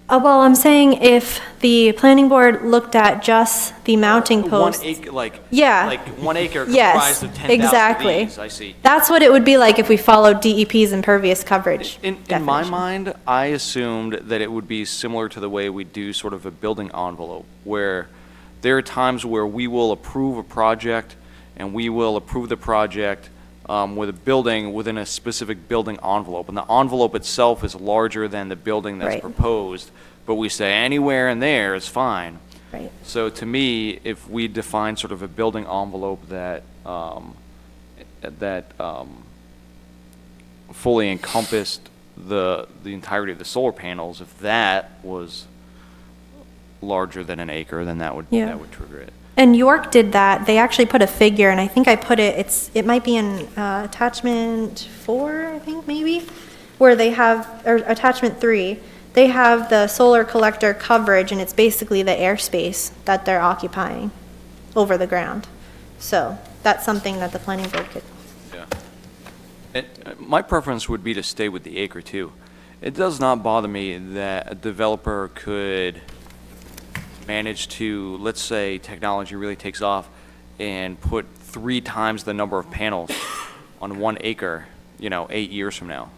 Well, I'm saying if the planning board looked at just the mounting posts. 1 acre, like 1 acre Yes, comprised of 10,000 exactly. of these, I see. That's what it would be like if we followed DEP's impervious coverage. In my definition. mind, I assumed that it would be similar to the way we do sort of a building envelope, where there are times where we will approve a project and we will approve the project with a building within a specific building envelope. And the envelope itself is larger than the building that's Right. proposed, but we say anywhere in there is fine. Right. So to me, if we define sort of a building envelope that fully encompassed the entirety of the solar panels, if that was larger than an acre, then that would trigger it. And York did that. They actually put a figure, and I think I put it, it might be in attachment 4, I think, maybe, where they have, or attachment 3, they have the solar collector coverage, and it's basically the airspace that they're occupying over the ground. So that's something that the planning board could. My preference would be to stay with the acre too. It does not bother me that a developer could manage to, let's say technology really takes off, and put 3 times the number of panels on 1 acre, 8 years from now.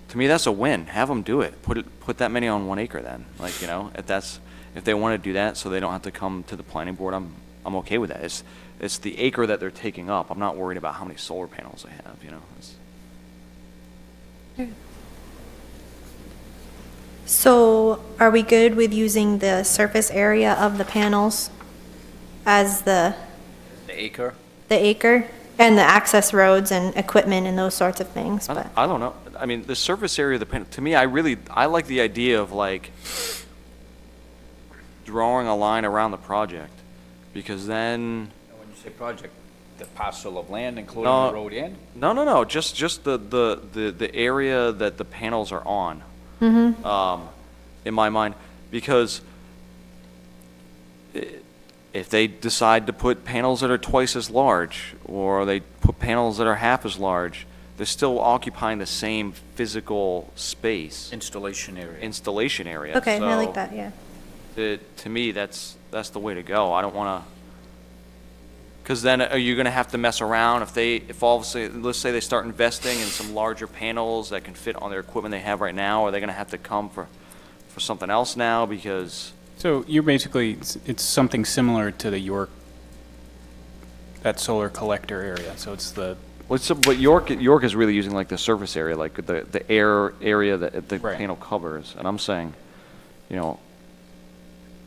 To me, that's a win. Have them do it. Put that many on 1 acre then. If they want to do that so they don't have to come to the planning board, I'm okay with that. It's the acre that they're taking up. I'm not worried about how many solar panels they have, So are we good with using the surface area of the panels as the acre? the acre and the access roads and equipment and those sorts of things? I But I don't know. I mean, the surface area of the panel, to me, I like the idea of drawing a line around the project, because then, When you say project, the parcel of land including No. the road in? no, just the area that the panels are on. In my mind, because if they decide to put panels that are twice as large, or they put panels that are half as large, they're still occupying the same physical space, Installation area. okay, I like So, that, yeah. To me, that's the way to go. I don't want to, because then are you going to have to mess around if all of a sudden, let's say they start investing in some larger panels that can fit on their equipment they have right now, are they going to have to come for something else now because? So you're basically, it's something similar to the York, that solar collector area. So it's the, But York is really using the surface area, the air area that the Right. panel covers, and I'm saying, a Well,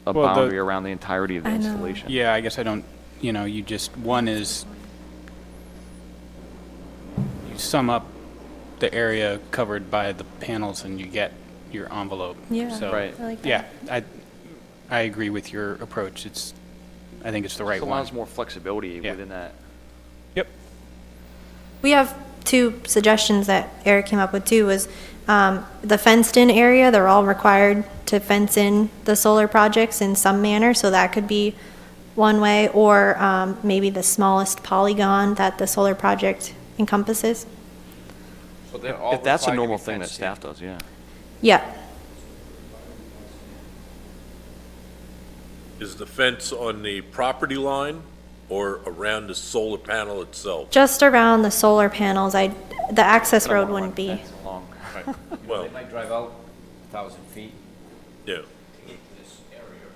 the- boundary around the entirety of the I know. installation. yeah, I guess I don't, one is, you sum up the area covered by the panels and you get your envelope. Yeah, So, Right. I like that. yeah, I agree with your approach. I think it's the right It one. allows more flexibility Yeah. within that. Yep. We have 2 suggestions that Eric came up with too, was the fenced-in area, they're all required to fence in the solar projects in some manner, so that could be one way, or maybe the smallest polygon that the solar project encompasses. So they're all If that's a required to be normal thing that fenced in. staff does, yeah. Yeah, Is the fence on the property line or around the solar panel itself? just around the solar panels, the access road wouldn't be. Fence along. Well, They might drive out 1,000 feet yeah. to get to this area,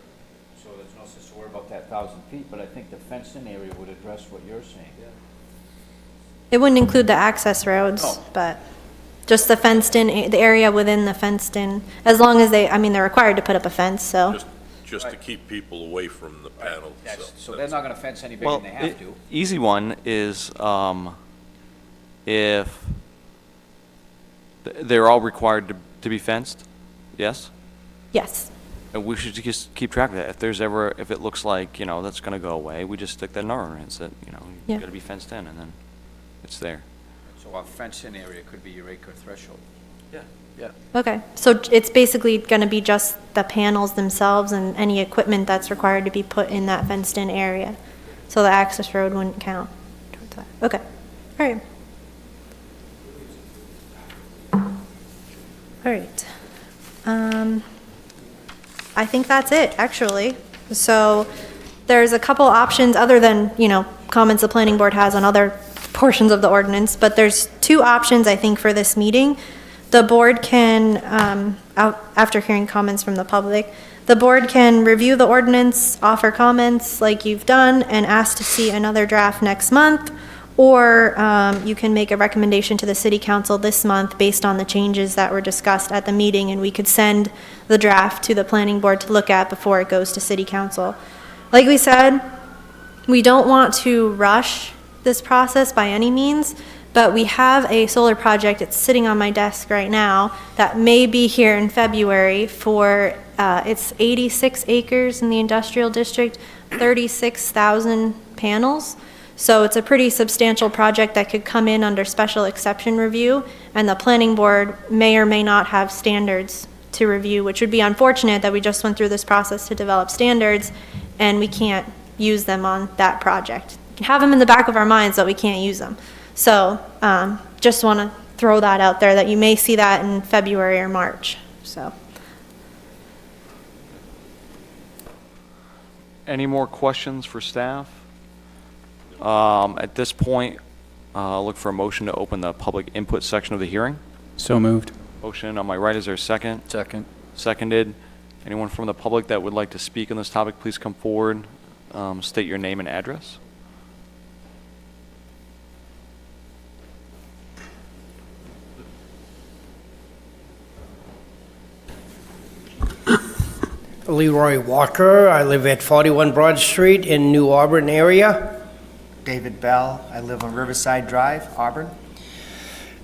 so there's no sense to worry about that 1,000 feet, but I think the fenced-in area would address what you're saying. It wouldn't include the access roads, Oh. but just the fenced-in, the area within the fenced-in, as long as they're required to put up a fence, so. Just to keep people away from the panel. So they're not gonna fence any bigger Well, than they have to. easy one is if they're all required to be fenced, yes? Yes, And we should just keep track of that. If it looks like, that's going to go away, we just stick that number in, that, Yeah. you got to be fenced in, and then it's there. So our fenced-in area could be your acre threshold. Yeah. okay. So it's basically going to be just the panels themselves and any equipment that's required to be put in that fenced-in area. So the access road wouldn't count towards that. Okay, all right. All right. I think that's it, actually. So there's a couple options other than, comments the planning board has on other portions of the ordinance, but there's 2 options, I think, for this meeting. The board can, after hearing comments from the public, the board can review the ordinance, offer comments like you've done, and ask to see another draft next month, or you can make a recommendation to the city council this month based on the changes that were discussed at the meeting, and we could send the draft to the planning board to look at before it goes to city council. Like we said, we don't want to rush this process by any means, but we have a solar project, it's sitting on my desk right now, that may be here in February for, it's 86 acres in the industrial district, 36,000 panels. So it's a pretty substantial project that could come in under special exception review, and the planning board may or may not have standards to review, which would be unfortunate that we just went through this process to develop standards and we can't use them on that project. We can have them in the back of our minds, but we can't use them. So just want to throw that out there, that you may see that in February or March. So. Any more questions for staff? At this point, I'll look for a motion to open the public input section of the hearing. So moved. Motion on my right, is there a second? Second. Seconded. Anyone from the public that would like to speak on this topic, please come forward, state your name and address. Leroy Walker. I live at 41 Broad Street in New Auburn area. David Bell. I live on Riverside Drive, Auburn.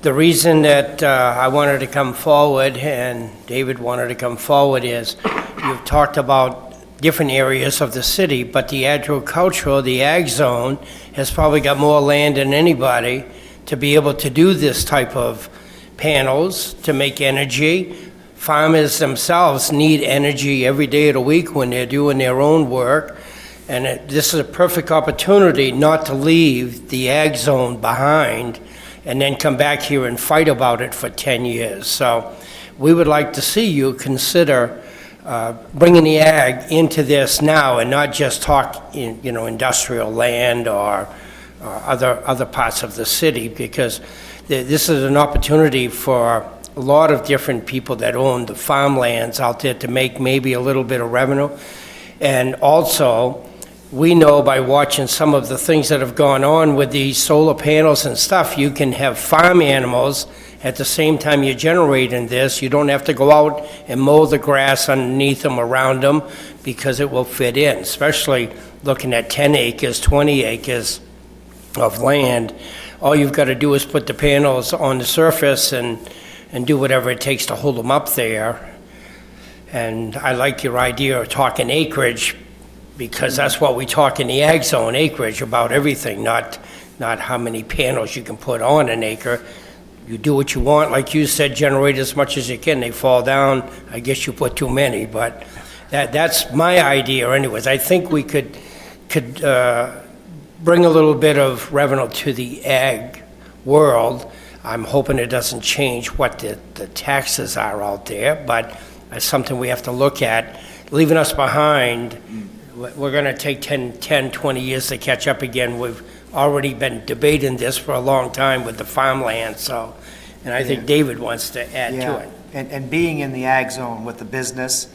The reason that I wanted to come forward and David wanted to come forward is you've talked about different areas of the city, but the agricultural, the ag zone, has probably got more land than anybody to be able to do this type of panels to make energy. Farmers themselves need energy every day of the week when they're doing their own work. And this is a perfect opportunity not to leave the ag zone behind and then come back here and fight about it for 10 years. So we would like to see you consider bringing the ag into this now and not just talk industrial land or other parts of the city, because this is an opportunity for a lot of different people that own the farmlands out there to make maybe a little bit of revenue. And also, we know by watching some of the things that have gone on with these solar panels and stuff, you can have farm animals at the same time you're generating this. You don't have to go out and mow the grass underneath them, around them, because it will fit in, especially looking at 10 acres, 20 acres of land. All you've got to do is put the panels on the surface and do whatever it takes to hold them up there. And I like your idea of talking acreage, because that's what we talk in the ag zone, acreage, about everything, not how many panels you can put on an acre. You do what you want, like you said, generate as much as you can. They fall down, I guess you put too many, but that's my idea anyways. I think we could bring a little bit of revenue to the ag world. I'm hoping it doesn't change what the taxes are out there, but it's something we have to look at. Leaving us behind, we're going to take 10, 20 years to catch up again. We've already been debating this for a long time with the farmland, so, and I think David wants to add to it. And being in the ag zone with the business,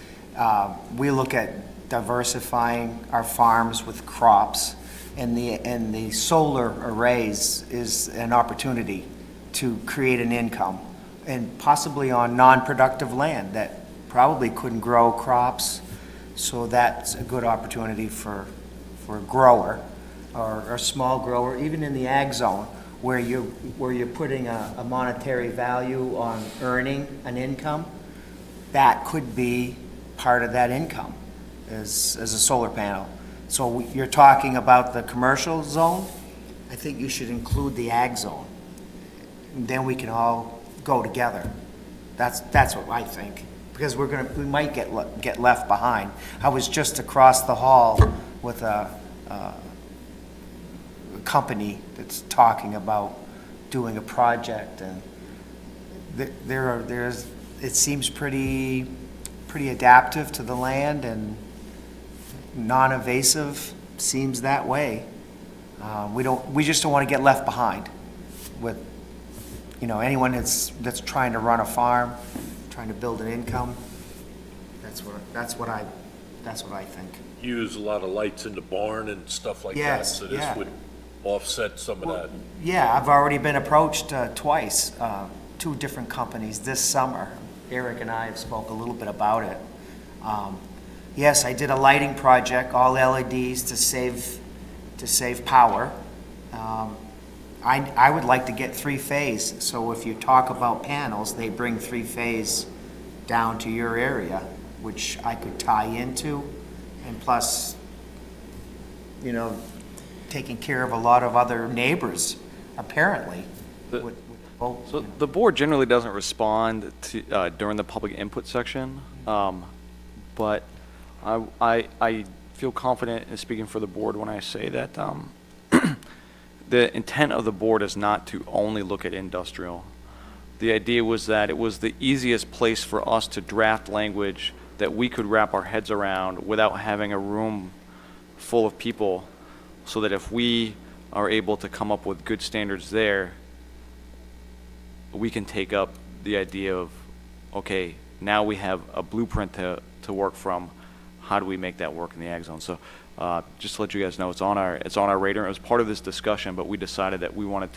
we look at diversifying our farms with crops, and the solar arrays is an opportunity to create an income, and possibly on non-productive land that probably couldn't grow crops. So that's a good opportunity for a grower or a small grower, even in the ag zone, where you're putting a monetary value on earning an income. That could be part of that income as a solar panel. So you're talking about the commercial zone. I think you should include the ag zone. And then we can all go together. That's what I think, because we might get left behind. I was just across the hall with a company that's talking about doing a project, and it seems pretty adaptive to the land and non-invasive. Seems that way. We just don't want to get left behind with anyone that's trying to run a farm, trying to build an income. That's what I think. Use a lot of lights in the barn and stuff like that, so this would offset some of that. Yeah, I've already been approached twice, 2 different companies this summer. Eric and I have spoke a little bit about it. Yes, I did a lighting project, all LEDs to save power. I would like to get 3-phase, so if you talk about panels, they bring 3-phase down to your area, which I could tie into, and plus, taking care of a lot of other neighbors, apparently. Well, So the board generally doesn't respond to, during the public input section, but I feel confident in speaking for the board when I say that the intent of the board is not to only look at industrial. The idea was that it was the easiest place for us to draft language that we could wrap our heads around without having a room full of people, so that if we are able to come up with good standards there, we can take up the idea of, okay, now we have a blueprint to work from. How do we make that work in the ag zone? So just to let you guys know, it's on our radar. It was part of this discussion, but we decided that we wanted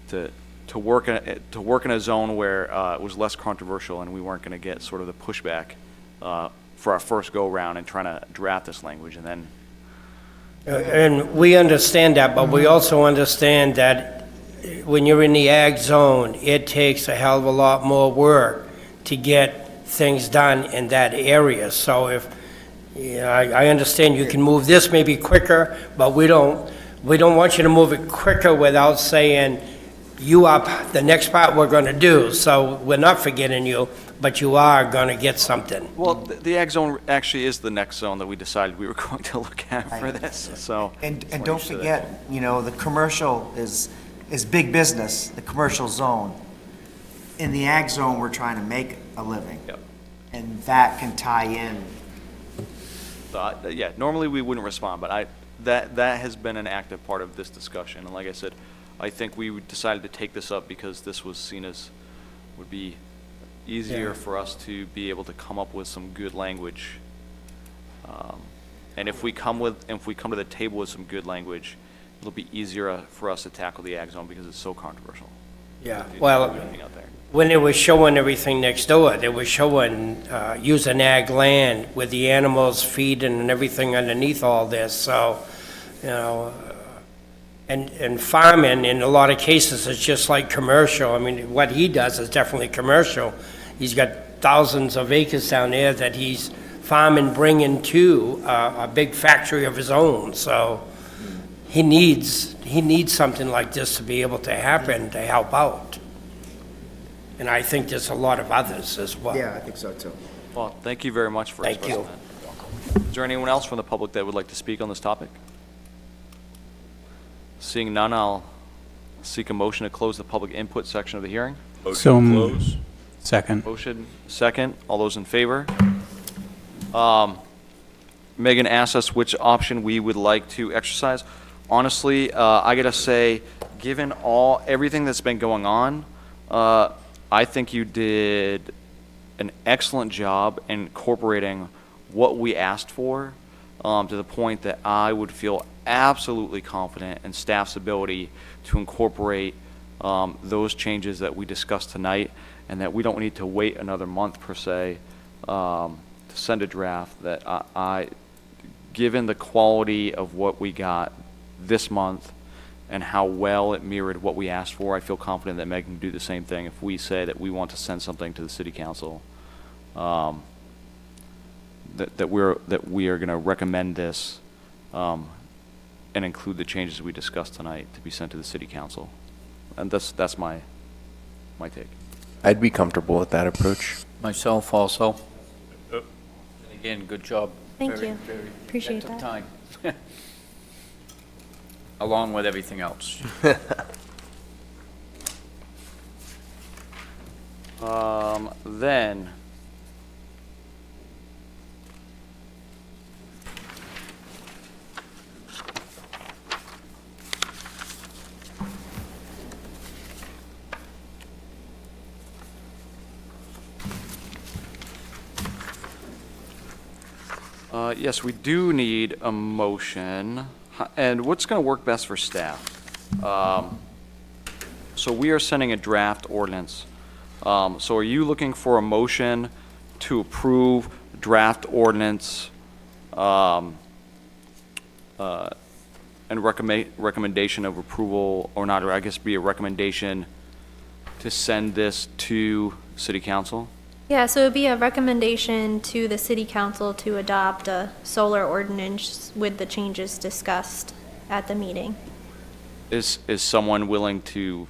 to work in a zone where it was less controversial, and we weren't going to get sort of the pushback for our first go round and trying to draft this language. And then And we understand that, but we also understand that when you're in the ag zone, it takes a hell of a lot more work to get things done in that area. So if, I understand you can move this maybe quicker, but we don't want you to move it quicker without saying, you are the next part we're going to do. So we're not forgetting you, but you are going to get something. well, the ag zone actually is the next zone that we decided we were going to look at for this. So And just wanna don't make sure that- forget, the commercial is big business, the commercial zone. In the ag zone, we're trying to make a living. Yep. And that can tie in. Yeah, normally we wouldn't respond, but that has been an active part of this discussion. And like I said, I think we decided to take this up because this was seen as, would be easier Yeah. for us to be able to come up with some good language. And if we come to the table with some good language, it'll be easier for us to tackle the ag zone because it's so controversial. Yeah, There's well, everything out there. when it was showing everything next door, they were showing using ag land with the animals feeding and everything underneath all this, so, and farming, in a lot of cases, is just like commercial. I mean, what he does is definitely commercial. He's got thousands of acres down there that he's farming, bringing to a big factory of his own, so he needs something like this to be able to happen, to help out. And I think there's a lot of others as well. I think so too. Well, thank you very much for Thank expressing you. that. Is there anyone else from the public that would like to speak on this topic? Seeing none, I'll seek a motion to close the public input section of the hearing. So Motion to close. Second. Motion, second. All those in favor? Megan asked us which option we would like to exercise. Honestly, I gotta say, given everything that's been going on, I think you did an excellent job incorporating what we asked for, to the point that I would feel absolutely confident in staff's ability to incorporate those changes that we discussed tonight, and that we don't need to wait another month per se to send a draft. That given the quality of what we got this month and how well it mirrored what we asked for, I feel confident that Megan can do the same thing if we say that we want to send something to the city council. That we are going to recommend this and include the changes we discussed tonight to be sent to the city council. And that's my take. I'd be comfortable with that approach. Myself also. Yep. And again, good job. Thank Very, you. very- Appreciate took that. time. Along with everything else. Then, yes, we do need a motion. And what's going to work best for staff? So we are sending a draft ordinance. So are you looking for a motion to approve draft ordinance and recommendation of approval, or not, or I guess be a recommendation to send this to city council? Yeah, so it'd be a recommendation to the city council to adopt a solar ordinance with the changes discussed at the meeting. Is someone willing to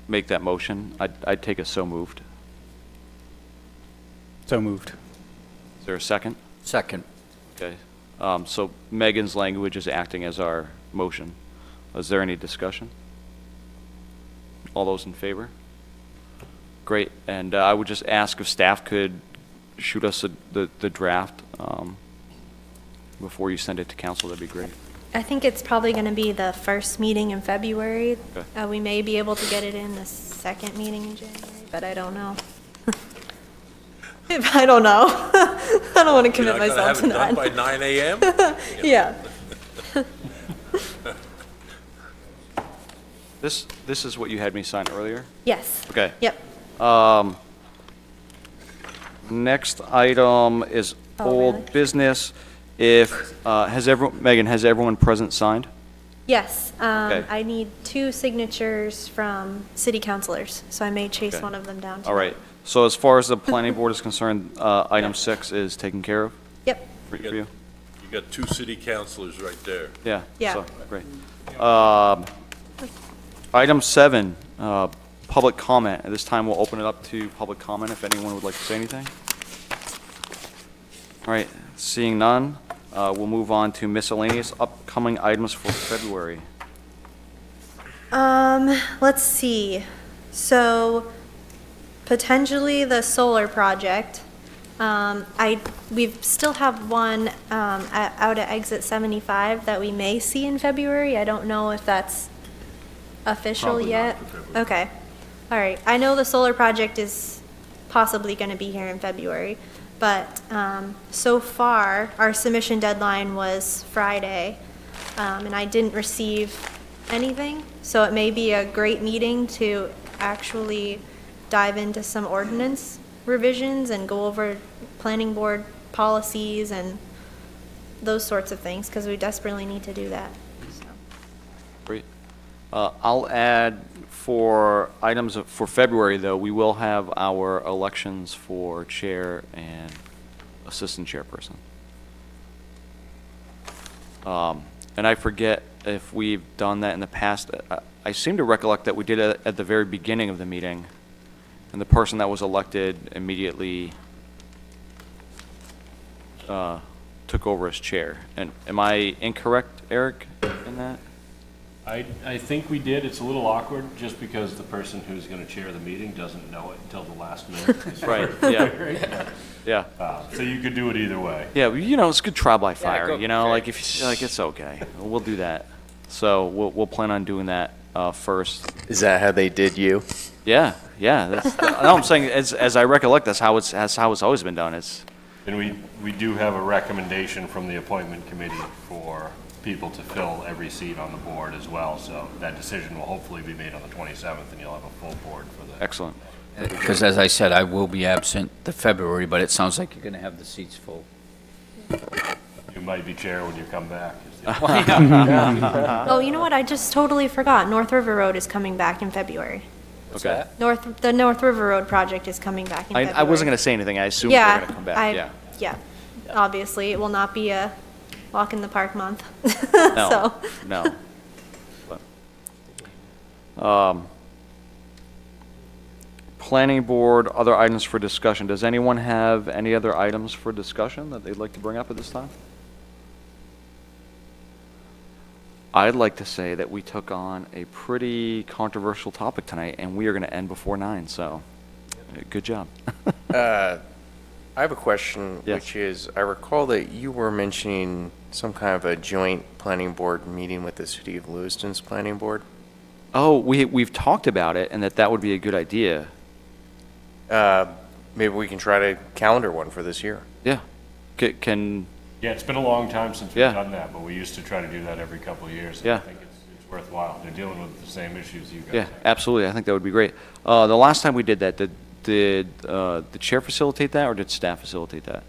make that motion, I'd take a so moved. So moved. Is there a second? Second. Okay. So Megan's language is acting as our motion. Is there any discussion? All those in favor? Great. And I would just ask if staff could shoot us the draft before you send it to council. That'd be great. I think it's probably going to be the first meeting in February. Okay. We may be able to get it in the second meeting in January, but I don't know. I don't know. I don't want to commit myself to that. You're not going to have it done by 9 a.m.? Yeah. This is what you had me sign earlier? Yes. Okay. Yep. Next item is Oh, old really? business. Megan, has everyone present signed? Yes. Okay. I need 2 signatures from city councilors, so I may chase Okay. one of them down. All right. So as far as the planning board is concerned, item 6 is taken care of Yep. for you? You got 2 city councilors right there. Yeah. Yeah. So, great. Item 7, public comment. At this time, we'll open it up to public comment if anyone would like to say anything. All right, seeing none, we'll move on to miscellaneous upcoming items for February. Let's see. So potentially the solar project. We still have one out at exit 75 that we may see in February. I don't know if that's official Probably not yet. for February. Okay. All right. I know the solar project is possibly going to be here in February, but so far our submission deadline was Friday, and I didn't receive anything. So it may be a great meeting to actually dive into some ordinance revisions and go over planning board policies and those sorts of things, because we desperately need to do that. So. Great. I'll add for items for February, though, we will have our elections for chair and assistant chairperson. And I forget if we've done that in the past. I seem to recollect that we did it at the very beginning of the meeting, and the person that was elected immediately took over as chair. And am I incorrect, Eric, in that? I think we did. It's a little awkward just because the person who's going to chair the meeting doesn't know it until the last minute. Right, yeah. Yeah. So you could do it either way. Yeah, well, you know, it's good trial by fire, go- you know, okay. like if, like, it's okay. We'll do that. So we'll plan on doing that first. Is that how they did you? Yeah, that's, no, I'm saying, as I recollect, that's how it's always been done. And we do have a recommendation from the appointment committee for people to fill every seat on the board as well. So that decision will hopefully be made on the 27th, and you'll have a full board for the. Excellent. Because as I said, I will be absent the February, but it sounds like you're going to have the seats full. You might be chair when you come back. Oh, you know what? I just totally forgot. North River Road is coming back in February. Okay. The North River Road project is coming back in February. I wasn't going to say anything. I assumed they were going to come back, yeah. Yeah, obviously, it will not be a walk in the park month. No, So, no. But, planning board, other items for discussion. Does anyone have any other items for discussion that they'd like to bring up at this time? I'd like to say that we took on a pretty controversial topic tonight, and we are going to end before 9, so good job. I have a question, Yes. which is, I recall that you were mentioning some kind of a joint planning board meeting with the city of Lewiston's planning board. Oh, we've talked about it, and that would be a good idea. Maybe we can try to calendar one for this year. Yeah. Can, Yeah, it's been a long time since we've Yeah. done that, but we used to try to do that every couple of years. and Yeah. I think it's worthwhile. They're dealing with the same issues you guys yeah, are. absolutely. I think that would be great. The last time we did that, did the chair facilitate that, or did staff facilitate that?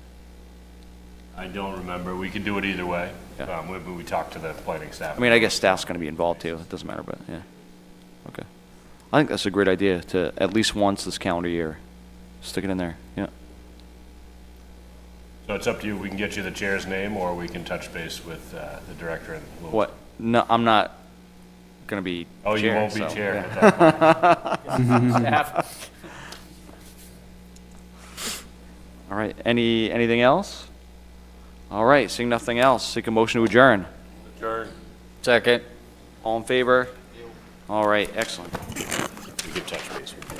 I don't remember. We could do it either way. Yeah. We talked to the planning staff. I mean, I guess staff's going to be involved too. It doesn't matter, but yeah. Okay. I think that's a great idea to at least once this calendar year, stick it in there. Yeah. So it's up to you. We can get you the chair's name, or we can touch base with the director. And we'll- What? No, I'm not going to be Oh, you chair, won't be so, chair yeah. at that Staff. All right, anything else? All right, seeing nothing else, seek a motion to adjourn. Adjourn. Second. All in favor? All right, excellent. We could touch base with you.